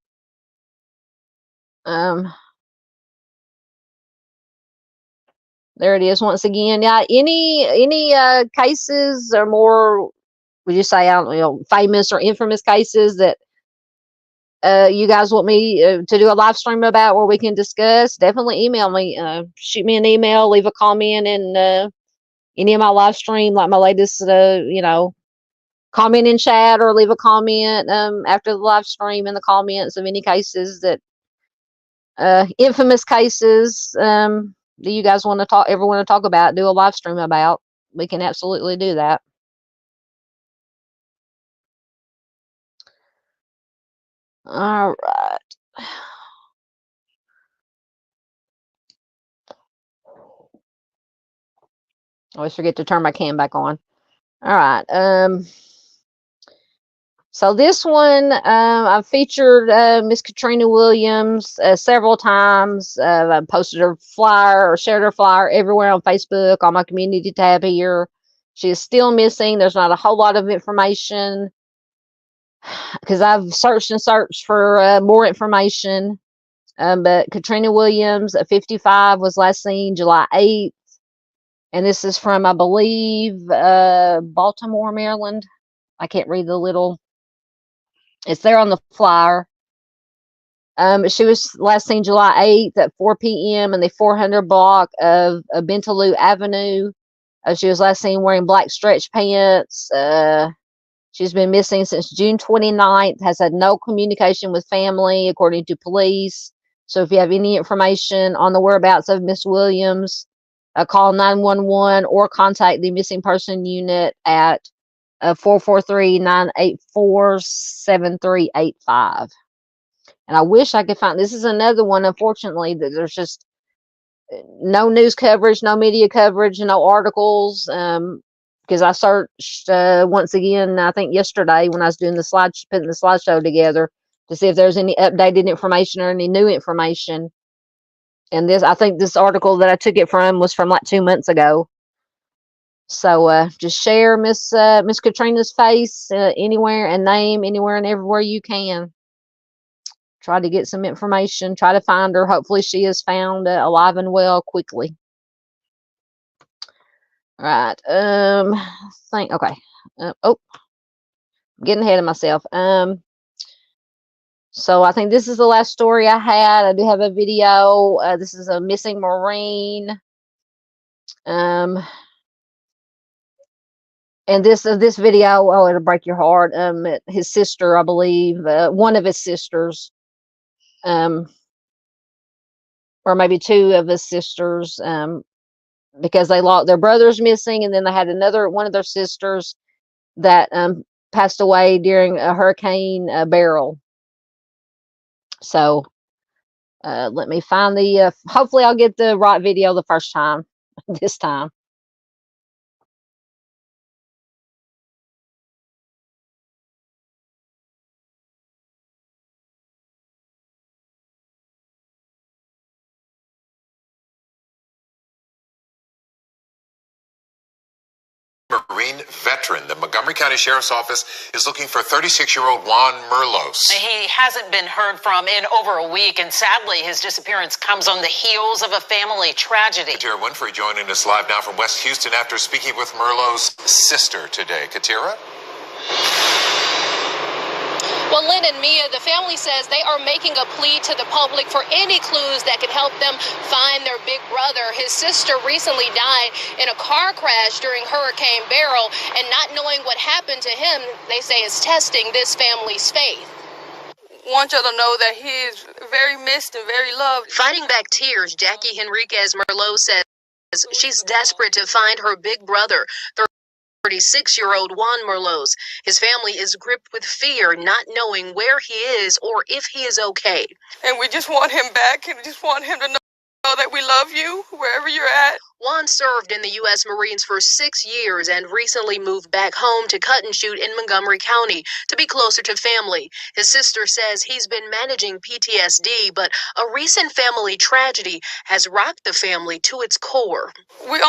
There it is once again. Yeah, any cases or more, would you say, I don't know, famous or infamous cases that you guys want me to do a live stream about where we can discuss? Definitely email me, shoot me an email, leave a comment in any of my live stream, like my latest, comment in chat, or leave a comment after the live stream in the comments of any cases that infamous cases that you guys want to talk about, do a live stream about. We can absolutely do that. All right. I always forget to turn my cam back on. All right. So this one, I've featured Miss Katrina Williams several times. I posted her flyer or shared her flyer everywhere on Facebook, on my community tab here. She is still missing. There's not a whole lot of information because I've searched and searched for more information. But Katrina Williams, at 55, was last seen July 8th. And this is from, I believe, Baltimore, Maryland. I can't read the little. It's there on the flyer. She was last seen July 8th at 4 p.m. in the 400 block of Bentaloo Avenue. She was last seen wearing black stretch pants. She's been missing since June 29th, has had no communication with family, according to police. So if you have any information on the whereabouts of Miss Williams, call 911 or contact the missing person unit at 443-984-7385. And I wish I could find, this is another one, unfortunately, that there's just no news coverage, no media coverage, no articles. Because I searched once again, I think yesterday when I was doing putting the slideshow together, to see if there's any updated information or any new information. And I think this article that I took it from was from like 2 months ago. So just share Miss Katrina's face anywhere, and name anywhere and everywhere you can. Try to get some information. Try to find her. Hopefully she is found alive and well quickly. All right. Okay. Oh, getting ahead of myself. So I think this is the last story I had. I do have a video. This is a missing Marine. And this video, oh, it'll break your heart. His sister, I believe, one of his sisters, or maybe two of his sisters, because they lost their brother's missing, and then they had one of their sisters that passed away during a Hurricane Beryl. So let me find the. Hopefully, I'll get the right video the first time. This time. Marine veteran. The Montgomery County Sheriff's Office is looking for 36-year-old Juan Merlos. He hasn't been heard from in over a week, and sadly, his disappearance comes on the heels of a family tragedy. Katira Winfrey joining us live now from West Houston after speaking with Merlos' sister today. Katira? Well, Lynn and Mia, the family says they are making a plea to the public for any clues that could help them find their big brother. His sister recently died in a car crash during Hurricane Beryl, and not knowing what happened to him, they say, is testing this family's faith. Want y'all to know that he is very missed and very loved. Fighting back tears, Jackie Henriquez Merlos says she's desperate to find her big brother, 36-year-old Juan Merlos. His family is gripped with fear, not knowing where he is or if he is okay. And we just want him back, and we just want him to know that we love you wherever you're at. Juan served in the U.S. Marines for 6 years and recently moved back home to Cut and Shoot in Montgomery County to be closer to family. His sister says he's been managing PTSD, but a recent family tragedy has rocked the family to its core. We're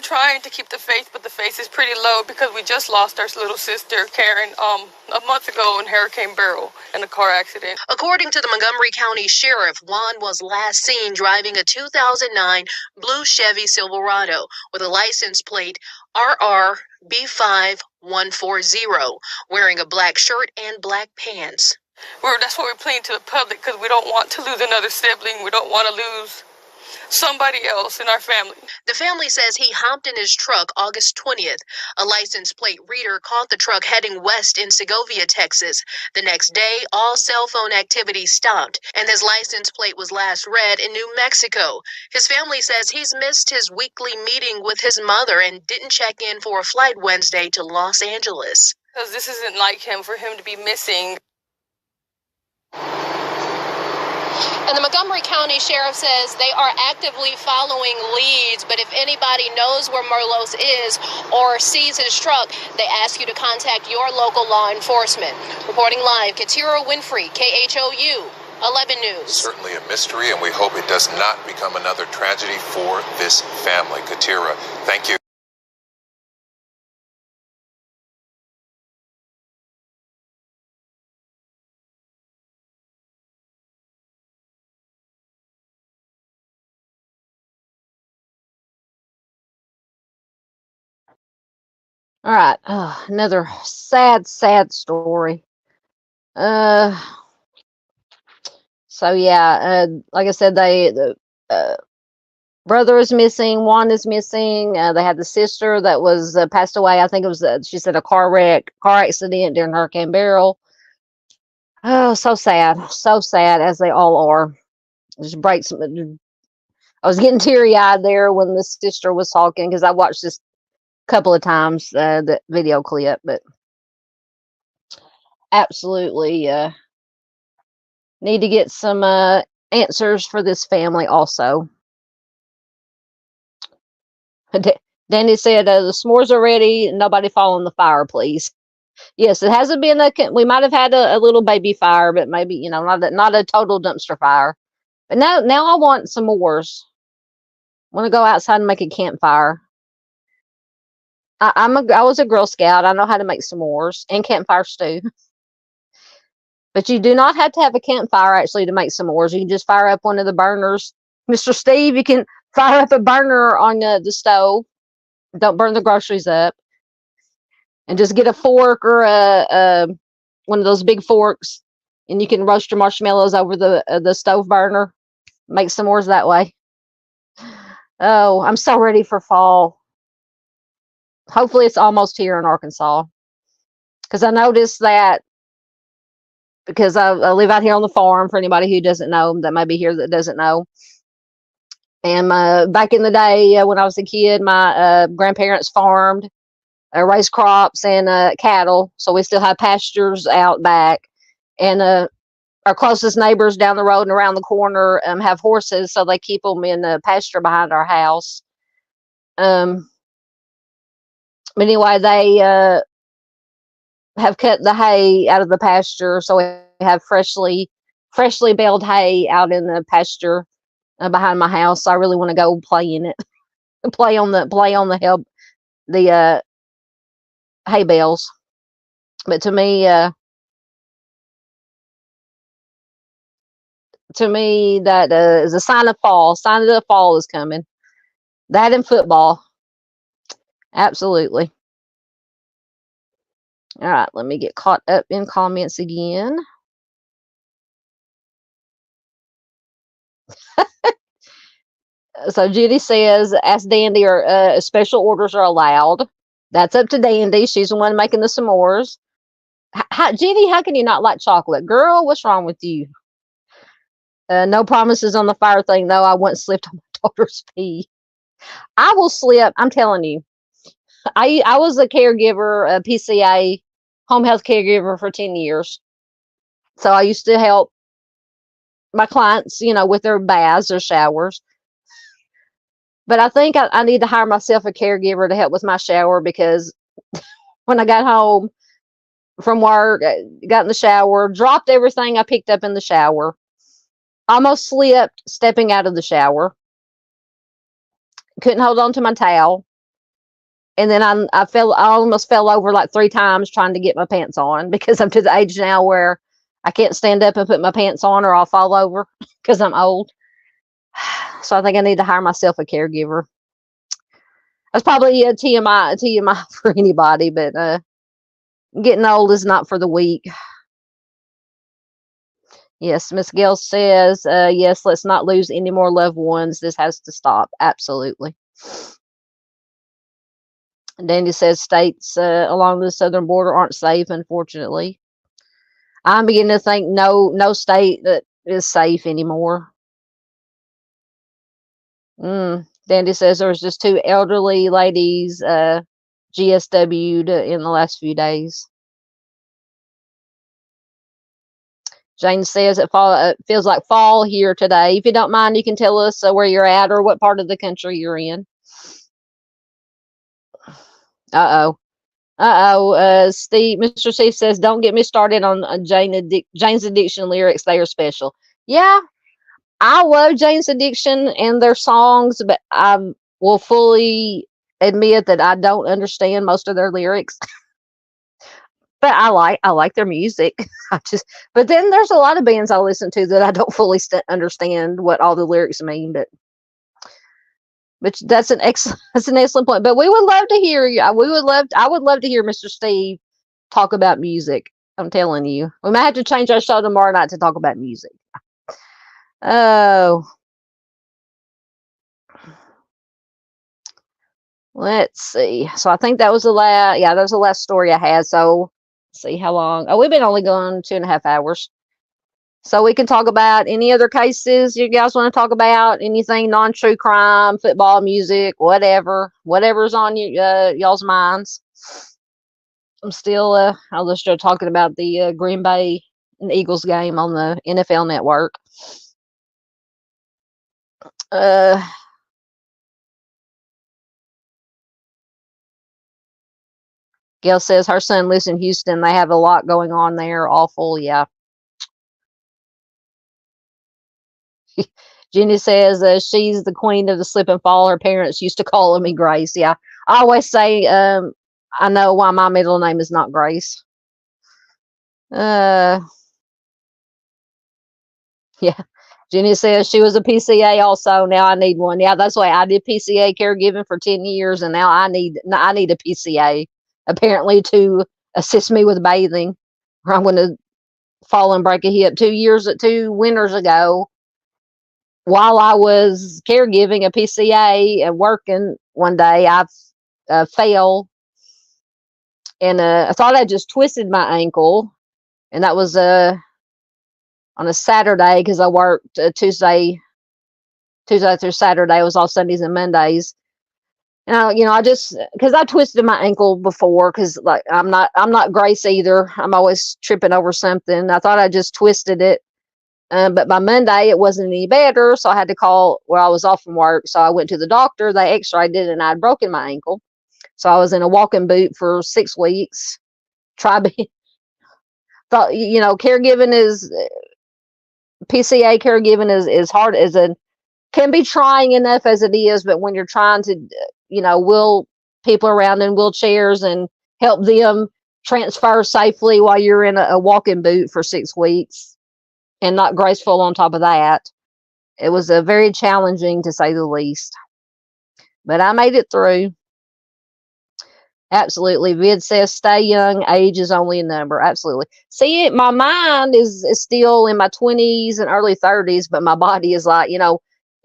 trying to keep the faith, but the faith is pretty low because we just lost our little sister, Karen, a month ago in Hurricane Beryl in a car accident. According to the Montgomery County Sheriff, Juan was last seen driving a 2009 blue Chevy Silverado with a license plate RRB5140, wearing a black shirt and black pants. That's what we're pleading to the public, because we don't want to lose another sibling. We don't want to lose somebody else in our family. The family says he hopped in his truck August 20th. A license plate reader caught the truck heading west in Segovia, Texas. The next day, all cell phone activity stopped, and his license plate was last read in New Mexico. His family says he's missed his weekly meeting with his mother and didn't check in for a flight Wednesday to Los Angeles. Because this isn't like him, for him to be missing. And the Montgomery County Sheriff says they are actively following leads, but if anybody knows where Merlos is or sees his truck, they ask you to contact your local law enforcement. Reporting live, Katira Winfrey, KHOU 11 News. Certainly a mystery, and we hope it does not become another tragedy for this family. Katira, thank you. All right, another sad story. So yeah, like I said, the brother is missing, Juan is missing. They had the sister that was passed away. I think it was, she said, a car accident during Hurricane Beryl. Oh, so sad, as they all are. It just breaks. I was getting teary-eyed there when the sister was talking, because I watched this couple of times, the video clip, but absolutely need to get some answers for this family also. Danny said, the s'mores are ready, nobody fall in the fire, please. Yes, it hasn't been we might have had a little baby fire, but maybe, you know, not a total dumpster fire. But now I want some s'mores. I want to go outside and make a campfire. I was a Girl Scout. I know how to make s'mores and campfire stew. But you do not have to have a campfire actually to make s'mores. You can just fire up one of the burners. Mr. Steve, you can fire up a burner on the stove. Don't burn the groceries up. And just get a fork or a one of those big forks, and you can roast your marshmallows over the stove burner. Make s'mores that way. Oh, I'm so ready for fall. Hopefully, it's almost here in Arkansas. Because I noticed that because I live out here on the farm. For anybody who doesn't know, that may be here that doesn't know. And back in the day when I was a kid, my grandparents farmed, raised crops and cattle. So we still have pastures out back. And our closest neighbors down the road and around the corner have horses, so they keep them in the pasture behind our house. But anyway, they have cut the hay out of the pasture, so we have freshly baled hay out in the pasture behind my house. So I really want to go play in it, play on the hay bales. But to me, that is a sign of fall. Sign that the fall is coming. That and football. Absolutely. All right, let me get caught up in comments again. So Judy says, ask Dandy or special orders are allowed. That's up to Dandy. She's the one making the s'mores. Judy, how can you not like chocolate? Girl, what's wrong with you? No promises on the fire thing, though. I once slipped on my daughter's pee. I will slip. I'm telling you. I was a caregiver, a PCA, home health caregiver for 10 years. So I used to help my clients, you know, with their baths or showers. But I think I need to hire myself a caregiver to help with my shower, because when I got home from work, got in the shower, dropped everything I picked up in the shower, almost slipped stepping out of the shower, couldn't hold on to my towel. And then I almost fell over like 3 times trying to get my pants on, because I'm to the age now where I can't stand up and put my pants on or I'll fall over because I'm old. So I think I need to hire myself a caregiver. That's probably a TMI for anybody, but getting old is not for the weak. Yes, Miss Gail says, yes, let's not lose any more loved ones. This has to stop. Absolutely. Dandy says states along the southern border aren't safe, unfortunately. I'm beginning to think no state that is safe anymore. Dandy says there was just 2 elderly ladies GSW'd in the last few days. Jane says it feels like fall here today. If you don't mind, you can tell us where you're at or what part of the country you're in. Steve, Mr. Steve says, don't get me started on Jane's Addiction lyrics. They are special. Yeah, I love Jane's Addiction and their songs, but I will fully admit that I don't understand most of their lyrics. But I like their music. But then there's a lot of bands I listen to that I don't fully understand what all the lyrics mean. But that's an excellent point. But we would love to hear you. I would love to hear Mr. Steve talk about music. I'm telling you, we might have to change our show tomorrow night to talk about music. Oh, let's see. So I think that was the last. Yeah, that was the last story I had. So let's see how long. Oh, we've been only going 2.5 hours. So we can talk about any other cases you guys want to talk about. Anything non-true crime, football, music, whatever's on y'all's minds. I'm still. I'll just start talking about the Green Bay and Eagles game on the NFL Network. Gail says her son lives in Houston. They have a lot going on there. Awful, yeah. Jenny says she's the queen of the slip and fall. Her parents used to call me Grace. Yeah, I always say I know why my middle name is not Grace. Yeah. Jenny says she was a PCA also. Now I need one. Yeah, that's why I did PCA caregiving for 10 years, and now I need a PCA apparently to assist me with bathing, or I'm going to fall and break a hip. 2 winters ago, while I was caregiving a PCA and working one day, I fell, and I thought I just twisted my ankle, and that was on a Saturday because I worked Tuesday through Saturday. It was all Sundays and Mondays. And I just, because I twisted my ankle before, because like I'm not Grace either. I'm always tripping over something. I thought I just twisted it, but by Monday it wasn't any better, so I had to call. Well, I was off from work, so I went to the doctor. They X-rayed it, and I'd broken my ankle. So I was in a walking boot for 6 weeks. Thought caregiving is PCA caregiving is hard as can be trying enough as it is, but when you're trying to, wheel people around in wheelchairs and help them transfer safely while you're in a walking boot for 6 weeks and not graceful on top of that, it was a very challenging to say the least. But I made it through. Absolutely. Vid says, stay young. Age is only a number. Absolutely. See, my mind is still in my 20s and early 30s, but my body is like,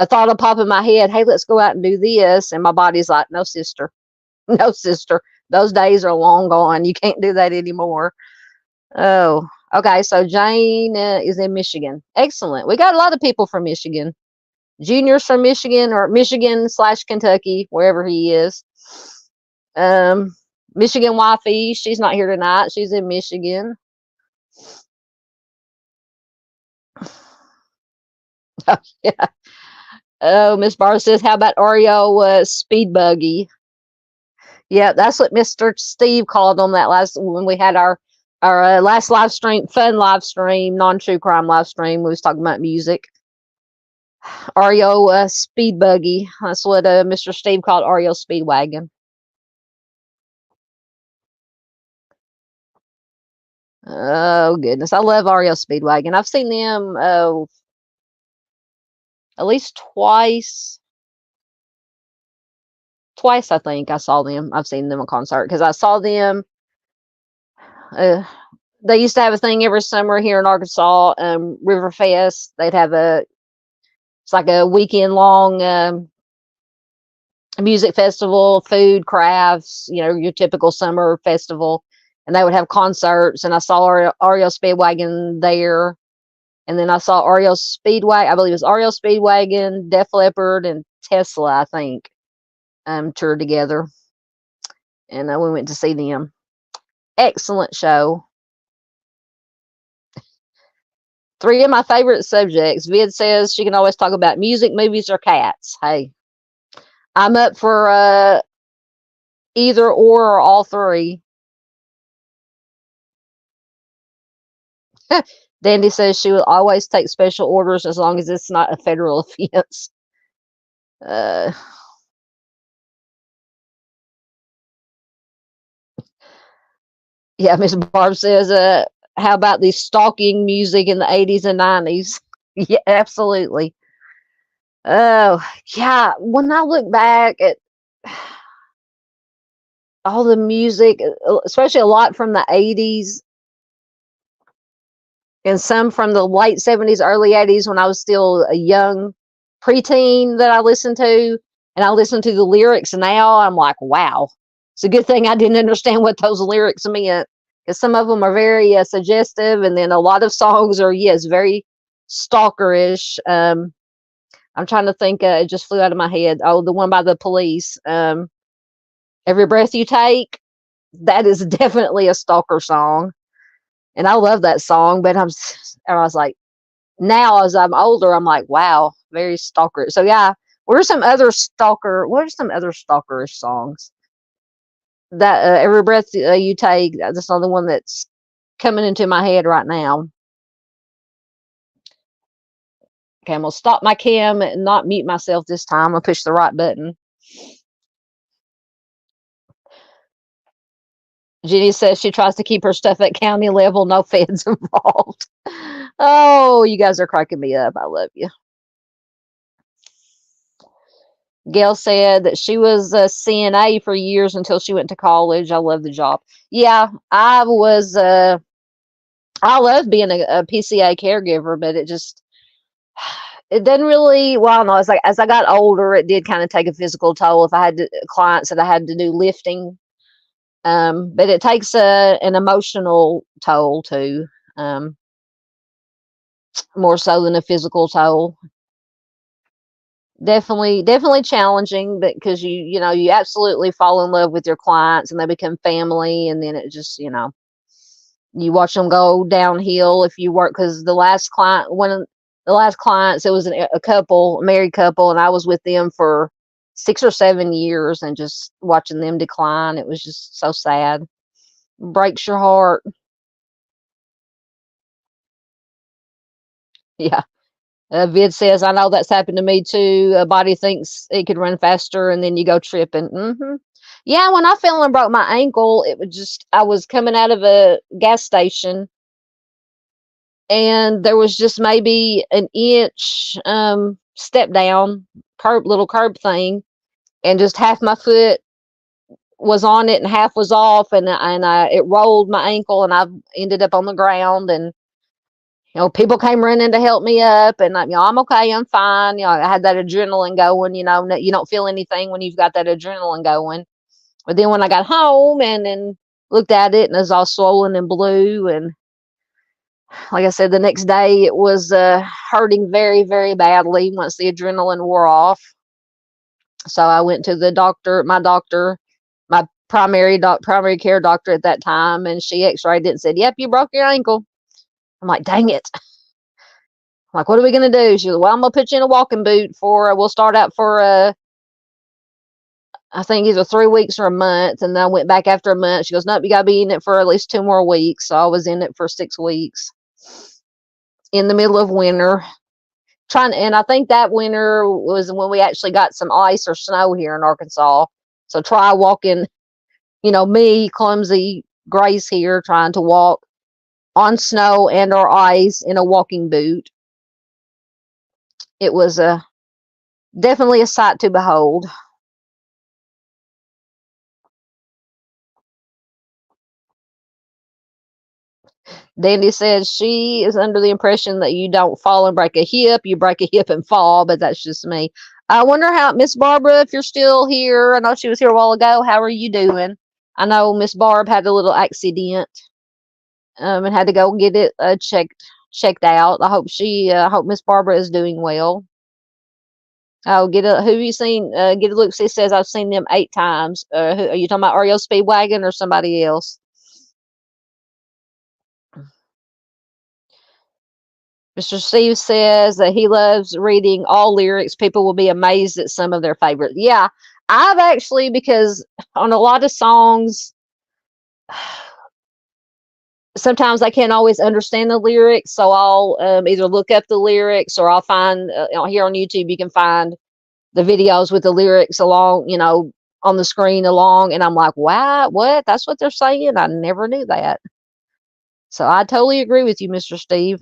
a thought will pop in my head, hey, let's go out and do this. And my body's like, no, sister. No, sister. Those days are long gone. You can't do that anymore. Oh, okay. So Jane is in Michigan. Excellent. We got a lot of people from Michigan. Junior's from Michigan, or Michigan/Kentucky, wherever he is. Michigan wifey, she's not here tonight. She's in Michigan. Oh, yeah. Oh, Miss Barr says, how about Oreo speed buggy? Yeah, that's what Mr. Steve called on that when we had our last live stream, fun live stream, non-true crime live stream. We was talking about music. Oreo speed buggy. That's what Mr. Steve called Oreo Speedwagon. Oh goodness, I love Oreo Speedwagon. I've seen them at least twice. Twice, I think I saw them. I've seen them in concert because I saw them. They used to have a thing every summer here in Arkansas, Riverfest. They'd have it's like a weekend long music festival, food, crafts, your typical summer festival. And they would have concerts, and I saw Oreo Speedwagon there. And then I saw Oreo Speedwagon, I believe it was Oreo Speedwagon, Def Leppard, and Tesla, I think, toured together. And we went to see them. Excellent show. 3 of my favorite subjects. Vid says she can always talk about music, movies, or cats. Hey, I'm up for either or all 3. Dandy says she will always take special orders as long as it's not a federal offense. Yeah, Miss Barb says, how about the stalking music in the 80s and 90s? Yeah, absolutely. Oh, yeah. When I look back at all the music, especially a lot from the 80s, and some from the late 70s, early 80s, when I was still a young preteen that I listened to, and I listened to the lyrics, and now I'm like, wow, it's a good thing I didn't understand what those lyrics meant, because some of them are very suggestive, and then a lot of songs are, yes, very stalkerish. I'm trying to think, it just flew out of my head. Oh, the one by the Police, Every Breath You Take, that is definitely a stalker song. And I love that song, but I was like, now as I'm older, I'm like, wow, very stalker. So yeah, what are some other stalkerish songs? that every breath you take, that's the only one that's coming into my head right now. Okay, I'm gonna stop my cam and not mute myself this time. I'm gonna push the right button. Jenny says she tries to keep her stuff at county level, no feds involved. Oh, you guys are cracking me up. I love you. Gail said that she was a CNA for years until she went to college. I love the job. Yeah, I was. I love being a PCA caregiver, but it doesn't really. Well, I don't know. As I got older, it did kind of take a physical toll. If I had clients that I had to do lifting, but it takes an emotional toll too, more so than a physical toll. Definitely challenging, but because you absolutely fall in love with your clients and they become family, and then it just you watch them go downhill if you work. Because one of the last clients, it was a married couple, and I was with them for 6 or 7 years, and just watching them decline, it was just so sad. Breaks your heart. Yeah. Vid says, I know that's happened to me too. A body thinks it could run faster, and then you go tripping. Yeah, when I fell and broke my ankle, it was I was coming out of a gas station, and there was just maybe an inch step down, little curb thing, and just half my foot was on it and half was off, and it rolled my ankle, and I ended up on the ground, and people came running to help me up, and I'm okay, I'm fine. I had that adrenaline going. You don't feel anything when you've got that adrenaline going. But then when I got home and looked at it, and it was all swollen and blue, and like I said, the next day it was hurting very, very badly once the adrenaline wore off. So I went to the doctor, my primary care doctor at that time, and she x-rayed it and said, "Yep, you broke your ankle." I'm like, dang it. I'm like, what are we going to do? She goes, well, I'm going to put you in a walking boot we'll start out for, I think either 3 weeks or a month. And then I went back after a month. She goes, nope, you got to be in it for at least 2 more weeks. So I was in it for 6 weeks in the middle of winter. And I think that winter was when we actually got some ice or snow here in Arkansas. So try walking, me, clumsy Grace here, trying to walk on snow and or ice in a walking boot. It was definitely a sight to behold. Dandy says she is under the impression that you don't fall and break a hip. You break a hip and fall, but that's just me. I wonder how, Miss Barbara, if you're still here. I know she was here a while ago. How are you doing? I know Miss Barb had a little accident and had to go get it checked out. I hope Miss Barbara is doing well. Oh, who have you seen? Get a look. She says I've seen them 8 times. Are you talking about REO Speedwagon or somebody else? Mr. Steve says that he loves reading all lyrics. People will be amazed at some of their favorites. Yeah, I've actually, because on a lot of songs, sometimes I can't always understand the lyrics. So I'll either look up the lyrics, or I'll find here on YouTube, you can find the videos with the lyrics along, on the screen along. And I'm like, wow, what? That's what they're saying? I never knew that. So I totally agree with you, Mr. Steve.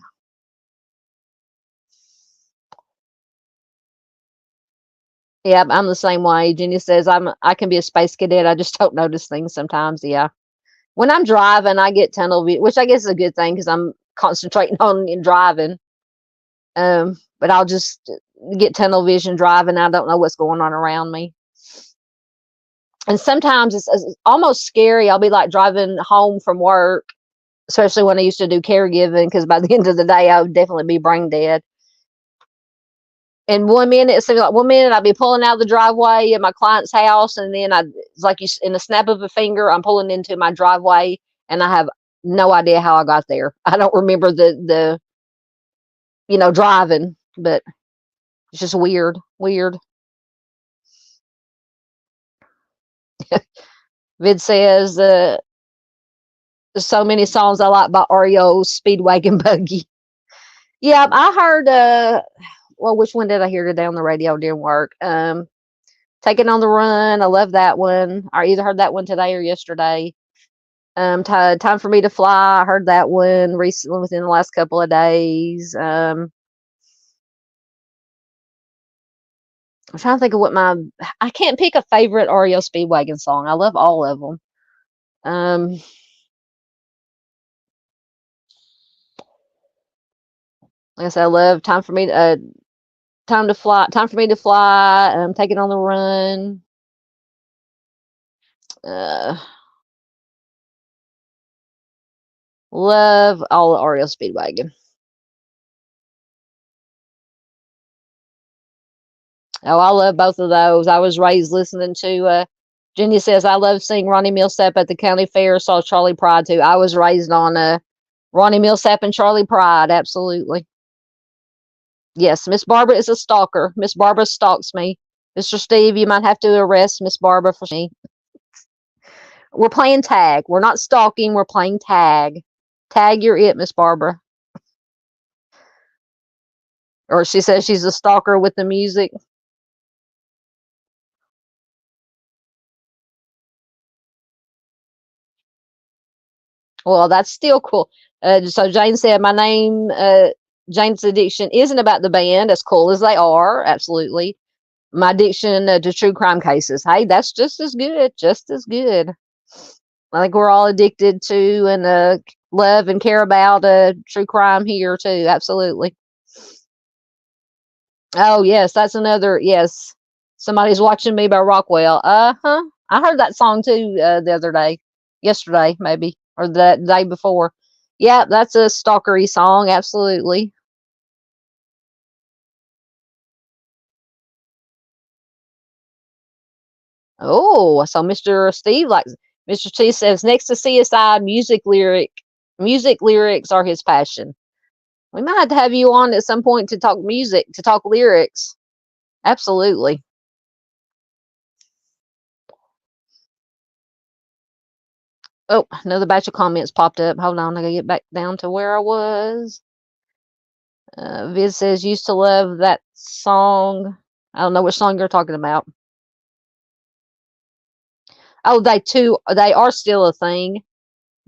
Yeah, I'm the same way. Jenny says I can be a space cadet. I just don't notice things sometimes. Yeah. When I'm driving, I get tunnel vision, which I guess is a good thing because I'm concentrating on driving. But I'll just get tunnel vision driving. I don't know what's going on around me. And sometimes it's almost scary. I'll be like driving home from work, especially when I used to do caregiving, because by the end of the day, I would definitely be brain dead. And 1 minute, it seems like 1 minute I'd be pulling out of the driveway at my client's house, and then it's like in a snap of a finger, I'm pulling into my driveway, and I have no idea how I got there. I don't remember the driving, but it's just weird. Vid says, so many songs I like by REO, Speedwagon Buggy. Yeah, I heard, well, which one did I hear today on the radio during work? Taking on the Run. I love that one. I either heard that one today or yesterday. Time for Me to Fly. I heard that one recently within the last couple of days. I'm trying to think of I can't pick a favorite REO Speedwagon song. I love all of them. Like I said, I love Time for Me to Fly. Time for Me to Fly. Taking on the Run. Love all the REO Speedwagon. Oh, I love both of those. I was raised listening to, Jenny says, I love seeing Ronnie Millsap at the county fair. Saw Charlie Pride too. I was raised on Ronnie Millsap and Charlie Pride. Absolutely. Yes, Miss Barbara is a stalker. Miss Barbara stalks me. Mr. Steve, you might have to arrest Miss Barbara for me. We're playing tag. We're not stalking. We're playing tag. Tag, you're it, Miss Barbara. Or she says she's a stalker with the music. Well, that's still cool. So Jane said, my name, Jane's addiction isn't about the band, as cool as they are. Absolutely. My addiction to true crime cases. Hey, that's just as good. Just as good. I think we're all addicted to and love and care about true crime here too. Absolutely. Oh, yes. That's another. Yes. Somebody's Watching Me by Rockwell. Uh-huh. I heard that song too the other day. Yesterday, maybe. Or the day before. Yeah, that's a stalkery song. Absolutely. Oh, so Mr. Steve likes. Mr. T says next to CSI, music lyrics are his passion. We might have to have you on at some point to talk music, to talk lyrics. Absolutely. Oh, another batch of comments popped up. Hold on, I gotta get back down to where I was. Viz says used to love that song. I don't know which song you're talking about. Oh, they are still a thing.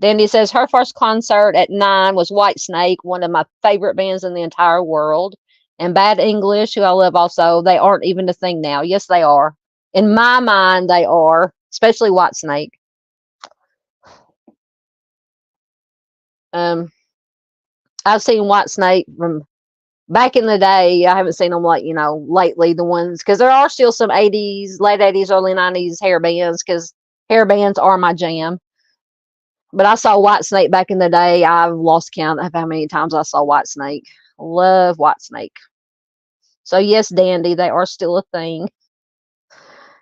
Dandy says her first concert at 9 was Whitesnake, one of my favorite bands in the entire world. And Bad English, who I love also, they aren't even a thing now. Yes, they are. In my mind, they are, especially Whitesnake. I've seen Whitesnake from back in the day. I haven't seen them lately, the ones, because there are still some 80s, late 80s, early 90s hair bands, because hair bands are my jam. But I saw Whitesnake back in the day. I've lost count of how many times I saw Whitesnake. Love Whitesnake. So yes, Dandy, they are still a thing.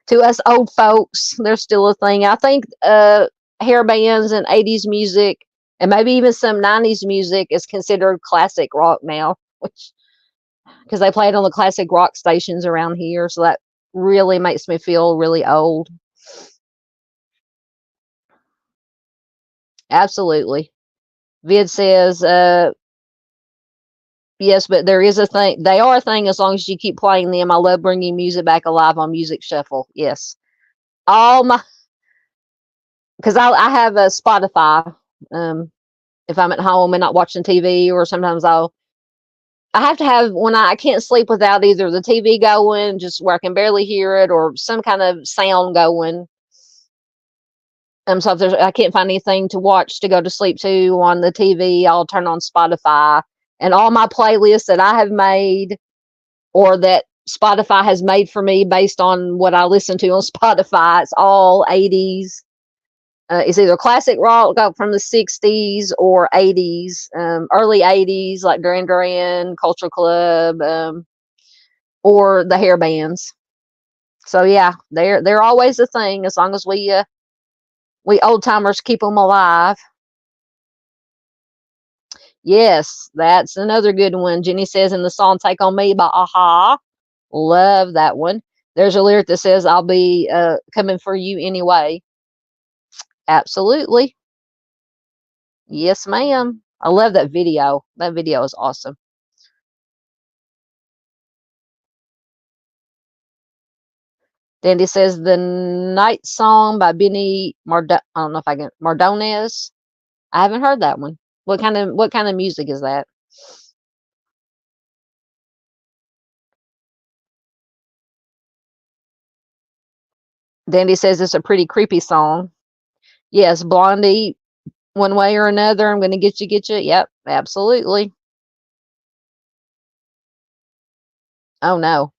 To us old folks, they're still a thing. I think hair bands and 80s music and maybe even some 90s music is considered classic rock now, which because they play it on the classic rock stations around here. So that really makes me feel really old. Absolutely. Vid says, yes, but there is a thing. They are a thing as long as you keep playing them. I love bringing music back alive on Music Shuffle. Yes. Because I have a Spotify. If I'm at home and not watching TV, or sometimes I have to have when I can't sleep without either the TV going, just where I can barely hear it, or some kind of sound going. So if I can't find anything to watch to go to sleep to on the TV, I'll turn on Spotify, and all my playlists that I have made or that Spotify has made for me based on what I listen to on Spotify, it's all 80s. It's either classic rock from the 60s or 80s, early 80s, like Duran Duran, Culture Club, or the hair bands. So yeah, they're always a thing as long as we old timers keep them alive. Yes, that's another good one. Jenny says in the song "Take on Me" by Aha, love that one. There's a lyric that says "I'll be coming for you anyway." Absolutely. Yes, ma'am. I love that video. That video is awesome. Dandy says the Night Song by Benny I don't know if I can Mardones. I haven't heard that one. What kind of music is that? Dandy says it's a pretty creepy song. Yes, Blondie, one way or another, I'm gonna get you. Yep, absolutely. Oh no.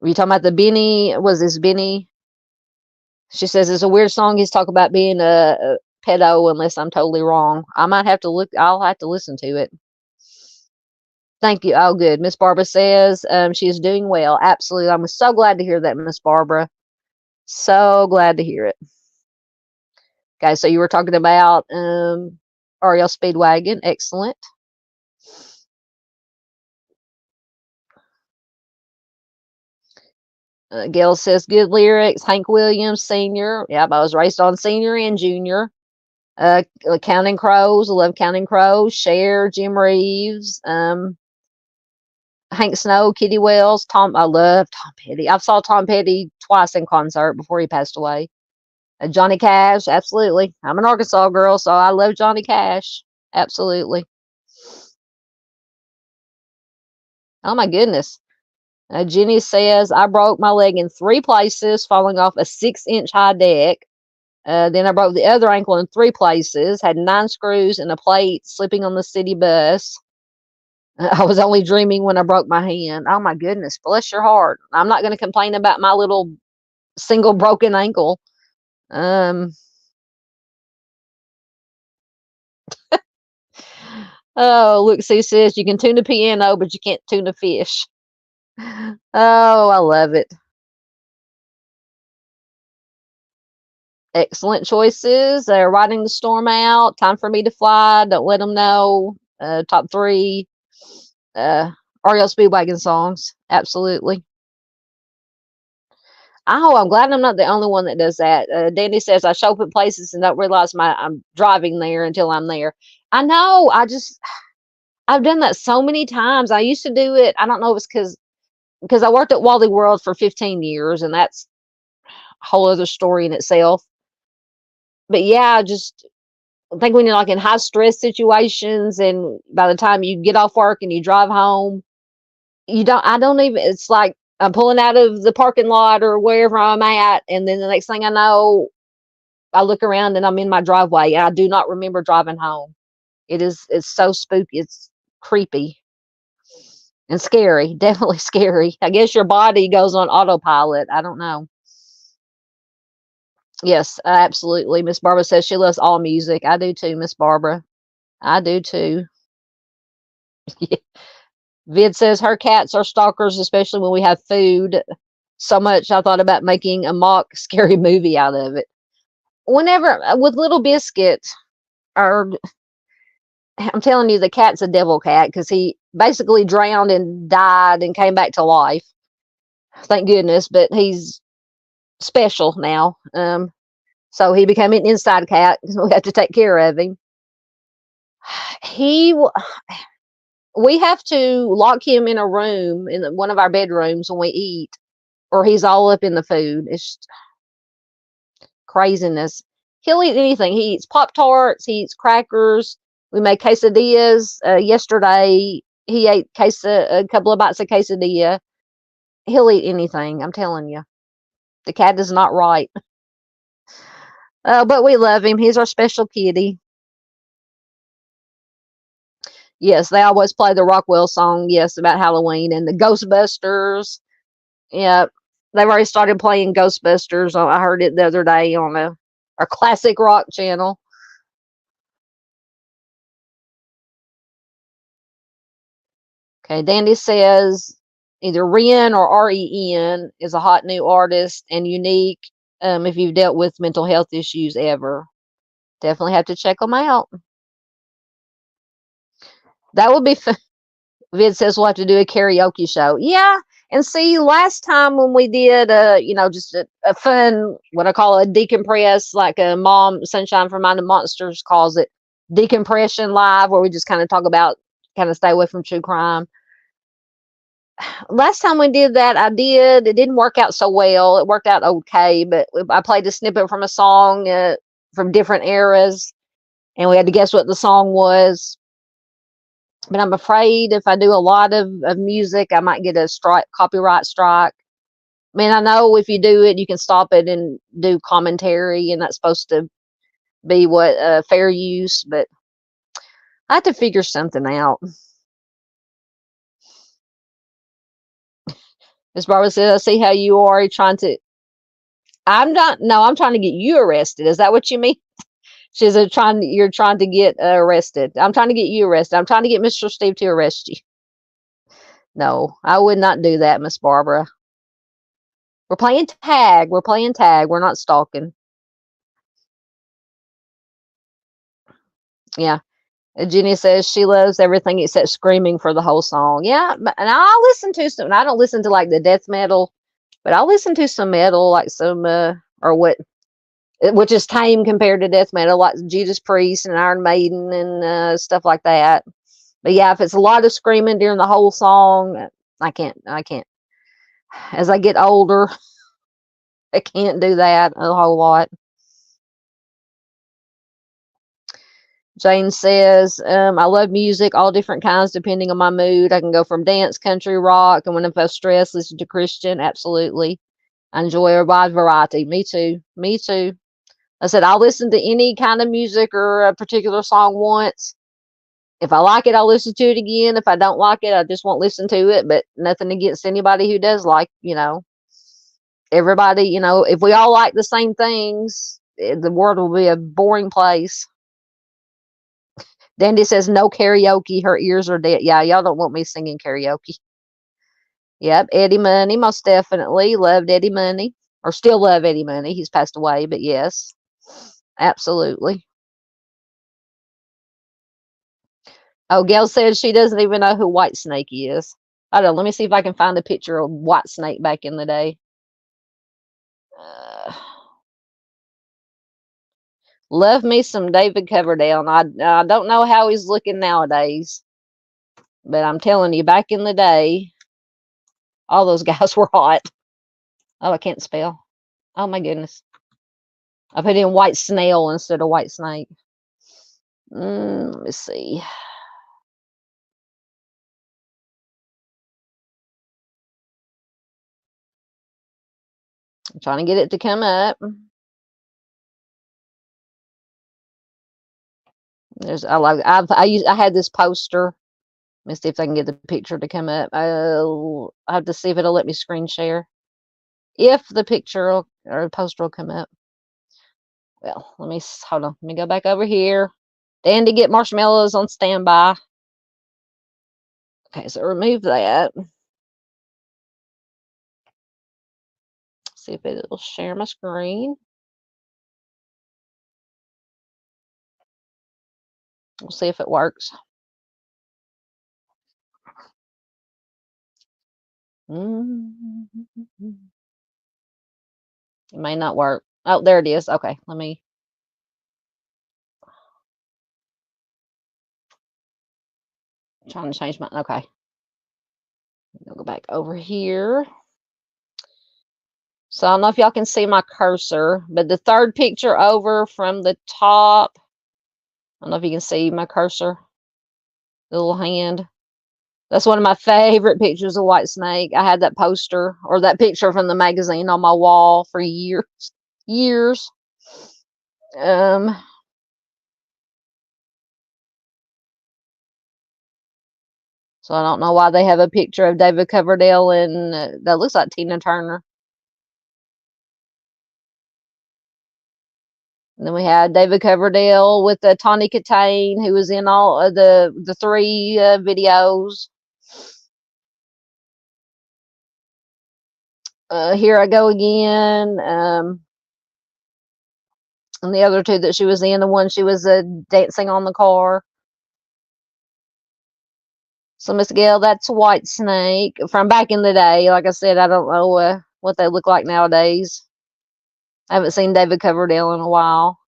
Were you talking about the Benny? Was this Benny? She says it's a weird song. He's talking about being a pedo, unless I'm totally wrong. I might have to look. I'll have to listen to it. Thank you. Oh, good. Miss Barbara says she is doing well. Absolutely. I'm so glad to hear that, Miss Barbara. So glad to hear it. Okay, so you were talking about Ariel Speedwagon. Excellent. Gail says good lyrics. Hank Williams, Senior. Yep, I was raised on Senior and Junior. Counting Crows. I love Counting Crows. Cher, Jim Reeves. Hank Snow, Kitty Wells, Tom. I love Tom Petty. I saw Tom Petty twice in concert before he passed away. Johnny Cash, absolutely. I'm an Arkansas girl, so I love Johnny Cash. Absolutely. Oh my goodness. Jenny says, I broke my leg in 3 places, falling off a 6-inch high deck. Then I broke the other ankle in 3 places, had 9 screws and a plate slipping on the city bus. I was only dreaming when I broke my hand. Oh my goodness, bless your heart. I'm not going to complain about my little single broken ankle. Oh, look, Sue says you can tune a piano, but you can't tune a fish. Oh, I love it. Excellent choices. Riding the Storm Out, Time for Me to Fly, Don't Let Them Know, top 3 REO Speedwagon songs. Absolutely. Oh, I'm glad I'm not the only one that does that. Danny says I show up at places and don't realize I'm driving there until I'm there. I know. I've done that so many times. I used to do it. I don't know if it's because I worked at Wally World for 15 years, and that's a whole other story in itself. But yeah, I think when you're like in high stress situations, and by the time you get off work and you drive home, I don't even, it's like I'm pulling out of the parking lot or wherever I'm at, and then the next thing I know, I look around and I'm in my driveway, and I do not remember driving home. It's so spooky. It's creepy and scary. Definitely scary. I guess your body goes on autopilot. I don't know. Yes, absolutely. Miss Barbara says she loves all music. I do too, Miss Barbara. I do too. Vid says her cats are stalkers, especially when we have food. So much I thought about making a mock scary movie out of it. Whenever with Little Biscuit, or I'm telling you, the cat's a devil cat because he basically drowned and died and came back to life. Thank goodness, but he's special now. So he became an inside cat. We have to take care of him. We have to lock him in a room in one of our bedrooms when we eat, or he's all up in the food. It's craziness. He'll eat anything. He eats Pop-Tarts. He eats crackers. We made quesadillas yesterday. He ate a couple of bites of quesadilla. He'll eat anything. I'm telling you. The cat is not right. But we love him. He's our special kitty. Yes, they always play the Rockwell song, yes, about Halloween, and the Ghostbusters. Yeah, they've already started playing Ghostbusters. I heard it the other day on our classic rock channel. Okay, Dandy says either Ren or REN is a hot new artist and unique if you've dealt with mental health issues ever. Definitely have to check them out. That would be fun. Vid says we'll have to do a karaoke show. Yeah, And see, last time when we did, just a fun, what I call a decompress, like a Mom Sunshine from Minded Monsters calls it, decompression live, where we just kind of talk about, kind of stay away from true crime. Last time we did that, it didn't work out so well. It worked out okay, but I played a snippet from a song from different eras, and we had to guess what the song was. But I'm afraid if I do a lot of music, I might get a copyright strike. I mean, I know if you do it, you can stop it and do commentary, and that's supposed to be what fair use, but I have to figure something out. Miss Barbara says, I see how you are trying to. I'm trying to get you arrested. Is that what you mean? She said, you're trying to get arrested. I'm trying to get you arrested. I'm trying to get Mr. Steve to arrest you. No, I would not do that, Miss Barbara. We're playing tag. We're not stalking. Yeah. Jenny says she loves everything except screaming for the whole song. Yeah, and I'll listen to some. I don't listen to like the death metal, but I'll listen to some metal, like some which is tame compared to death metal, like Judas Priest and Iron Maiden and stuff like that. But yeah, if it's a lot of screaming during the whole song, I can't. As I get older, I can't do that a whole lot. Jane says, I love music, all different kinds, depending on my mood. I can go from dance, country, rock, and when I feel stressed, listen to Christian. Absolutely. I enjoy a wide variety. Me too. I said, I'll listen to any kind of music or a particular song once. If I like it, I'll listen to it again. If I don't like it, I just won't listen to it. But nothing against anybody who does like, everybody, if we all like the same things, the world will be a boring place. Dandy says no karaoke. Her ears are dead. Yeah, y'all don't want me singing karaoke. Yep, Eddie Money, most definitely. Loved Eddie Money. Or still love Eddie Money. He's passed away, but yes. Absolutely. Oh, Gail says she doesn't even know who White Snake is. I don't know. Let me see if I can find a picture of White Snake back in the day. Love me some David Coverdale. I don't know how he's looking nowadays. But I'm telling you, back in the day, all those guys were hot. Oh, I can't spell. Oh, my goodness. I put in White Snail instead of White Snake. Let me see. I'm trying to get it to come up. I had this poster. Let me see if I can get the picture to come up. I'll have to see if it'll let me screen share. If the picture or poster will come up. Well, hold on. Let me go back over here. Dandy, get marshmallows on standby. Okay, so remove that. See if it'll share my screen. We'll see if it works. It may not work. Oh, there it is. Okay, let me. I'm trying to change my. Okay. I'll go back over here. So I don't know if y'all can see my cursor, but the third picture over from the top. I don't know if you can see my cursor. The little hand. That's one of my favorite pictures of White Snake. I had that poster or that picture from the magazine on my wall for years. So I don't know why they have a picture of David Coverdale and that looks like Tina Turner. And then we had David Coverdale with Tawny Katane, who was in all of the three videos. Here I Go Again. And the other two that she was in, the one she was dancing on the car. So Miss Gail, that's White Snake from back in the day. Like I said, I don't know what they look like nowadays. I haven't seen David Coverdale in a while.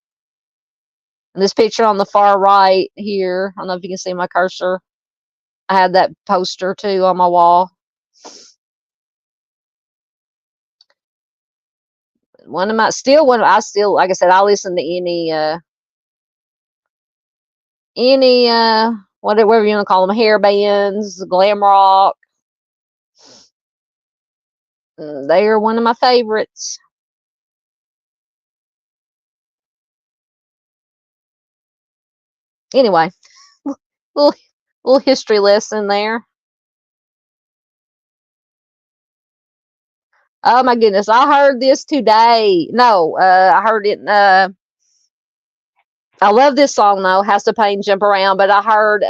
And this picture on the far right here, I don't know if you can see my cursor. I had that poster too on my wall. Like I said, I listen to any whatever you want to call them, hair bands, glam rock. They are one of my favorites. Anyway, little history lesson there. Oh my goodness, I heard this today. No, I heard it. I love this song though, House of Pain, Jump Around. But I heard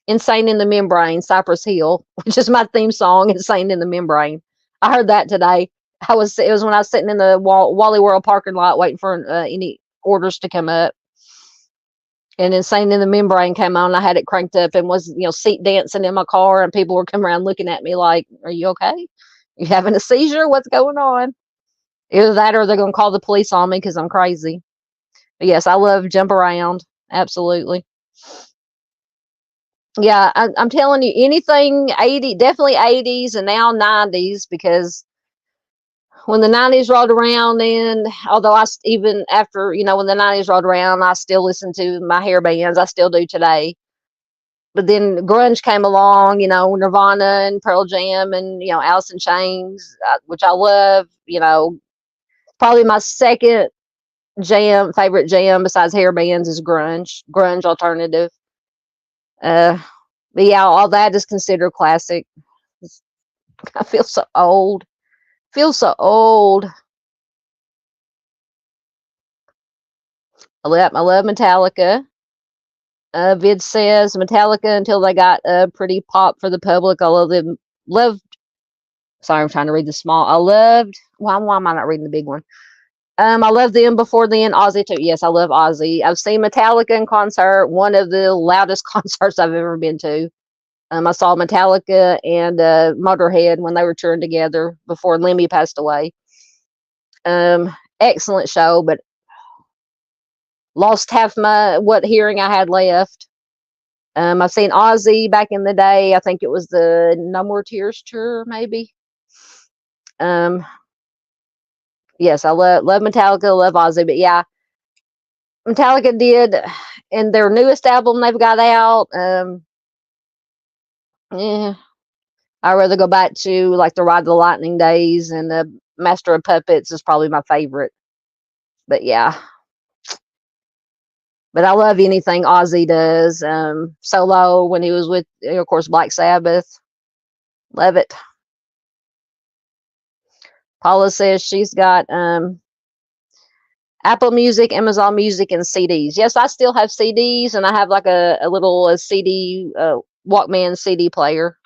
Insane in the Membrane, Cypress Hill, which is my theme song, Insane in the Membrane. I heard that today. It was when I was sitting in the Wally World parking lot waiting for any orders to come up. And Insane in the Membrane came on. I had it cranked up and was, seat dancing in my car, and people were coming around looking at me like, "Are you okay? You having a seizure? What's going on?" Either that or they're going to call the police on me because I'm crazy. But yes, I love Jump Around. Absolutely. Yeah, I'm telling you, anything 80, definitely 80s and now 90s, because when the 90s rolled around, and although even after, when the 90s rolled around, I still listen to my hair bands. I still do today. But then grunge came along, Nirvana and Pearl Jam and, Alice in Chains, which I love, probably my second favorite jam besides hair bands is grunge alternative. But yeah, all that is considered classic. I feel so old. I love Metallica. Vid says Metallica until they got pretty pop for the public. I sorry, I'm trying to read the small. Why am I not reading the big one? I love them before then. Ozzy too. Yes, I love Ozzy. I've seen Metallica in concert, one of the loudest concerts I've ever been to. I saw Metallica and Motorhead when they were touring together before Lemmy passed away. Excellent show, but lost half what hearing I had left. I've seen Ozzy back in the day. I think it was the No More Tears tour, maybe. Yes, I love Metallica, love Ozzy, but yeah, Metallica did in their newest album they've got out. I'd rather go back to like the Ride the Lightning days, and the Master of Puppets is probably my favorite. But yeah. But I love anything Ozzy does. Solo when he was with, of course, Black Sabbath. Love it. Paula says she's got Apple Music, Amazon Music, and CDs. Yes, I still have CDs, and I have like a little CD, Walkman CD player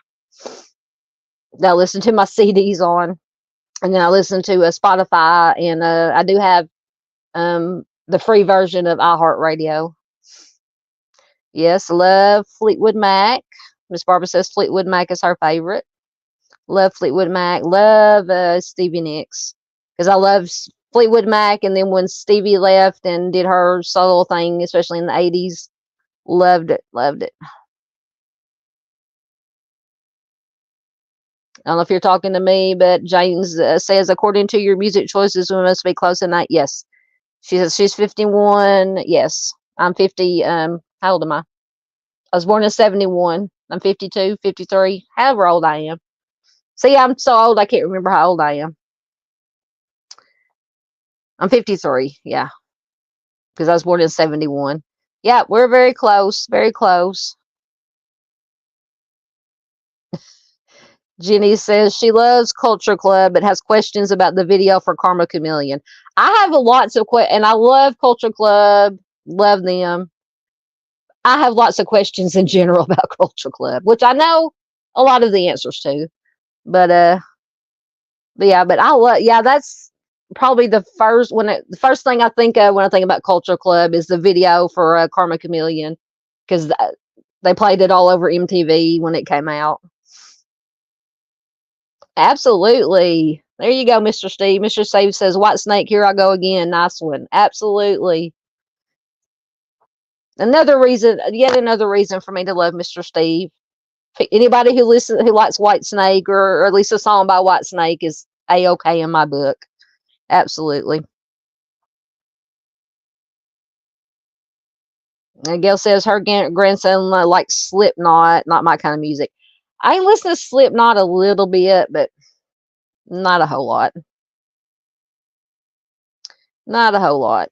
that I listen to my CDs on. And then I listen to Spotify, and I do have the free version of iHeartRadio. Yes, love Fleetwood Mac. Miss Barbara says Fleetwood Mac is her favorite. Love Fleetwood Mac. Love Stevie Nicks, because I love Fleetwood Mac. And then when Stevie left and did her solo thing, especially in the 80s, loved it. I don't know if you're talking to me, but James says, according to your music choices, we must be close tonight. Yes. She says she's 51. Yes. I'm 50. How old am I? I was born in 71. I'm 52, 53, however old I am. See, I'm so old, I can't remember how old I am. I'm 53. Yeah. Because I was born in 71. Yeah, we're very close. Very close. Jenny says she loves Culture Club but has questions about the video for Karma Chameleon. I have lots of questions, and I love Culture Club. Love them. I have lots of questions in general about Culture Club, which I know a lot of the answers to. But I love, that's probably the first thing I think of when I think about Culture Club is the video for Karma Chameleon, because They played it all over MTV when it came out. Absolutely. There you go, Mr. Steve. Mr. Steve says, White Snake, here I go again. Nice one. Absolutely. Another reason, yet another reason for me to love Mr. Steve. Anybody who likes White Snake, or at least a song by White Snake, is A-okay in my book. Absolutely. And Gail says her grandson likes Slipknot, not my kind of music. I listen to Slipknot a little bit, but not a whole lot. Not a whole lot.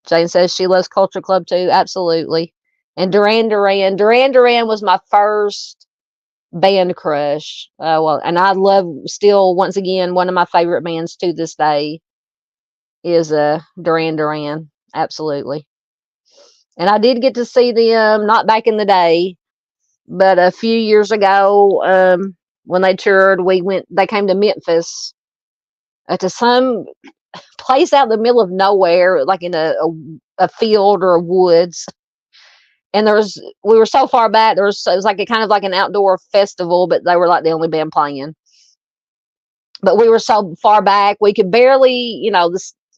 Jane says she loves Culture Club too. Absolutely. And Duran Duran. Duran Duran was my first band crush. And I love, still, once again, one of my favorite bands to this day is Duran Duran. Absolutely. And I did get to see them, not back in the day, but a few years ago, when they toured, they came to Memphis to some place out in the middle of nowhere, like in a field or a woods. And we were so far back, it was like kind of like an outdoor festival, but they were like the only band playing. But we were so far back, we could barely,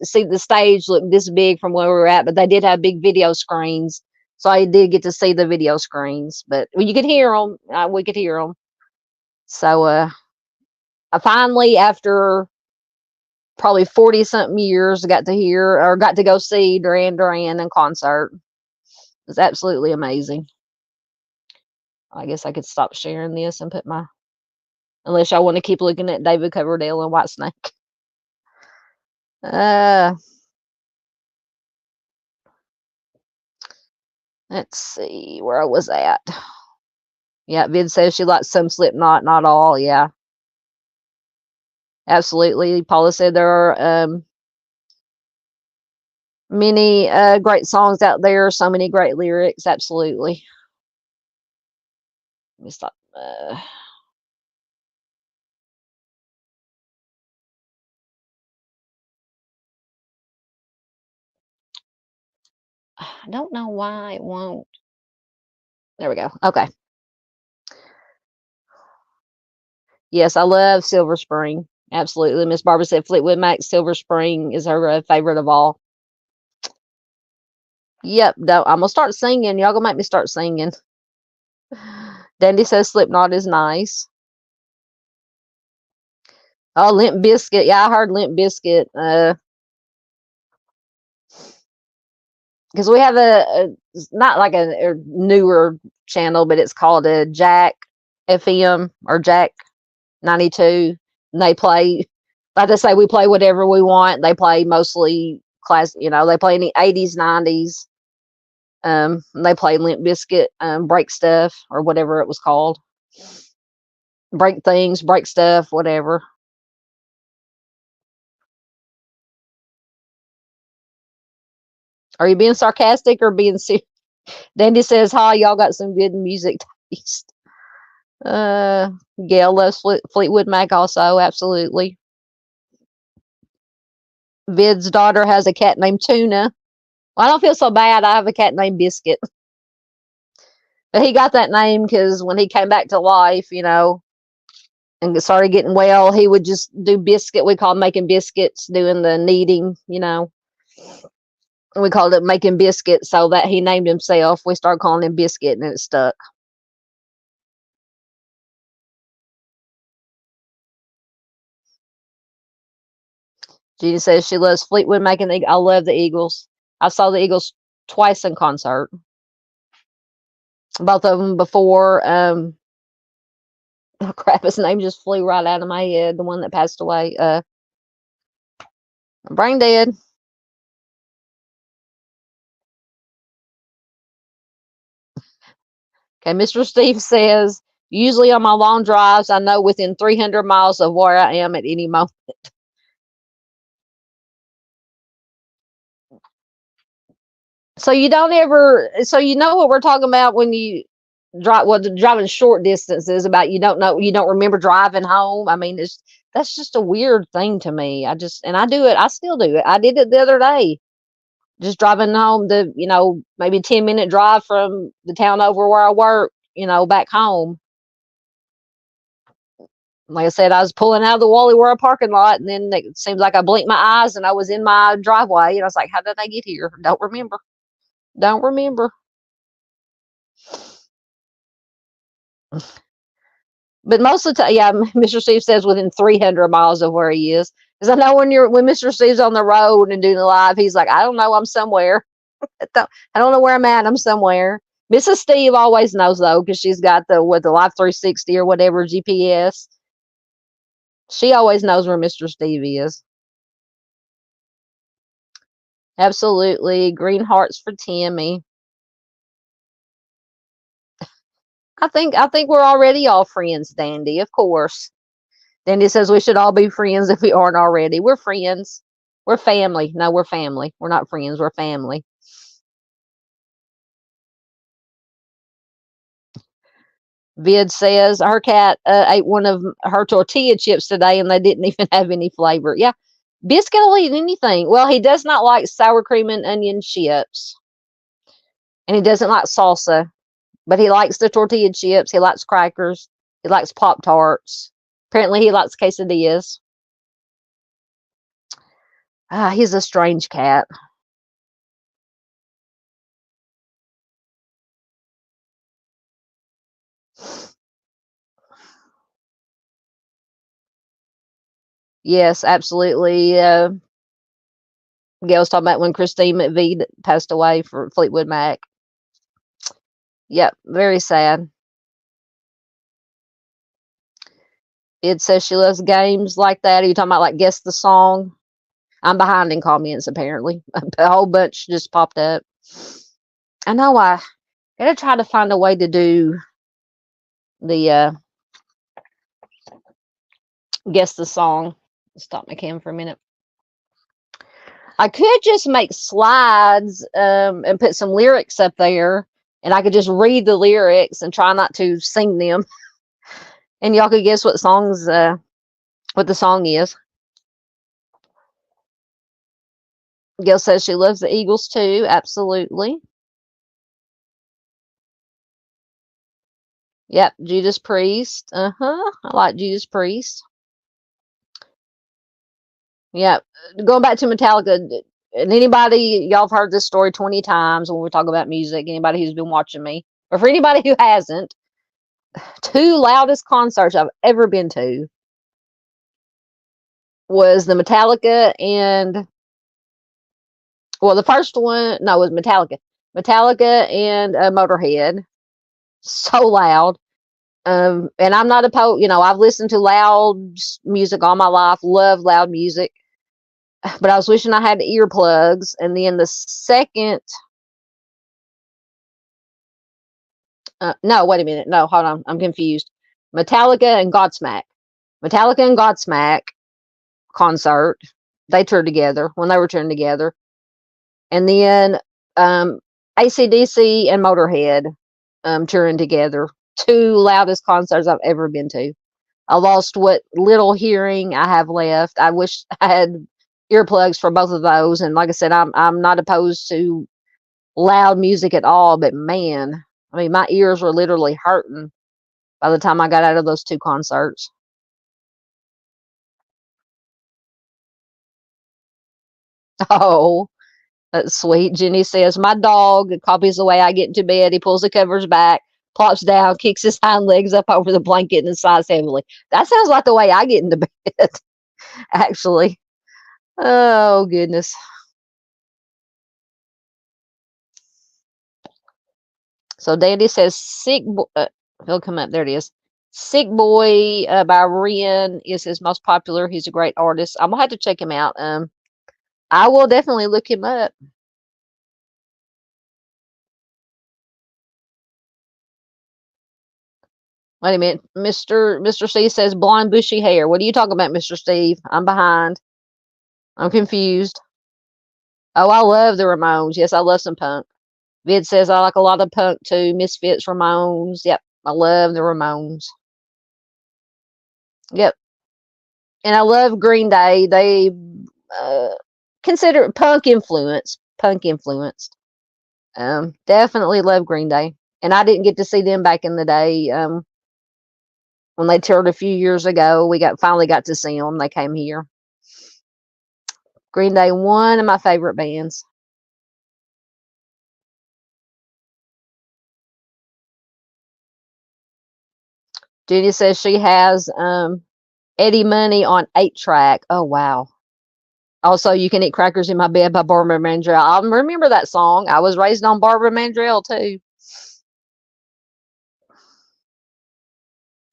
see the stage look this big from where we were at, but they did have big video screens. So I did get to see the video screens, but you could hear them. We could hear them. So I finally, after probably 40 something years, got to go see Duran Duran in concert. It was absolutely amazing. I guess I could stop sharing this and put unless y'all want to keep looking at David Coverdale and Whitesnake. Let's see where I was at. Yeah, Vid says she likes some Slipknot, not all. Yeah. Absolutely. Paula said there are many great songs out there, so many great lyrics. Absolutely. Let me stop. I don't know why it won't. There we go. Okay. Yes, I love Silver Spring. Absolutely. Miss Barbara said Fleetwood Mac's Silver Spring is her favorite of all. Yep. I'm going to start singing. Y'all going to make me start singing. Dandy says Slipknot is nice. Oh, Limp Bizkit. Yeah, I heard Limp Bizkit. Because we have not like a newer channel, but it's called a Jack FM or Jack 92. And they play, like they say, we play whatever we want. They play mostly they play in the 80s, 90s. They play Limp Bizkit, Break Stuff, or whatever it was called. Break Things, Break Stuff, whatever. Are you being sarcastic or being serious? Dandy says, hi, y'all got some good music taste. Gail loves Fleetwood Mac also, absolutely. Vid's daughter has a cat named Tuna. Well, I don't feel so bad. I have a cat named Biscuit. But he got that name because when he came back to life, and started getting well, he would just do biscuit. We called making biscuits, doing the kneading, And we called it making biscuits, so that he named himself. We started calling him Biscuit, and it stuck. Gina says she loves Fleetwood Mac. I love the Eagles. I saw the Eagles twice in concert. Both of them before. Oh crap! His name just flew right out of my head. The one that passed away. Brain dead. Okay, Mr. Steve says, usually on my long drives, I know within 300 miles of where I am at any moment. So you don't ever, what we're talking about when you drive, driving short distances about, you don't remember driving home. I mean, that's just a weird thing to me. I do it. I still do it. I did it the other day. just driving home the, maybe 10-minute drive from the town over where I work, back home. Like I said, I was pulling out of the Wally World parking lot, and then it seems like I blinked my eyes and I was in my driveway. And I was like, how did I get here? Don't remember. Don't remember. But most of the time, yeah, Mr. Steve says within 300 miles of where he is. Because I know when Mr. Steve's on the road and doing the live, he's like, I don't know, I'm somewhere. I don't know where I'm at. I'm somewhere. Mrs. Steve always knows though, because she's got the Live 360 or whatever GPS. She always knows where Mr. Steve is. Absolutely. Green hearts for Timy. I think we're already all friends, Dandy, of course. Dandy says we should all be friends if we aren't already. We're friends. We're family. No, we're family. We're not friends. We're family. Vid says her cat ate one of her tortilla chips today and they didn't even have any flavor. Yeah, Biscuit will eat anything. Well, he does not like sour cream and onion chips. And he doesn't like salsa. But he likes the tortilla chips. He likes crackers. He likes Pop-Tarts. Apparently he likes quesadillas. He's a strange cat. Yes, absolutely. Gail's talking about when Christine McVie passed away for Fleetwood Mac. Yep, very sad. It says she loves games like that. Are you talking about like guess the song? I'm behind in comments apparently. A whole bunch just popped up. I know I gotta try to find a way to do the guess the song. Stop my cam for a minute. I could just make slides and put some lyrics up there, and I could just read the lyrics and try not to sing them. And y'all could guess what the song is. Gail says she loves the Eagles too. Absolutely. Yep, Judas Priest. I like Judas Priest. Yep. Going back to Metallica, and anybody, y'all have heard this story 20 times when we talk about music, anybody who's been watching me, or for anybody who hasn't, 2 loudest concerts I've ever been to was the Metallica and, well, the first one, no, it was Metallica. Metallica and Motorhead. So loud. And I'm not opposed, I've listened to loud music all my life, love loud music. But I was wishing I had earplugs. And then the second, no, wait a minute. No, hold on. I'm confused. Metallica and Godsmack. Metallica and Godsmack concert. They toured together when they were touring together. And then AC/DC and Motorhead touring together. 2 loudest concerts I've ever been to. I lost what little hearing I have left. I wish I had earplugs for both of those. And like I said, I'm not opposed to loud music at all, but man, I mean, my ears were literally hurting by the time I got out of those 2 concerts. Oh, that's sweet. Jenny says, my dog copies the way I get into bed. He pulls the covers back, plops down, kicks his hind legs up over the blanket, and sighs heavily. That sounds like the way I get into bed, actually. Oh, goodness. So Dandy says, Sick Boy, he'll come up. There it is. Sick Boy by Ren is his most popular. He's a great artist. I'm going to have to check him out. I will definitely look him up. Wait a minute. Mr. Steve says blonde bushy hair. What are you talking about, Mr. Steve? I'm behind. I'm confused. Oh, I love the Ramones. Yes, I love some punk. Vid says I like a lot of punk too. Misfits, Ramones. Yep, I love the Ramones. Yep. And I love Green Day. They consider it punk influence. punk influenced. Definitely love Green Day. And I didn't get to see them back in the day. When they toured a few years ago, we finally got to see them. They came here. Green Day, one of my favorite bands. Judy says she has Eddie Money on 8-track. Oh, wow. Also, You Can Eat Crackers in My Bed by Barbara Mandrell. I remember that song. I was raised on Barbara Mandrell, too.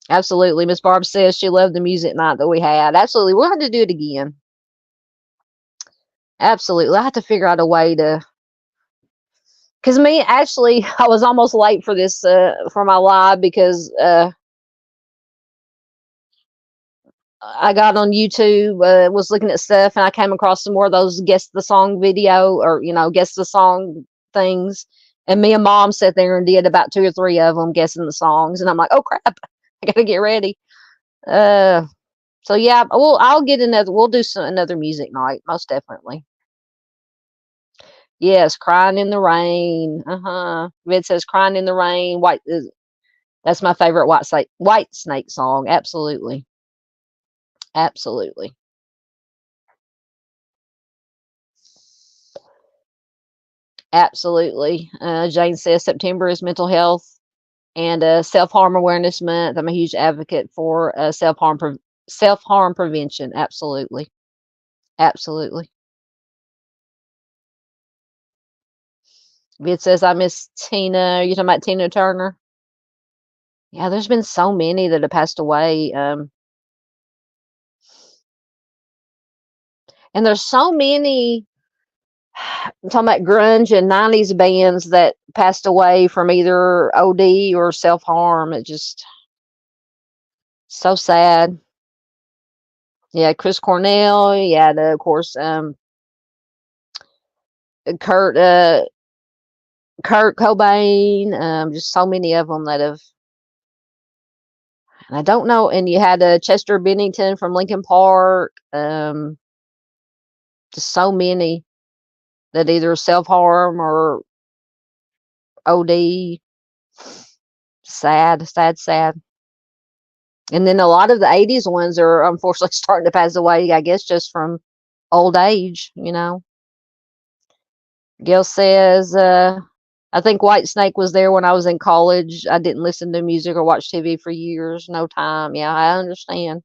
Absolutely. Miss Barb says she loved the music night that we had. Absolutely. We'll have to do it again. Absolutely. I have to figure out a way to... Because actually, I was almost late for this, for my live, because I got on YouTube, was looking at stuff, and I came across some more of those guess the song video, or, guess the song things. And me and Mom sat there and did about 2 or 3 of them guessing the songs. And I'm like, oh, crap. I got to get ready. So, yeah, I'll get we'll do another music night, most definitely. Yes, Crying in the Rain. Red says Crying in the Rain. That's my favorite White Snake song. Absolutely. Absolutely. Absolutely. Jane says September is mental health and self-harm awareness month. I'm a huge advocate for self-harm prevention. Absolutely. Absolutely. It says I miss Tina. You're talking about Tina Turner? Yeah, there's been so many that have passed away. And there's so many, I'm talking about grunge and 90s bands that passed away from either OD or self-harm. It just so sad. Yeah, Chris Cornell. Yeah, of course, Kurt Cobain. Just so many of them that have. I don't know. And you had Chester Bennington from Linkin Park. Just so many that either self-harm or OD. Sad, sad, sad. And then a lot of the 80s ones are unfortunately starting to pass away, I guess, just from old age, Gail says, I think Whitesnake was there when I was in college. I didn't listen to music or watch TV for years. No time. Yeah, I understand.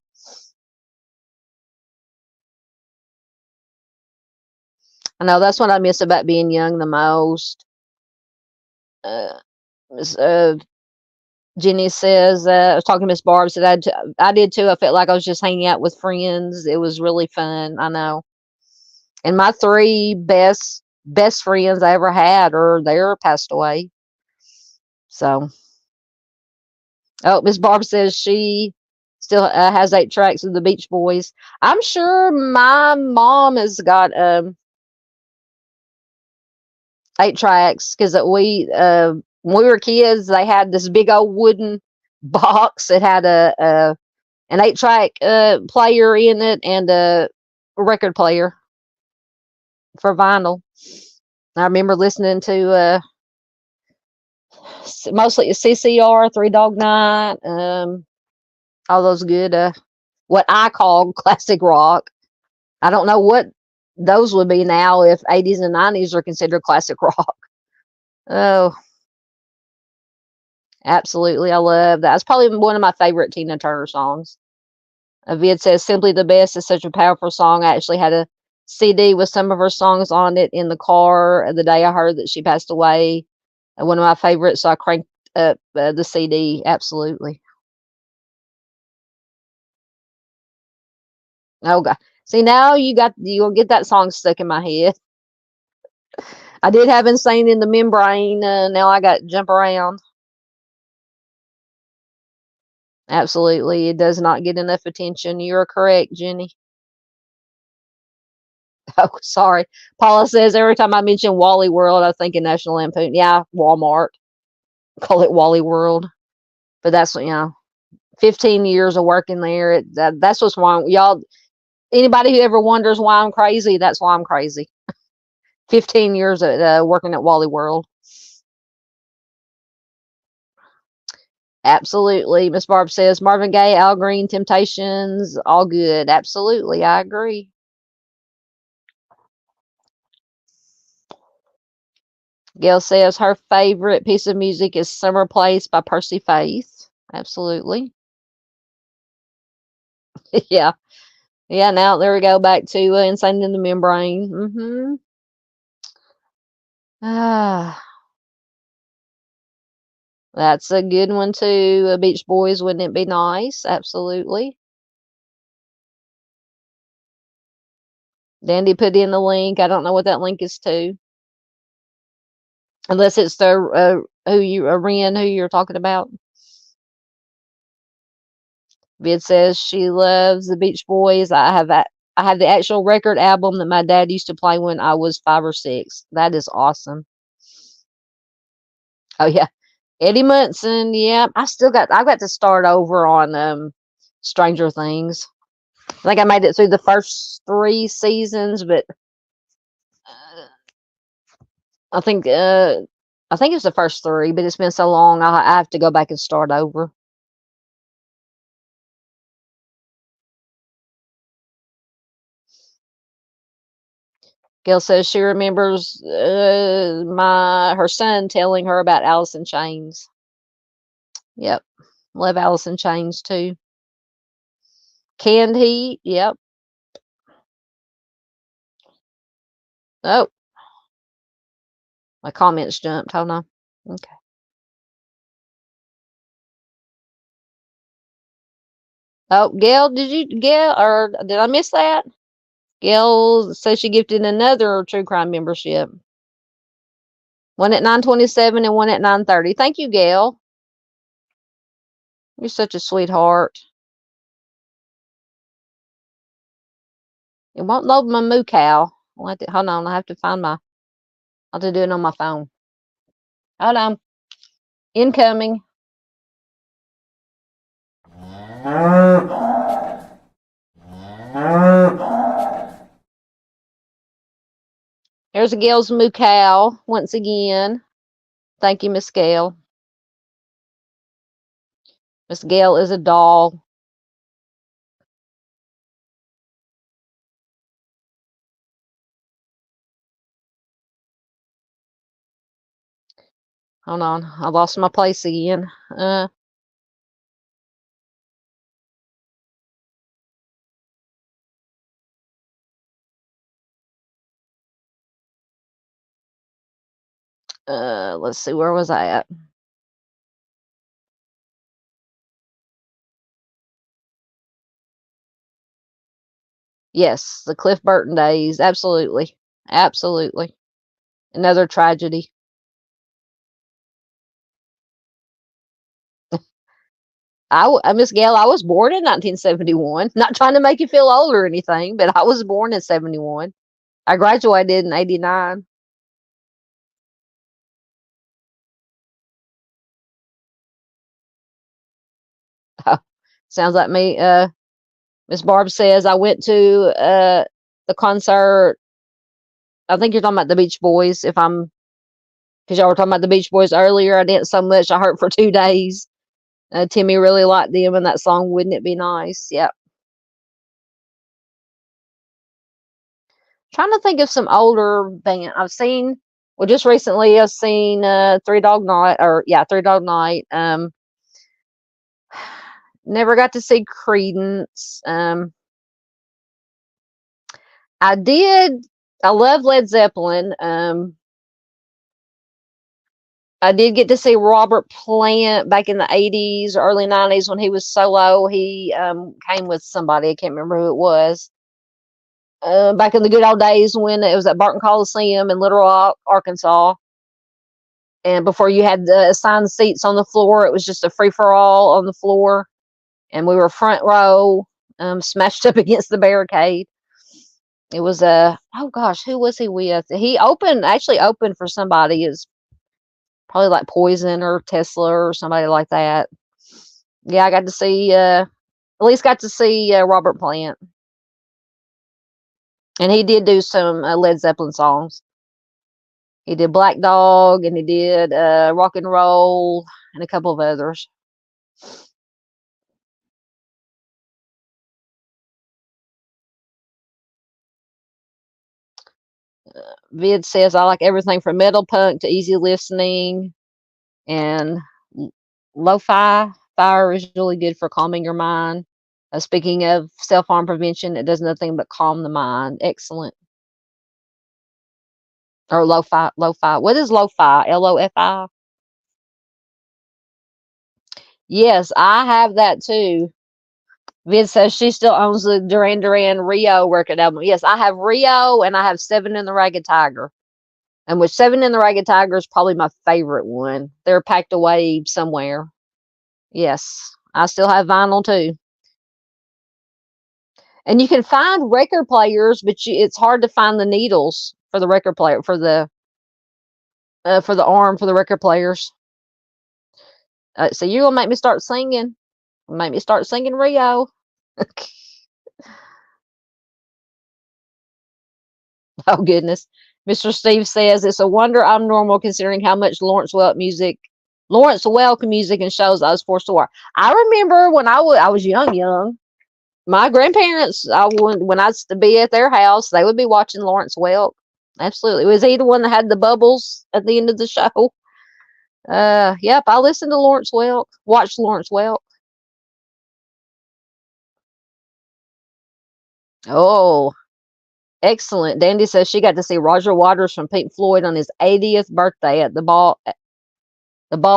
I know that's what I miss about being young the most. Jenny says, I was talking to Miss Barb, said I did too. I felt like I was just hanging out with friends. It was really fun. I know. And my 3 best friends I ever had they're passed away. So, oh, Miss Barb says she still has 8 tracks of the Beach Boys. I'm sure my mom has got 8 tracks because when we were kids, they had this big old wooden box that had an 8-track player in it and a record player for vinyl. I remember listening to mostly CCR, Three Dog Night, all those good what I call classic rock. I don't know what those would be now if 80s and 90s are considered classic rock. Oh, absolutely. I love that. It's probably one of my favorite Tina Turner songs. Vid says Simply the Best is such a powerful song. I actually had a CD with some of her songs on it in the car the day I heard that she passed away. One of my favorites, so I cranked up the CD. Absolutely. Oh God! See, now you'll get that song stuck in my head. I did have Insane in the Membrane. Now I got Jump Around. Absolutely, it does not get enough attention. You're correct, Jenny. Oh, sorry. Paula says every time I mention Wally World, I think of National Lampoon. Yeah, Walmart. Call it Wally World. But that's 15 years of working there. That's what's wrong. Y'all, anybody who ever wonders why I'm crazy, that's why I'm crazy. 15 years at working at Wally World. Absolutely. Miss Barb says Marvin Gaye, Al Green, Temptations, all good. Absolutely. I agree. Gail says her favorite piece of music is Summer Place by Percy Faith. Absolutely. Yeah. Yeah, now there we go back to Insane in the Membrane. Mm-hmm. That's a good one too. Beach Boys, wouldn't it be nice? Absolutely. Dandy put in the link. I don't know what that link is to. Unless it's the Ren, who you're talking about. Vid says she loves the Beach Boys. I have the actual record album that my dad used to play when I was 5 or 6. That is awesome. Oh yeah, Eddie Munson. Yeah, I've got to start over on Stranger Things. I think I made it through the first 3 seasons, but I think it's the first 3, but it's been so long I have to go back and start over. Gail says she remembers her son telling her about Alice in Chains. Yep. Love Alice in Chains too. Canned Heat. Yep. Oh. My comments jumped. Hold on. Okay. Oh, Gail, or did I miss that? Gail says she gifted another True Crime membership. One at 9:27 and one at 9:30. Thank you, Gail. You're such a sweetheart. It won't load my moo cow. Hold on, I have to find I'll have to do it on my phone. Hold on. Incoming. Here's a Gail's moo cow once again. Thank you, Miss Gail. Miss Gail is a doll. Hold on. I lost my place again. Let's see, where was I at? Yes, the Cliff Burton days. Absolutely. Absolutely. Another tragedy. Miss Gail, I was born in 1971. Not trying to make you feel old or anything, but I was born in 71. I graduated in 89. Sounds like me. Miss Barb says I went to the concert. I think you're talking about the Beach Boys. Because y'all were talking about the Beach Boys earlier. I danced so much I hurt for 2 days. Timmy really liked them and that song, Wouldn't It Be Nice? Yep. Trying to think of some older band I've seen. Well, just recently I've seen Three Dog Night. Never got to see Creedence. I love Led Zeppelin. I did get to see Robert Plant back in the 80s, early 90s when he was solo. He came with somebody. I can't remember who it was. Back in the good old days when it was at Barton Coliseum in Little Rock, Arkansas. And before you had the assigned seats on the floor, it was just a free-for-all on the floor. And we were front row, smashed up against the barricade. It was oh gosh, who was he with? He actually opened for somebody. Is probably like Poison or Tesla or somebody like that. Yeah, I got to see, at least got to see Robert Plant. And he did do some Led Zeppelin songs. He did Black Dog, and he did Rock and Roll, and a couple of others. Vid says, I like everything from metal punk to easy listening, and lo-fi. Fire is really good for calming your mind. Speaking of self-harm prevention, it does nothing but calm the mind. Excellent. Or lo-fi. What is lo-fi? L-O-F-I? Yes, I have that too. Vid says she still owns the Duran Duran Rio record album. Yes, I have Rio, and I have Seven in the Ragged Tiger. And with Seven in the Ragged Tiger is probably my favorite one. They're packed away somewhere. Yes, I still have vinyl too. And you can find record players, but it's hard to find the needles for the record player, for the arm for the record players. So you're gonna make me start singing. Make me start singing Rio. Oh goodness. Mr. Steve says it's a wonder I'm normal considering how much Lawrence Welk music and shows I was forced to watch. I remember when I was young. My grandparents, when I used to be at their house, they would be watching Lawrence Welk. Absolutely. Was he the one that had the bubbles at the end of the show? Yep, I listened to Lawrence Welk, watched Lawrence Welk. Oh, excellent. Dandy says she got to see Roger Waters from Pink Floyd on his 80th birthday at the Ball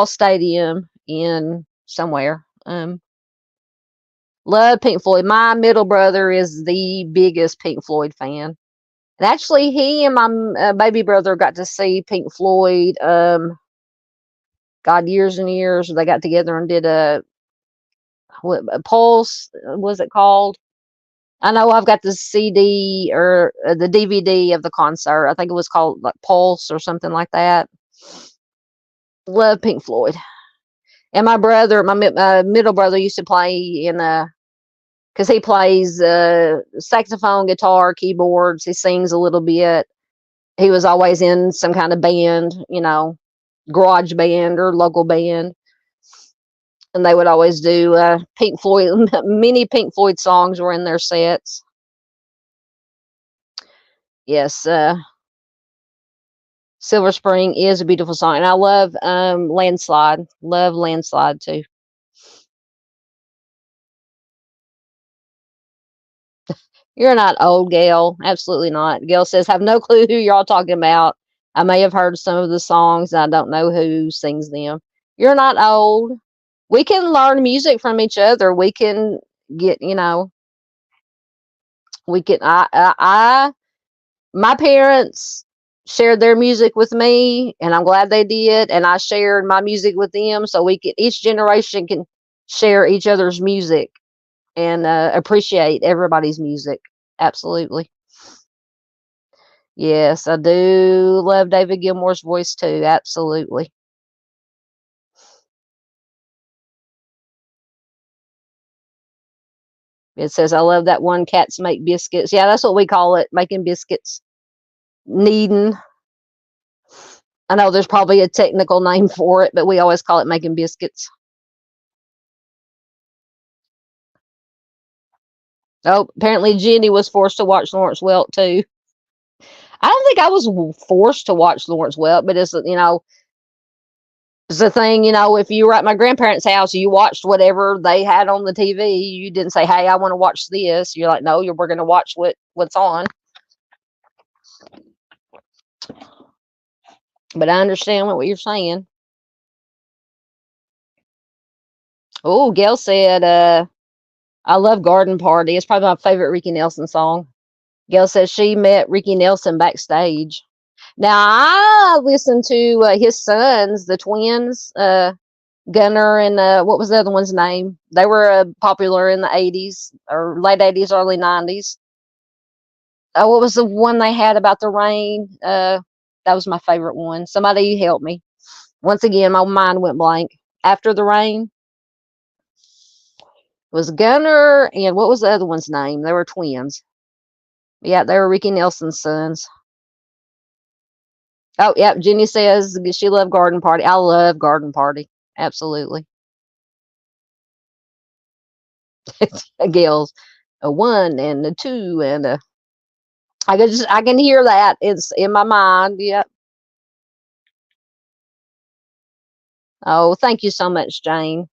Stadium in somewhere. Love Pink Floyd. My middle brother is the biggest Pink Floyd fan. And actually, he and my baby brother got to see Pink Floyd. God, years and years. They got together and did a Pulse. Was it called? I know I've got the CD or the DVD of the concert. I think it was called like Pulse or something like that. Love Pink Floyd. And my brother, my middle brother, used to play in because he plays saxophone, guitar, keyboards. He sings a little bit. He was always in some kind of band, garage band or local band. And they would always do Pink Floyd. Many Pink Floyd songs were in their sets. Yes, Silver Spring is a beautiful song. And I love Landslide. Love Landslide too. You're not old, Gail. Absolutely not. Gail says, have no clue who you're all talking about. I may have heard some of the songs. And I don't know who sings them. You're not old. We can learn music from each other. We can get, we can, my parents shared their music with me, and I'm glad they did. And I shared my music with them. So each generation can share each other's music and appreciate everybody's music. Absolutely. Yes, I do love David Gilmour's voice too. Absolutely. It says, I love that one, cats make biscuits. Yeah, that's what we call it, making biscuits. Kneading. I know there's probably a technical name for it, but we always call it making biscuits. Oh, apparently Jenny was forced to watch Lawrence Welk too. I don't think I was forced to watch Lawrence Welk, but it's, it's the thing, if you were at my grandparents' house, you watched whatever they had on the TV. You didn't say, hey, I want to watch this. You're like, no, we're going to watch what's on. But I understand what you're saying. Oh, Gail said, I love Garden Party. It's probably my favorite Ricky Nelson song. Gail says she met Ricky Nelson backstage. Now, I listened to his sons, the twins, Gunnar and what was the other one's name? They were popular in the 80s or late 80s, early 90s. What was the one they had about the rain? That was my favorite one. Somebody help me. Once again, my mind went blank. After the Rain was Gunnar, and what was the other one's name? They were twins. Yeah, they were Ricky Nelson's sons. Oh, yep. Jenny says she loved garden party. I love garden party. Absolutely. Gills, a 1 and a 2 and a. I can hear that. It's in my mind. Yep. Oh, thank you so much, Jane.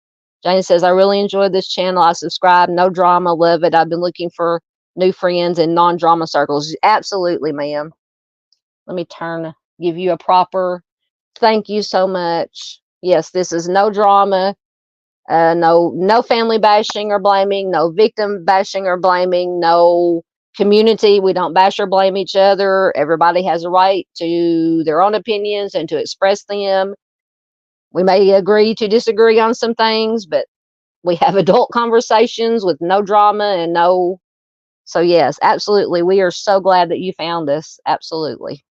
Jane says, I really enjoyed this channel. I subscribe. No drama. Love it. I've been looking for new friends in non-drama circles. Absolutely, ma'am. Let me give you a proper thank you so much. Yes, this is no drama. No family bashing or blaming. No victim bashing or blaming. No community. We don't bash or blame each other. Everybody has a right to their own opinions and to express them. We may agree to disagree on some things, but we have adult conversations with no drama and no. So yes, absolutely. We are so glad that you found us. Absolutely.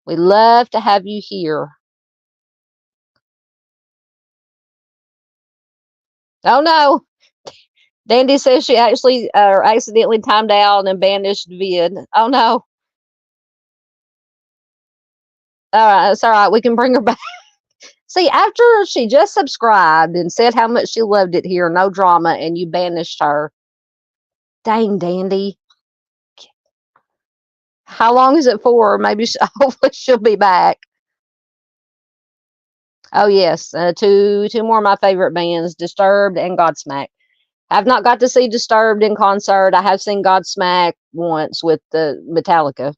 We love to have you here. Oh no. Dandy says she actually accidentally timed out and banished vid. Oh no. All right, it's all right. We can bring her back. See, after she just subscribed and said how much she loved it here, no drama, and you banished her. Dang, Dandy. How long is it for? Maybe hopefully she'll be back. Oh yes, two more of my favorite bands, Disturbed and Godsmack. I've not got to see Disturbed in concert. I have seen Godsmack once with the Metallica.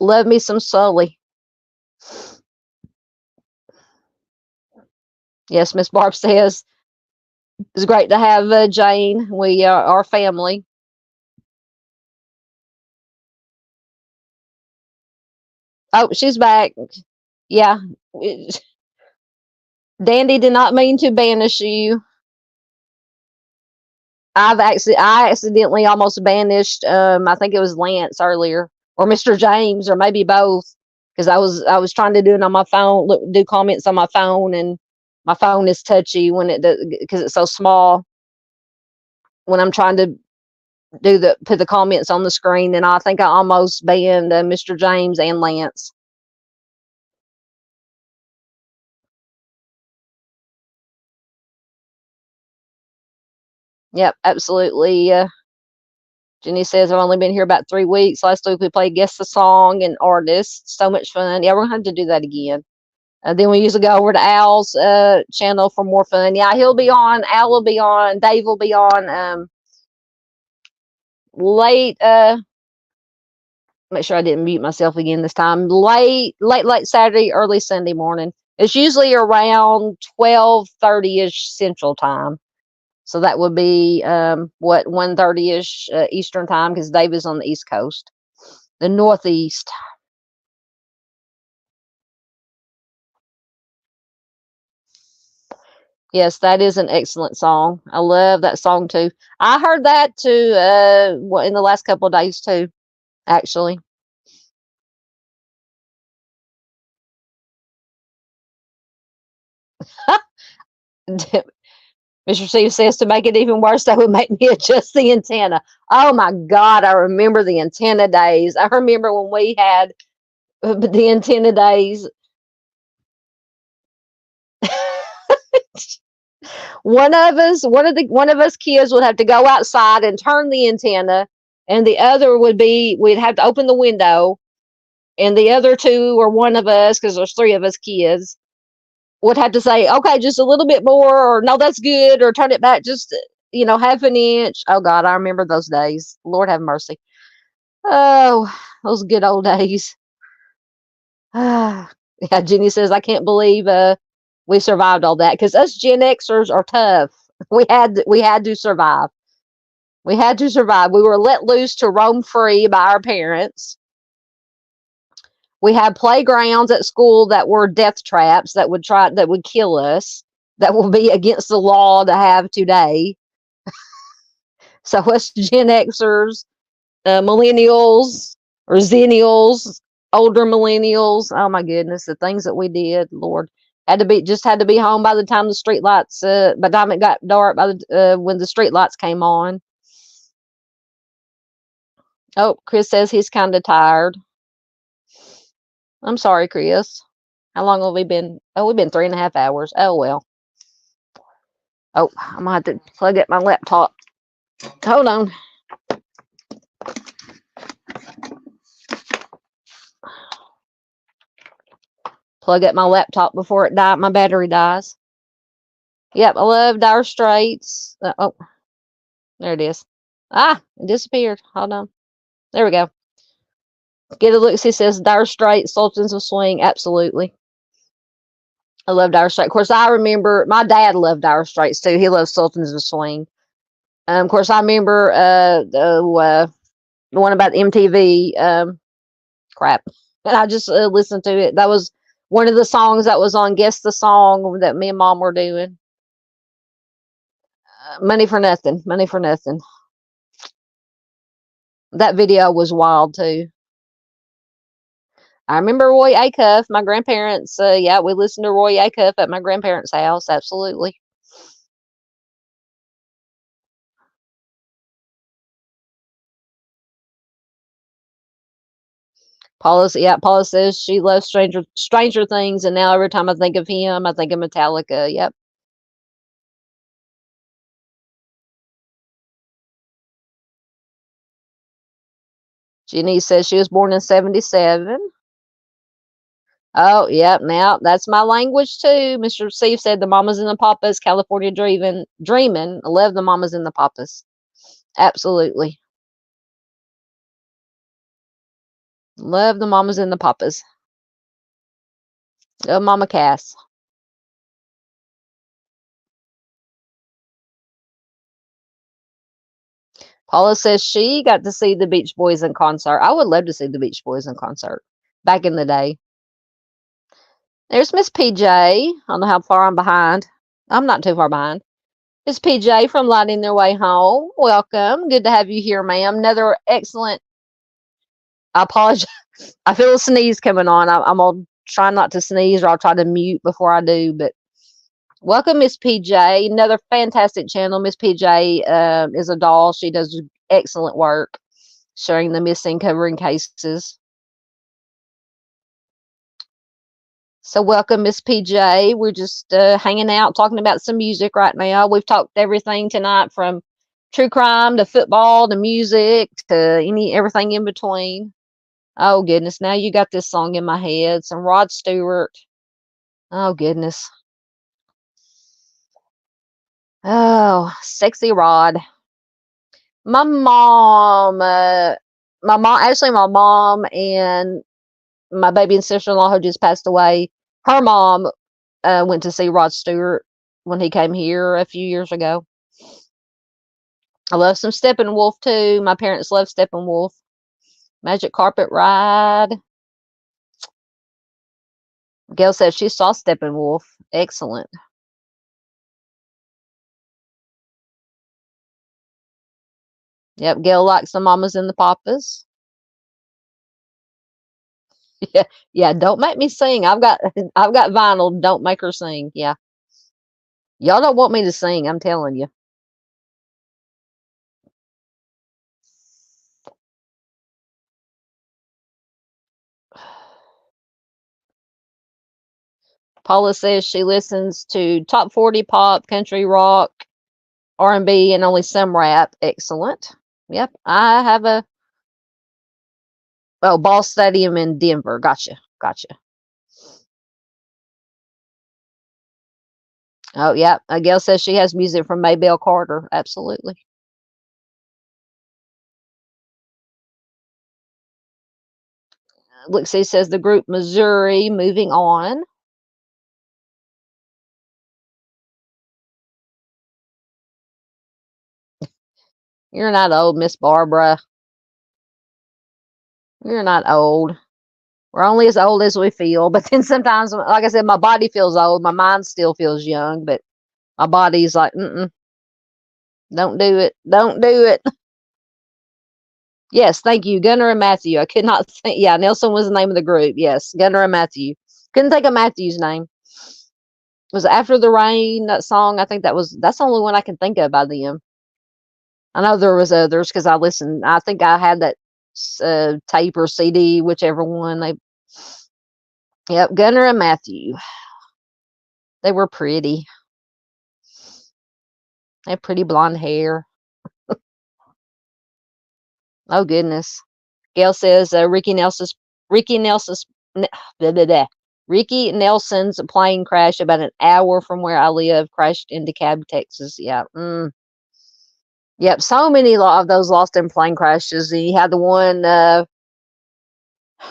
Love me some Sully. Yes, Miss Barb says it's great to have Jane. We are family. Oh, she's back. Yeah. Dandy did not mean to banish you. I accidentally almost banished I think it was Lance earlier or Mr. James or maybe both because I was trying to do it on my phone, do comments on my phone, and my phone is touchy when it does because it's so small when I'm trying to put the comments on the screen, and I think I almost banned Mr. James and Lance. Yep, absolutely. Jenny says, I've only been here about 3 weeks. Last week we played Guess the Song and Artists. So much fun. Yeah, we're going to have to do that again. Then we usually go over to Al's channel for more fun. Yeah, he'll be on. Al will be on. Dave will be on. Late. Make sure I didn't mute myself again this time. Late Saturday, early Sunday morning. It's usually around 12:30ish Central Time. So that would be 1:30ish Eastern Time because Dave is on the East Coast, the Northeast. Yes, that is an excellent song. I love that song too. I heard that too in the last couple of days too, actually. Mr. Steve says to make it even worse, that would make me adjust the antenna. Oh my God, I remember the antenna days. I remember when we had the antenna days. One of us kids would have to go outside and turn the antenna, and the other we'd have to open the window, and the other two or one of us, because there's 3 of us kids, would have to say, okay, just a little bit more, or no, that's good, or turn it back just half an inch. Oh God, I remember those days. Lord have mercy. Oh, those good old days. Yeah, Jenny says, I can't believe we survived all that because us Gen Xers are tough. We had to survive. We had to survive. We were let loose to roam free by our parents. We had playgrounds at school that were death traps that would kill us. That will be against the law to have today. So us Gen Xers, millennials or zennials, older millennials. Oh my goodness, the things that we did, Lord. Had to be home by the time the street lights, by the time it got dark, when the street lights came on. Oh, Chris says he's kind of tired. I'm sorry, Chris. How long have we been? Oh, we've been 3.5 hours. Oh, well. Oh, I'm going to have to plug up my laptop. Hold on. Plug up my laptop before my battery dies. Yep, I love Dire Straits. Oh, there it is. Ah, it disappeared. Hold on. There we go. Get a look. She says Dire Straits, Sultans of Swing. Absolutely. I love Dire Straits. Of course, I remember my dad loved Dire Straits too. He loves Sultans of Swing. Of course, I remember the one about MTV. Crap. And I just listened to it. That was one of the songs that was on Guess the Song that me and Mom were doing. Money for Nothing. Money for Nothing. That video was wild too. I remember Roy Acuff. My grandparents, yeah, we listened to Roy Acuff at my grandparents' house. Absolutely. Paula says she loves Stranger Things, and now every time I think of him, I think of Metallica. Yep. Jenny says she was born in 1977. Oh, yep. Now that's my language too. Mr. Steve said the Mamas and the Papas, California dreaming. I love the Mamas and the Papas. Absolutely. Love the Mamas and the Papas. Love Mama Cass. Paula says she got to see the Beach Boys in concert. I would love to see the Beach Boys in concert back in the day. There's Miss PJ. I don't know how far I'm behind. I'm not too far behind. Miss PJ from Lighting Their Way Home. Welcome. Good to have you here, ma'am. Another excellent. I apologize. I feel a sneeze coming on. I'm going to try not to sneeze, or I'll try to mute before I do. But welcome, Miss PJ. Another fantastic channel. Miss PJ is a doll. She does excellent work sharing the missing, covering cases. So welcome, Miss PJ. We're just hanging out, talking about some music right now. We've talked everything tonight, from true crime to football to music to everything in between. Oh, goodness. Now you got this song in my head. Some Rod Stewart. Oh, goodness. Oh, Sexy Rod. My mom and my baby and sister-in-law who just passed away, her mom went to see Rod Stewart when he came here a few years ago. I love some Steppenwolf too. My parents love Steppenwolf. Magic Carpet Ride. Gail says she saw Steppenwolf. Excellent. Yep, Gail likes the Mamas and the Papas. Yeah, don't make me sing. I've got vinyl. Don't make her sing. Yeah. Y'all don't want me to sing, I'm telling you. Paula says she listens to top 40 pop, country, rock, R&B, and only some rap. Excellent. Yep, I have a Ball Stadium in Denver. Gotcha. Oh, yeah. Gail says she has music from Maybelle Carter. Absolutely. Lexi says the group Missouri. Moving on. You're not old, Miss Barbara. You're not old. We're only as old as we feel. But then sometimes, like I said, my body feels old. My mind still feels young. But my body's like, don't do it. Don't do it. Yes, thank you. Gunnar and Matthew. I could not think. Yeah, Nelson was the name of the group. Yes, Gunnar and Matthew. Couldn't think of Matthew's name. It was After the Rain, that song. I think that's the only one I can think of by them. I know there was others because I listened. I think I had that tape or CD, whichever one. Yep, Gunnar and Matthew. They were pretty. They had pretty blonde hair. Oh goodness. Gail says Ricky Nelson's blah, blah, blah. Ricky Nelson's plane crashed about an hour from where I live. Crashed into Cab, Texas. Yeah. Yep. So many of those lost in plane crashes. You had the one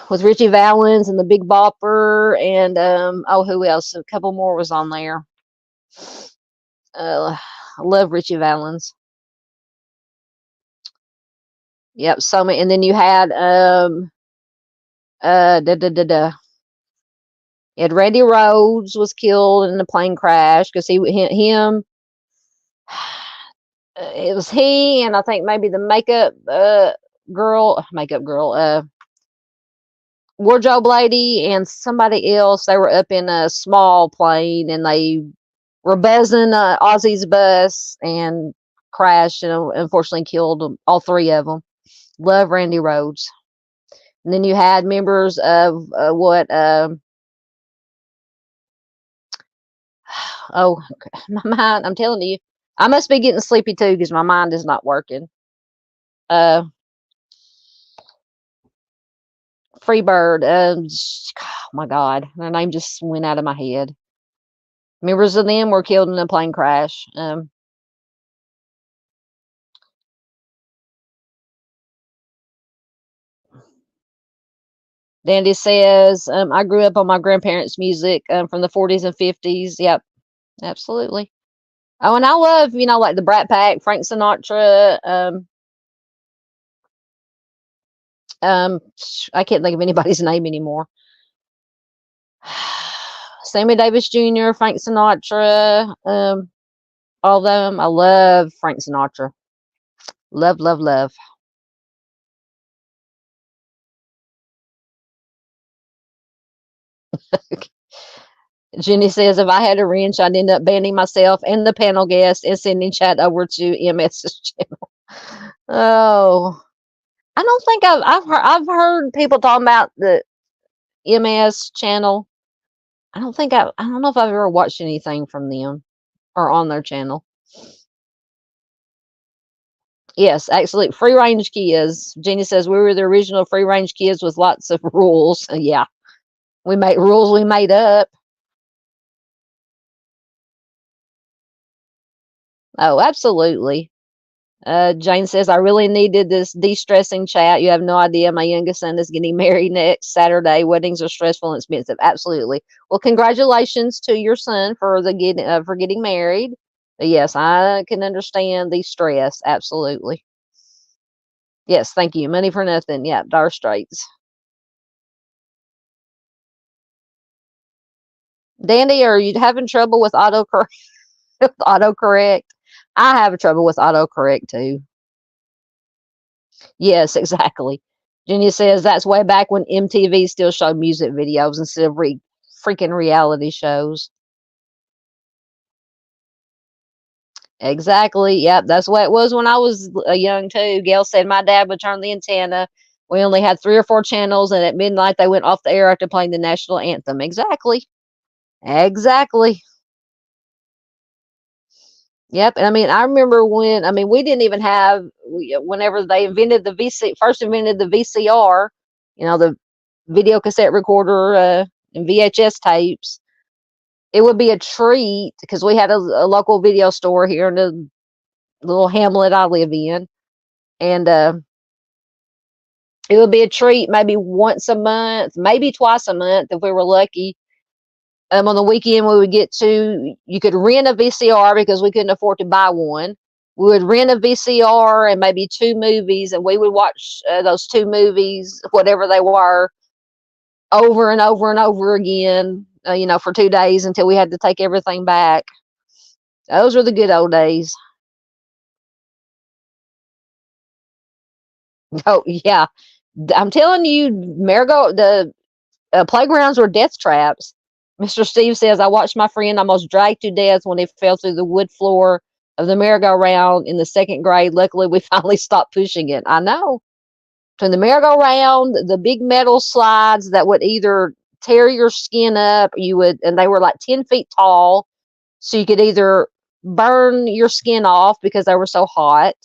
with Richie Valens and the Big Bopper, and who else? A couple more was on there. I love Richie Valens. Yep. So many, and then you had Ed Randy Rhodes was killed in a plane crash because it was he and I think maybe the makeup girl, wardrobe lady and somebody else. They were up in a small plane and they were buzzing Ozzy's bus and crashed and unfortunately killed them, all three of them. Love Randy Rhodes. And then you had members of oh, my mind, I'm telling you, I must be getting sleepy too because my mind is not working. Freebird, oh my God, their name just went out of my head. Members of them were killed in a plane crash. Dandy says, I grew up on my grandparents' music from the 40s and 50s. Yep, absolutely. Oh, and I love, like the Brat Pack, Frank Sinatra. I can't think of anybody's name anymore. Sammy Davis Jr., Frank Sinatra, all of them. I love Frank Sinatra. Love, love, love. Jenny says, if I had a wrench, I'd end up banning myself and the panel guest and sending chat over to MS's channel. Oh, I don't think I've heard people talking about the MS channel. I don't know if I've ever watched anything from them or on their channel. Yes, actually, free range kids. Jenny says we were the original free range kids with lots of rules. Yeah, we made rules we made up. Oh, absolutely. Jane says, I really needed this de-stressing chat. You have no idea. My youngest son is getting married next Saturday. Weddings are stressful and expensive. Absolutely. Well, congratulations to your son for getting married. But yes, I can understand the stress. Absolutely. Yes, thank you. Money for nothing. Yeah, Dire Straits. Dandy, are you having trouble with autocorrect? autocorrect? I have trouble with autocorrect too. Yes, exactly. Jenny says that's way back when MTV still showed music videos instead of freaking reality shows. Exactly. Yep, that's what it was when I was young too. Gail said my dad would turn the antenna. We only had 3 or 4 channels, and at midnight they went off the air after playing the national anthem. Exactly. Exactly. Yep. And I mean, I remember when, we didn't even have, whenever they invented first invented the VCR, the video cassette recorder and VHS tapes, it would be a treat because we had a local video store here in the little hamlet I live in. And it would be a treat maybe once a month, maybe twice a month if we were lucky. On the weekend, you could rent a VCR because we couldn't afford to buy one. We would rent a VCR and maybe 2 movies, and we would watch those 2 movies, whatever they were, over and over and over again, for 2 days until we had to take everything back. Those were the good old days. Oh, yeah. I'm telling you, the playgrounds were death traps. Mr. Steve says, I watched my friend almost drag to death when he fell through the wood floor of the merry-go-round in the 2nd grade. Luckily, we finally stopped pushing it. I know. Between the merry-go-round, the big metal slides that would either tear your skin up. And they were like 10 feet tall. So you could either burn your skin off because they were so hot.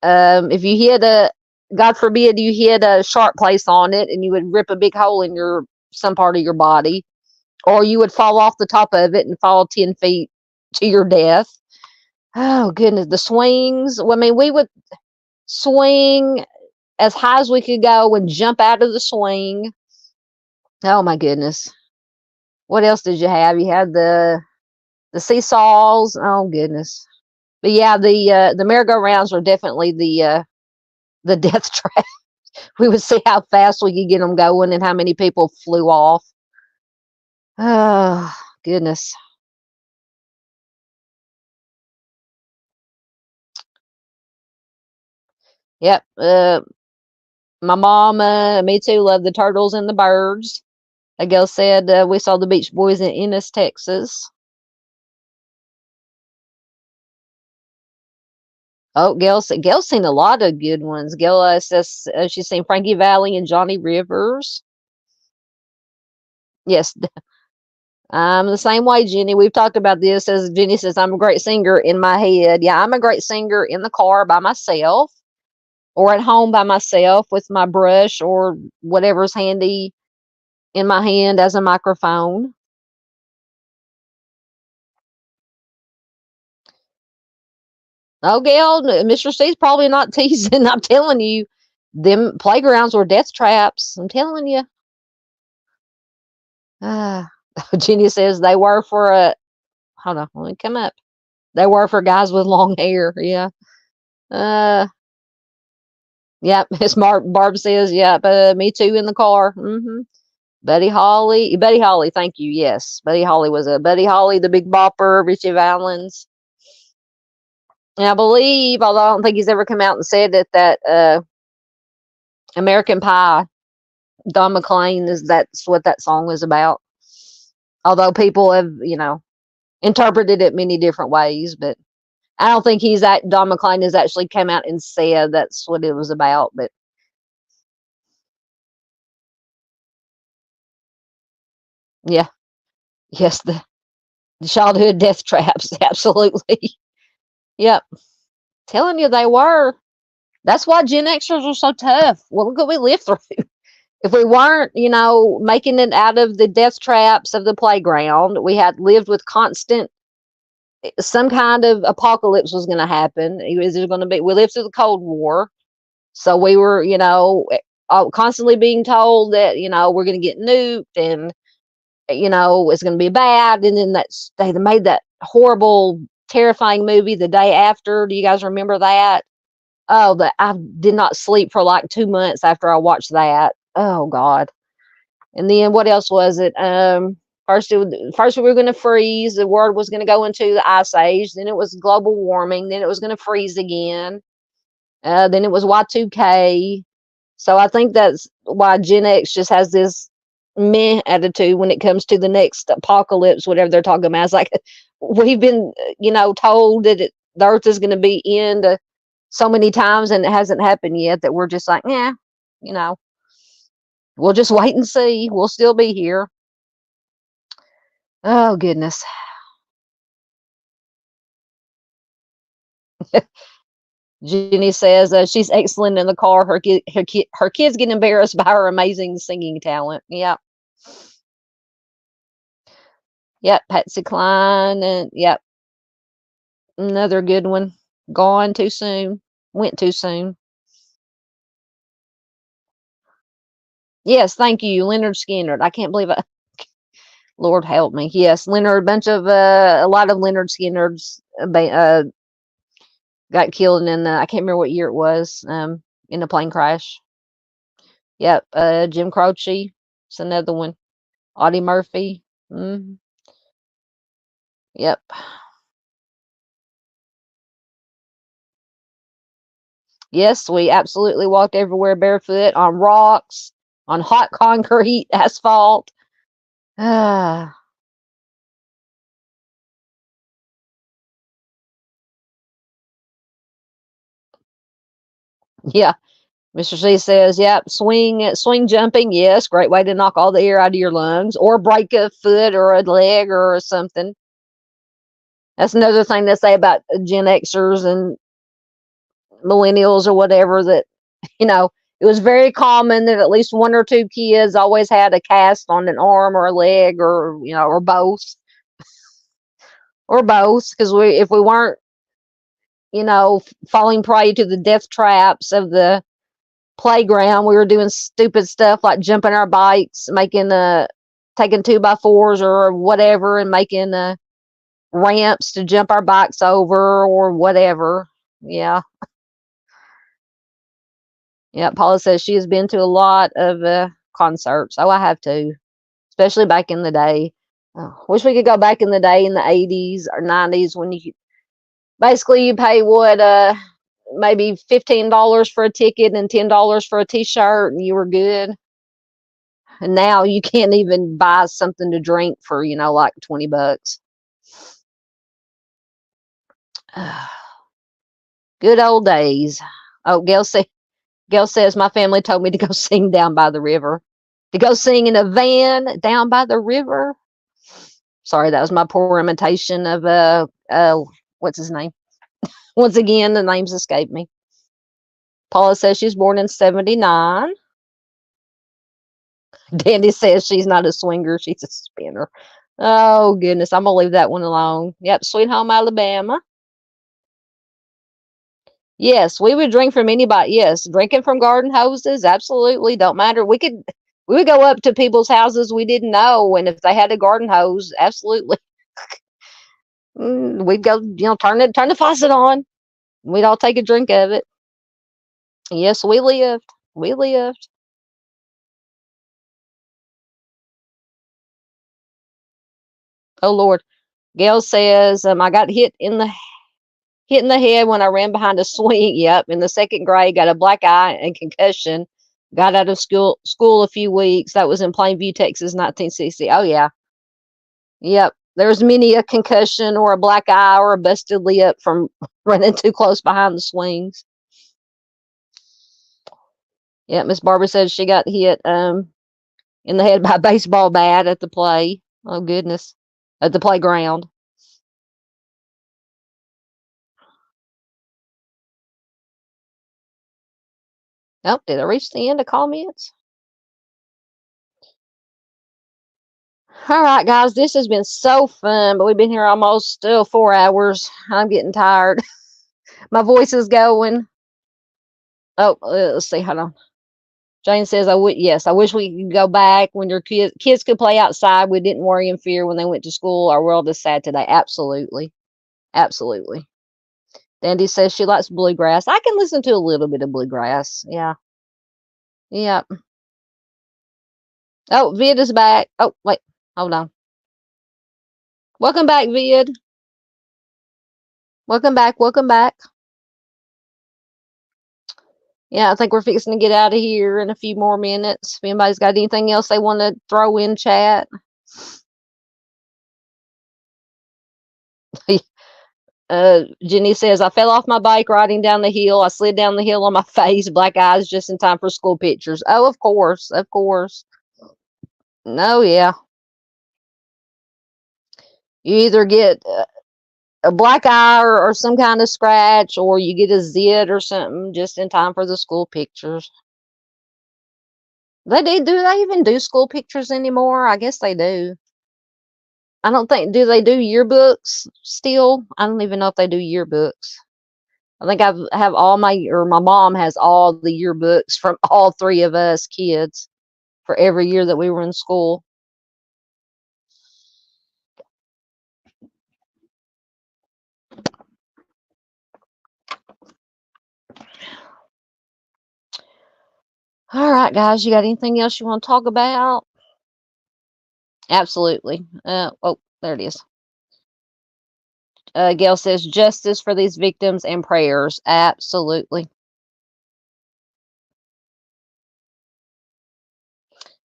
If you hit God forbid, you hit a sharp place on it and you would rip a big hole in some part of your body, or you would fall off the top of it and fall 10 feet to your death. Oh goodness. The swings. Well, I mean, we would swing as high as we could go and jump out of the swing. Oh my goodness. What else did you have? You had the seesaws. Oh goodness. But yeah, the merry-go-rounds were definitely the death trap. We would see how fast we could get them going and how many people flew off. Oh goodness. Yep. My mom, me too, love the turtles and the birds. A girl said we saw the Beach Boys in Ennis, Texas. Oh, Gail's seen a lot of good ones. Gail says she's seen Frankie Valli and Johnny Rivers. Yes, I'm the same way, Jenny. We've talked about this. As Jenny says, I'm a great singer in my head. Yeah, I'm a great singer in the car by myself or at home by myself with my brush or whatever's handy in my hand as a microphone. Oh, Gail, Mr. C's probably not teasing. I'm telling you, them playgrounds were death traps. I'm telling you. Jenny says they were for hold on, let me come up. They were for guys with long hair. Yeah. Yep. Miss Barb says, yep. Me too in the car. Buddy Holly, thank you. Yes, Buddy Holly was Buddy Holly, the Big Bopper, Richie Valens. And I believe, although I don't think he's ever come out and said it, that American Pie, Don McLean, that's what that song was about. Although people have, interpreted it many different ways, but I don't think Don McLean has actually come out and said that's what it was about. But yeah, yes, the childhood death traps, absolutely. Yep, telling you they were. That's why Gen Xers are so tough. Well, look what we lived through. If we weren't, making it out of the death traps of the playground, we had lived with constant, some kind of apocalypse was going to happen. We lived through the Cold War. So we were, constantly being told that, we're going to get nuked and, it's going to be bad. And then they made that horrible, terrifying movie The Day After. Do you guys remember that? Oh, I did not sleep for like 2 months after I watched that. Oh God. And then what else was it? First we were going to freeze. The world was going to go into the ice age. Then it was global warming. Then it was going to freeze again. Then it was Y2K. So I think that's why Gen X just has this meh attitude when it comes to the next apocalypse, whatever they're talking about. It's like we've been, told that the earth is going to be end so many times and it hasn't happened yet, that we're just like, yeah, we'll just wait and see. We'll still be here. Oh goodness. Jenny says she's excellent in the car. Her kids get embarrassed by her amazing singing talent. Yep. Yep. Patsy Cline. And yep. Another good one. Gone too soon. Went too soon. Yes. Thank you. Leonard Skinner. I can't believe it. Lord help me. Yes. Leonard, a lot of Leonard Skinners got killed in I can't remember what year it was, in a plane crash. Yep. Jim Croce. It's another one. Audie Murphy. Yep. Yes, we absolutely walked everywhere barefoot, on rocks, on hot concrete, asphalt. Yeah. Mr. C says, yep, swing jumping, yes, great way to knock all the air out of your lungs, or break a foot or a leg or something. That's another thing they say about Gen Xers and millennials or whatever, that, it was very common that at least one or two kids always had a cast on an arm or a leg, or, or both. Or both, because if we weren't, falling prey to the death traps of the playground, we were doing stupid stuff like jumping our bikes, taking 2x4s or whatever, and making ramps to jump our bikes over or whatever. Yeah. Paula says she has been to a lot of concerts. Oh, I have too, especially back in the day. Wish we could go back in the day in the 80s or 90s when you pay what, maybe $15 for a ticket and $10 for a t-shirt, and you were good. And now you can't even buy something to drink for, like $20. Good old days. Oh, Gail says my family told me to go sing down by the river. To go sing in a van down by the river. Sorry, that was my poor imitation of what's his name? Once again, the names escape me. Paula says she's born in 79. Dandy says she's not a swinger, she's a spinner. Oh, goodness. I'm going to leave that one alone. Yep, Sweet Home Alabama. Yes, we would drink from anybody. Yes, drinking from garden hoses, absolutely. Don't matter. We would go up to people's houses we didn't know, and if they had a garden hose, absolutely. We'd go, turn the faucet on. We'd all take a drink of it. Yes, we lived. We lived. Oh, Lord. Gail says, I got hit in the head when I ran behind a swing. Yep. In the second grade, got a black eye and concussion. Got out of school a few weeks. That was in Plainview, Texas, 1960. Oh, yeah. Yep. There's many a concussion or a black eye or a busted lip from running too close behind the swings. Yeah, Miss Barbara said she got hit in the head by a baseball bat at the play. Oh, goodness. At the playground. Oh, did I reach the end of comments? All right, guys, this has been so fun, but we've been here almost still 4 hours. I'm getting tired. My voice is going. Oh, let's see. Hold on. Jane says, I wish we could go back when your kids could play outside. We didn't worry and fear when they went to school. Our world is sad today. Absolutely. Absolutely. Dandy says she likes bluegrass. I can listen to a little bit of bluegrass. Yeah. Yeah. Oh, Vid is back. Oh, wait. Hold on. Welcome back, Vid. Welcome back. Welcome back. Yeah, I think we're fixing to get out of here in a few more minutes. If anybody's got anything else they want to throw in chat. Jenny says, I fell off my bike riding down the hill. I slid down the hill on my face, black eyes, just in time for school pictures. Oh, of course. Of course. No, yeah. You either get a black eye or some kind of scratch, or you get a zit or something just in time for the school pictures. Do they even do school pictures anymore? I guess they do. I don't think, do they do yearbooks still? I don't even know if they do yearbooks. I think my mom has all the yearbooks from all three of us kids for every year that we were in school. All right, guys, you got anything else you want to talk about? Absolutely. Oh, there it is. Gail says justice for these victims and prayers. Absolutely.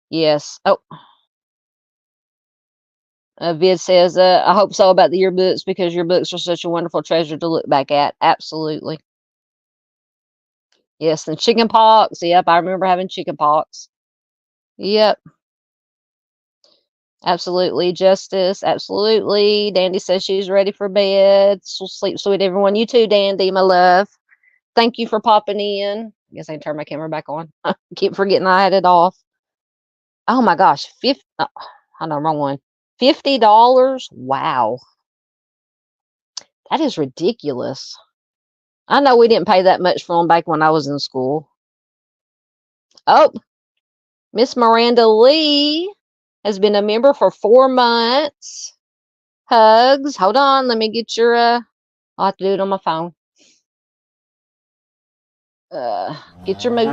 Yes. Oh. Vid says, I hope so about the yearbooks because your books are such a wonderful treasure to look back at. Absolutely. Yes, and chicken pox. Yep, I remember having chicken pox. Yep, absolutely. Justice, absolutely. Dandy says she's ready for bed. So sleep sweet, everyone. You too, Dandy, my love. Thank you for popping in. I guess I can turn my camera back on. Keep forgetting I had it off. Oh my gosh, I know, wrong one. $50? Wow, that is ridiculous. I know we didn't pay that much for them back when I was in school. Oh, Miss Miranda Lee has been a member for 4 months. Hugs. Hold on, let me get your I'll have to do it on my phone. Get your move.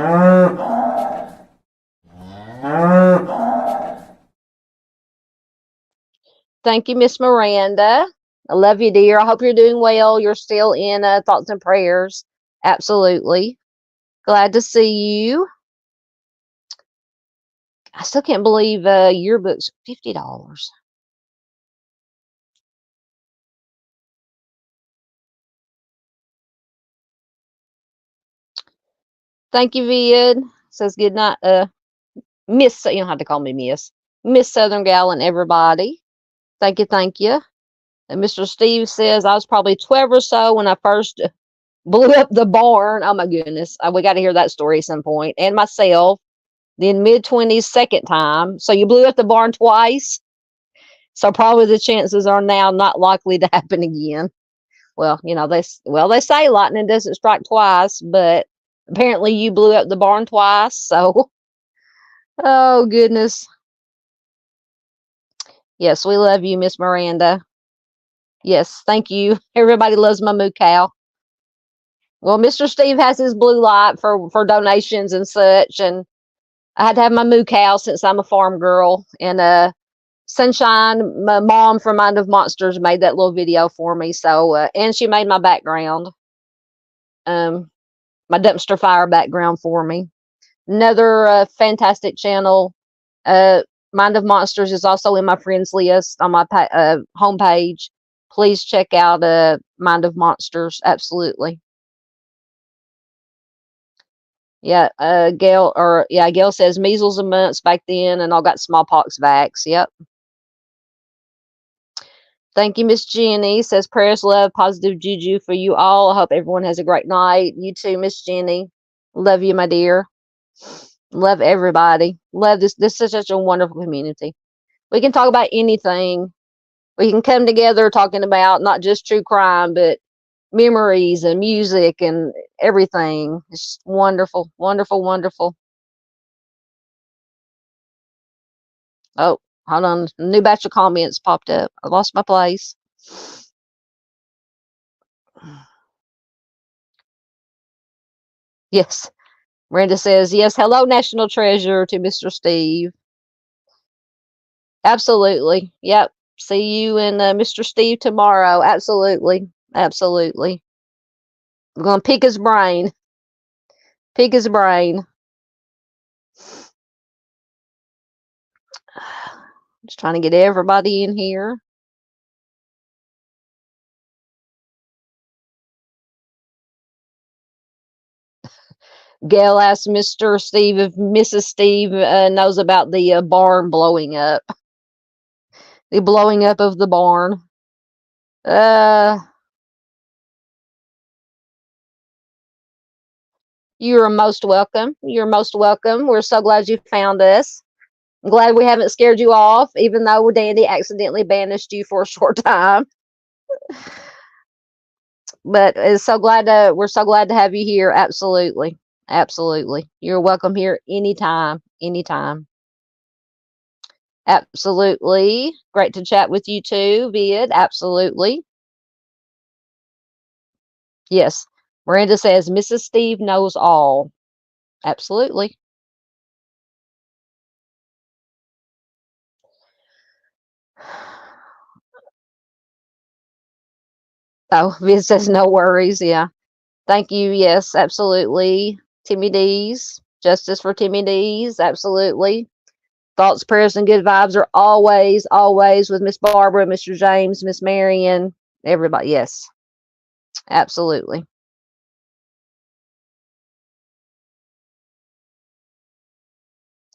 Thank you, Miss Miranda. I love you, dear. I hope you're doing well. You're still in thoughts and prayers. Absolutely. Glad to see you. I still can't believe yearbooks $50. Thank you, Vid. Says good night. Miss, you don't have to call me Miss Southern Gal and everybody. Thank you, thank you. And Mr. Steve says I was probably 12 or so when I first blew up the barn. Oh my goodness. We got to hear that story at some point. And myself, then mid-20s second time. So you blew up the barn twice. So probably the chances are now not likely to happen again. Well, you know, they say lightning doesn't strike twice, but apparently you blew up the barn twice. So, oh goodness. Yes, we love you, Miss Miranda. Yes, thank you. Everybody loves my moo cow. Well, Mr. Steve has his blue light for donations and such, and I had to have my moo cow since I'm a farm girl. And Sunshine, my mom from Mind of Monsters, made that little video for me. So, and she made my background, my dumpster fire background for me. Another fantastic channel. Mind of Monsters is also in my friends list on my homepage. Please check out Mind of Monsters. Absolutely. Yeah, Gail says measles and mumps back then, and I got smallpox vax. Yep. Thank you, Miss Jenny. Says prayers, love, positive juju for you all. I hope everyone has a great night. You too, Miss Jenny. Love you, my dear. Love everybody. Love this. This is such a wonderful community. We can talk about anything. We can come together talking about not just true crime, but memories and music and everything. It's just wonderful, wonderful, wonderful. Oh, hold on. A new batch of comments popped up. I lost my place. Yes. Miranda says, yes, hello, National Treasure, to Mr. Steve. Absolutely. Yep. See you and Mr. Steve tomorrow. Absolutely. Absolutely. I'm going to pick his brain. Pick his brain. Just trying to get everybody in here. Gail asked Mr. Steve if Mrs. Steve knows about the barn blowing up. The blowing up of the barn. You're most welcome. You're most welcome. We're so glad you found us. I'm glad we haven't scared you off, even though Dandy accidentally banished you for a short time. But we're so glad to have you here. Absolutely. Absolutely. You're welcome here anytime. Anytime. Absolutely. Great to chat with you too, Vid. Absolutely. Yes. Miranda says Mrs. Steve knows all. Absolutely. Oh, Vid says no worries. Yeah. Thank you. Yes, absolutely. Timmy Dees. Justice for Timmy Dees. Absolutely. Thoughts, prayers, and good vibes are always, always with Miss Barbara, Mr. James, Miss Marion, everybody. Yes. Absolutely.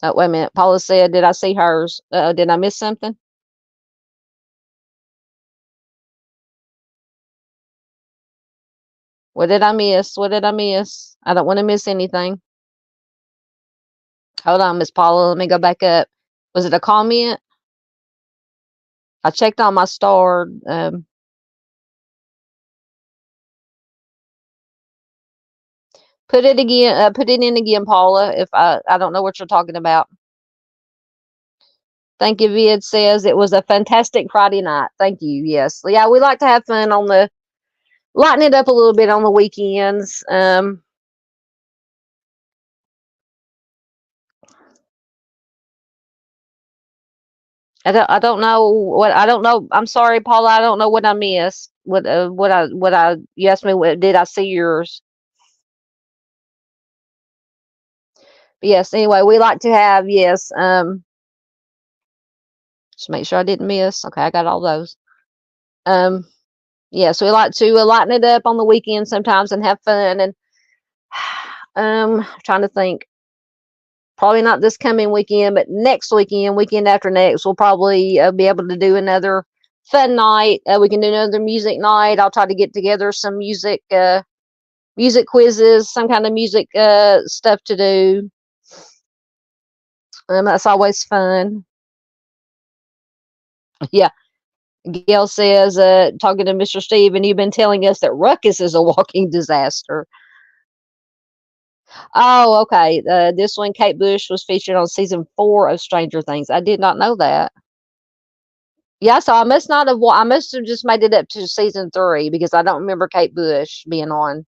Oh, wait a minute. Paula said, did I see hers? Did I miss something? What did I miss? What did I miss? I don't want to miss anything. Hold on, Miss Paula. Let me go back up. Was it a comment? I checked on my star. Put it again. Put it in again, Paula. If I don't know what you're talking about. Thank you. Vid says it was a fantastic Friday night. Thank you. Yes. Yeah, we like to have fun on the lighten it up a little bit on the weekends. I don't know what I don't know. I'm sorry, Paula. I don't know what I missed. What you asked me, what did I see yours? But yes, anyway, we like to have, yes, just make sure I didn't miss. Okay, I got all those. Yes, we like to lighten it up on the weekend sometimes and have fun. And trying to think. Probably not this coming weekend, but next weekend, weekend after next, we'll probably be able to do another fun night. We can do another music night. I'll try to get together some music quizzes, some kind of music stuff to do. That's always fun. Yeah. Gail says, talking to Mr. Steve, and you've been telling us that Ruckus is a walking disaster. Oh, okay. This one, Kate Bush, was featured on season 4 of Stranger Things. I did not know that. Yeah, so I must not have. I must have just made it up to season 3 because I don't remember Kate Bush being on.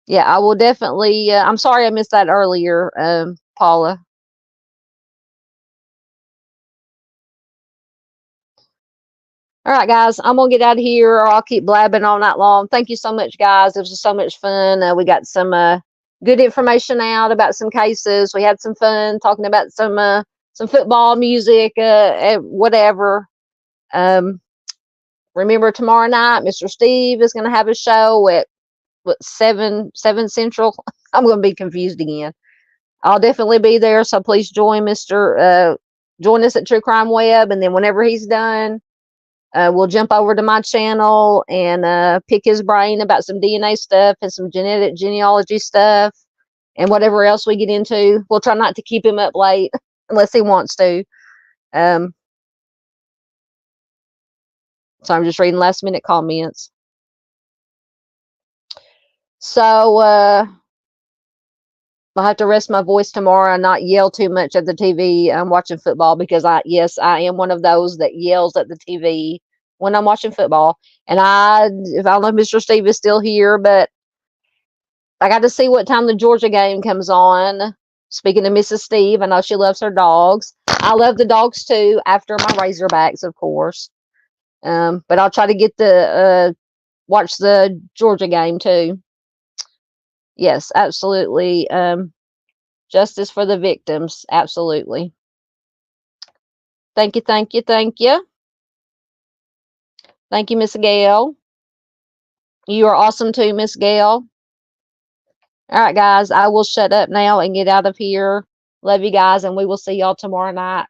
Yeah, I will definitely. I'm sorry I missed that earlier, Paula. All right, guys, I'm gonna get out of here, or I'll keep blabbing all night long. Thank you so much, guys. It was just so much fun. We got some good information out about some cases. We had some fun talking about some football, music, whatever. Remember tomorrow night, Mr. Steve is going to have a show at 7 Central. I'm going to be confused again. I'll definitely be there, so please join join us at True Crime Web, and then whenever he's done, we'll jump over to my channel and pick his brain about some DNA stuff and some genealogy stuff and whatever else we get into. We'll try not to keep him up late unless he wants to. So I'm just reading last minute comments. So I'll have to rest my voice tomorrow and not yell too much at the TV. I'm watching football because I am one of those that yells at the TV when I'm watching football. And I don't know if Mr. Steve is still here, but I got to see what time the Georgia game comes on. Speaking of Mrs. Steve, I know she loves her dogs. I love the dogs too, after my Razorbacks, of course. But I'll try to get watch the Georgia game too. Yes, absolutely. Justice for the victims. Absolutely. Thank you, thank you, thank you. Thank you, Miss Gail. You are awesome too, Miss Gail. All right, guys, I will shut up now and get out of here. Love you guys, and we will see y'all tomorrow night.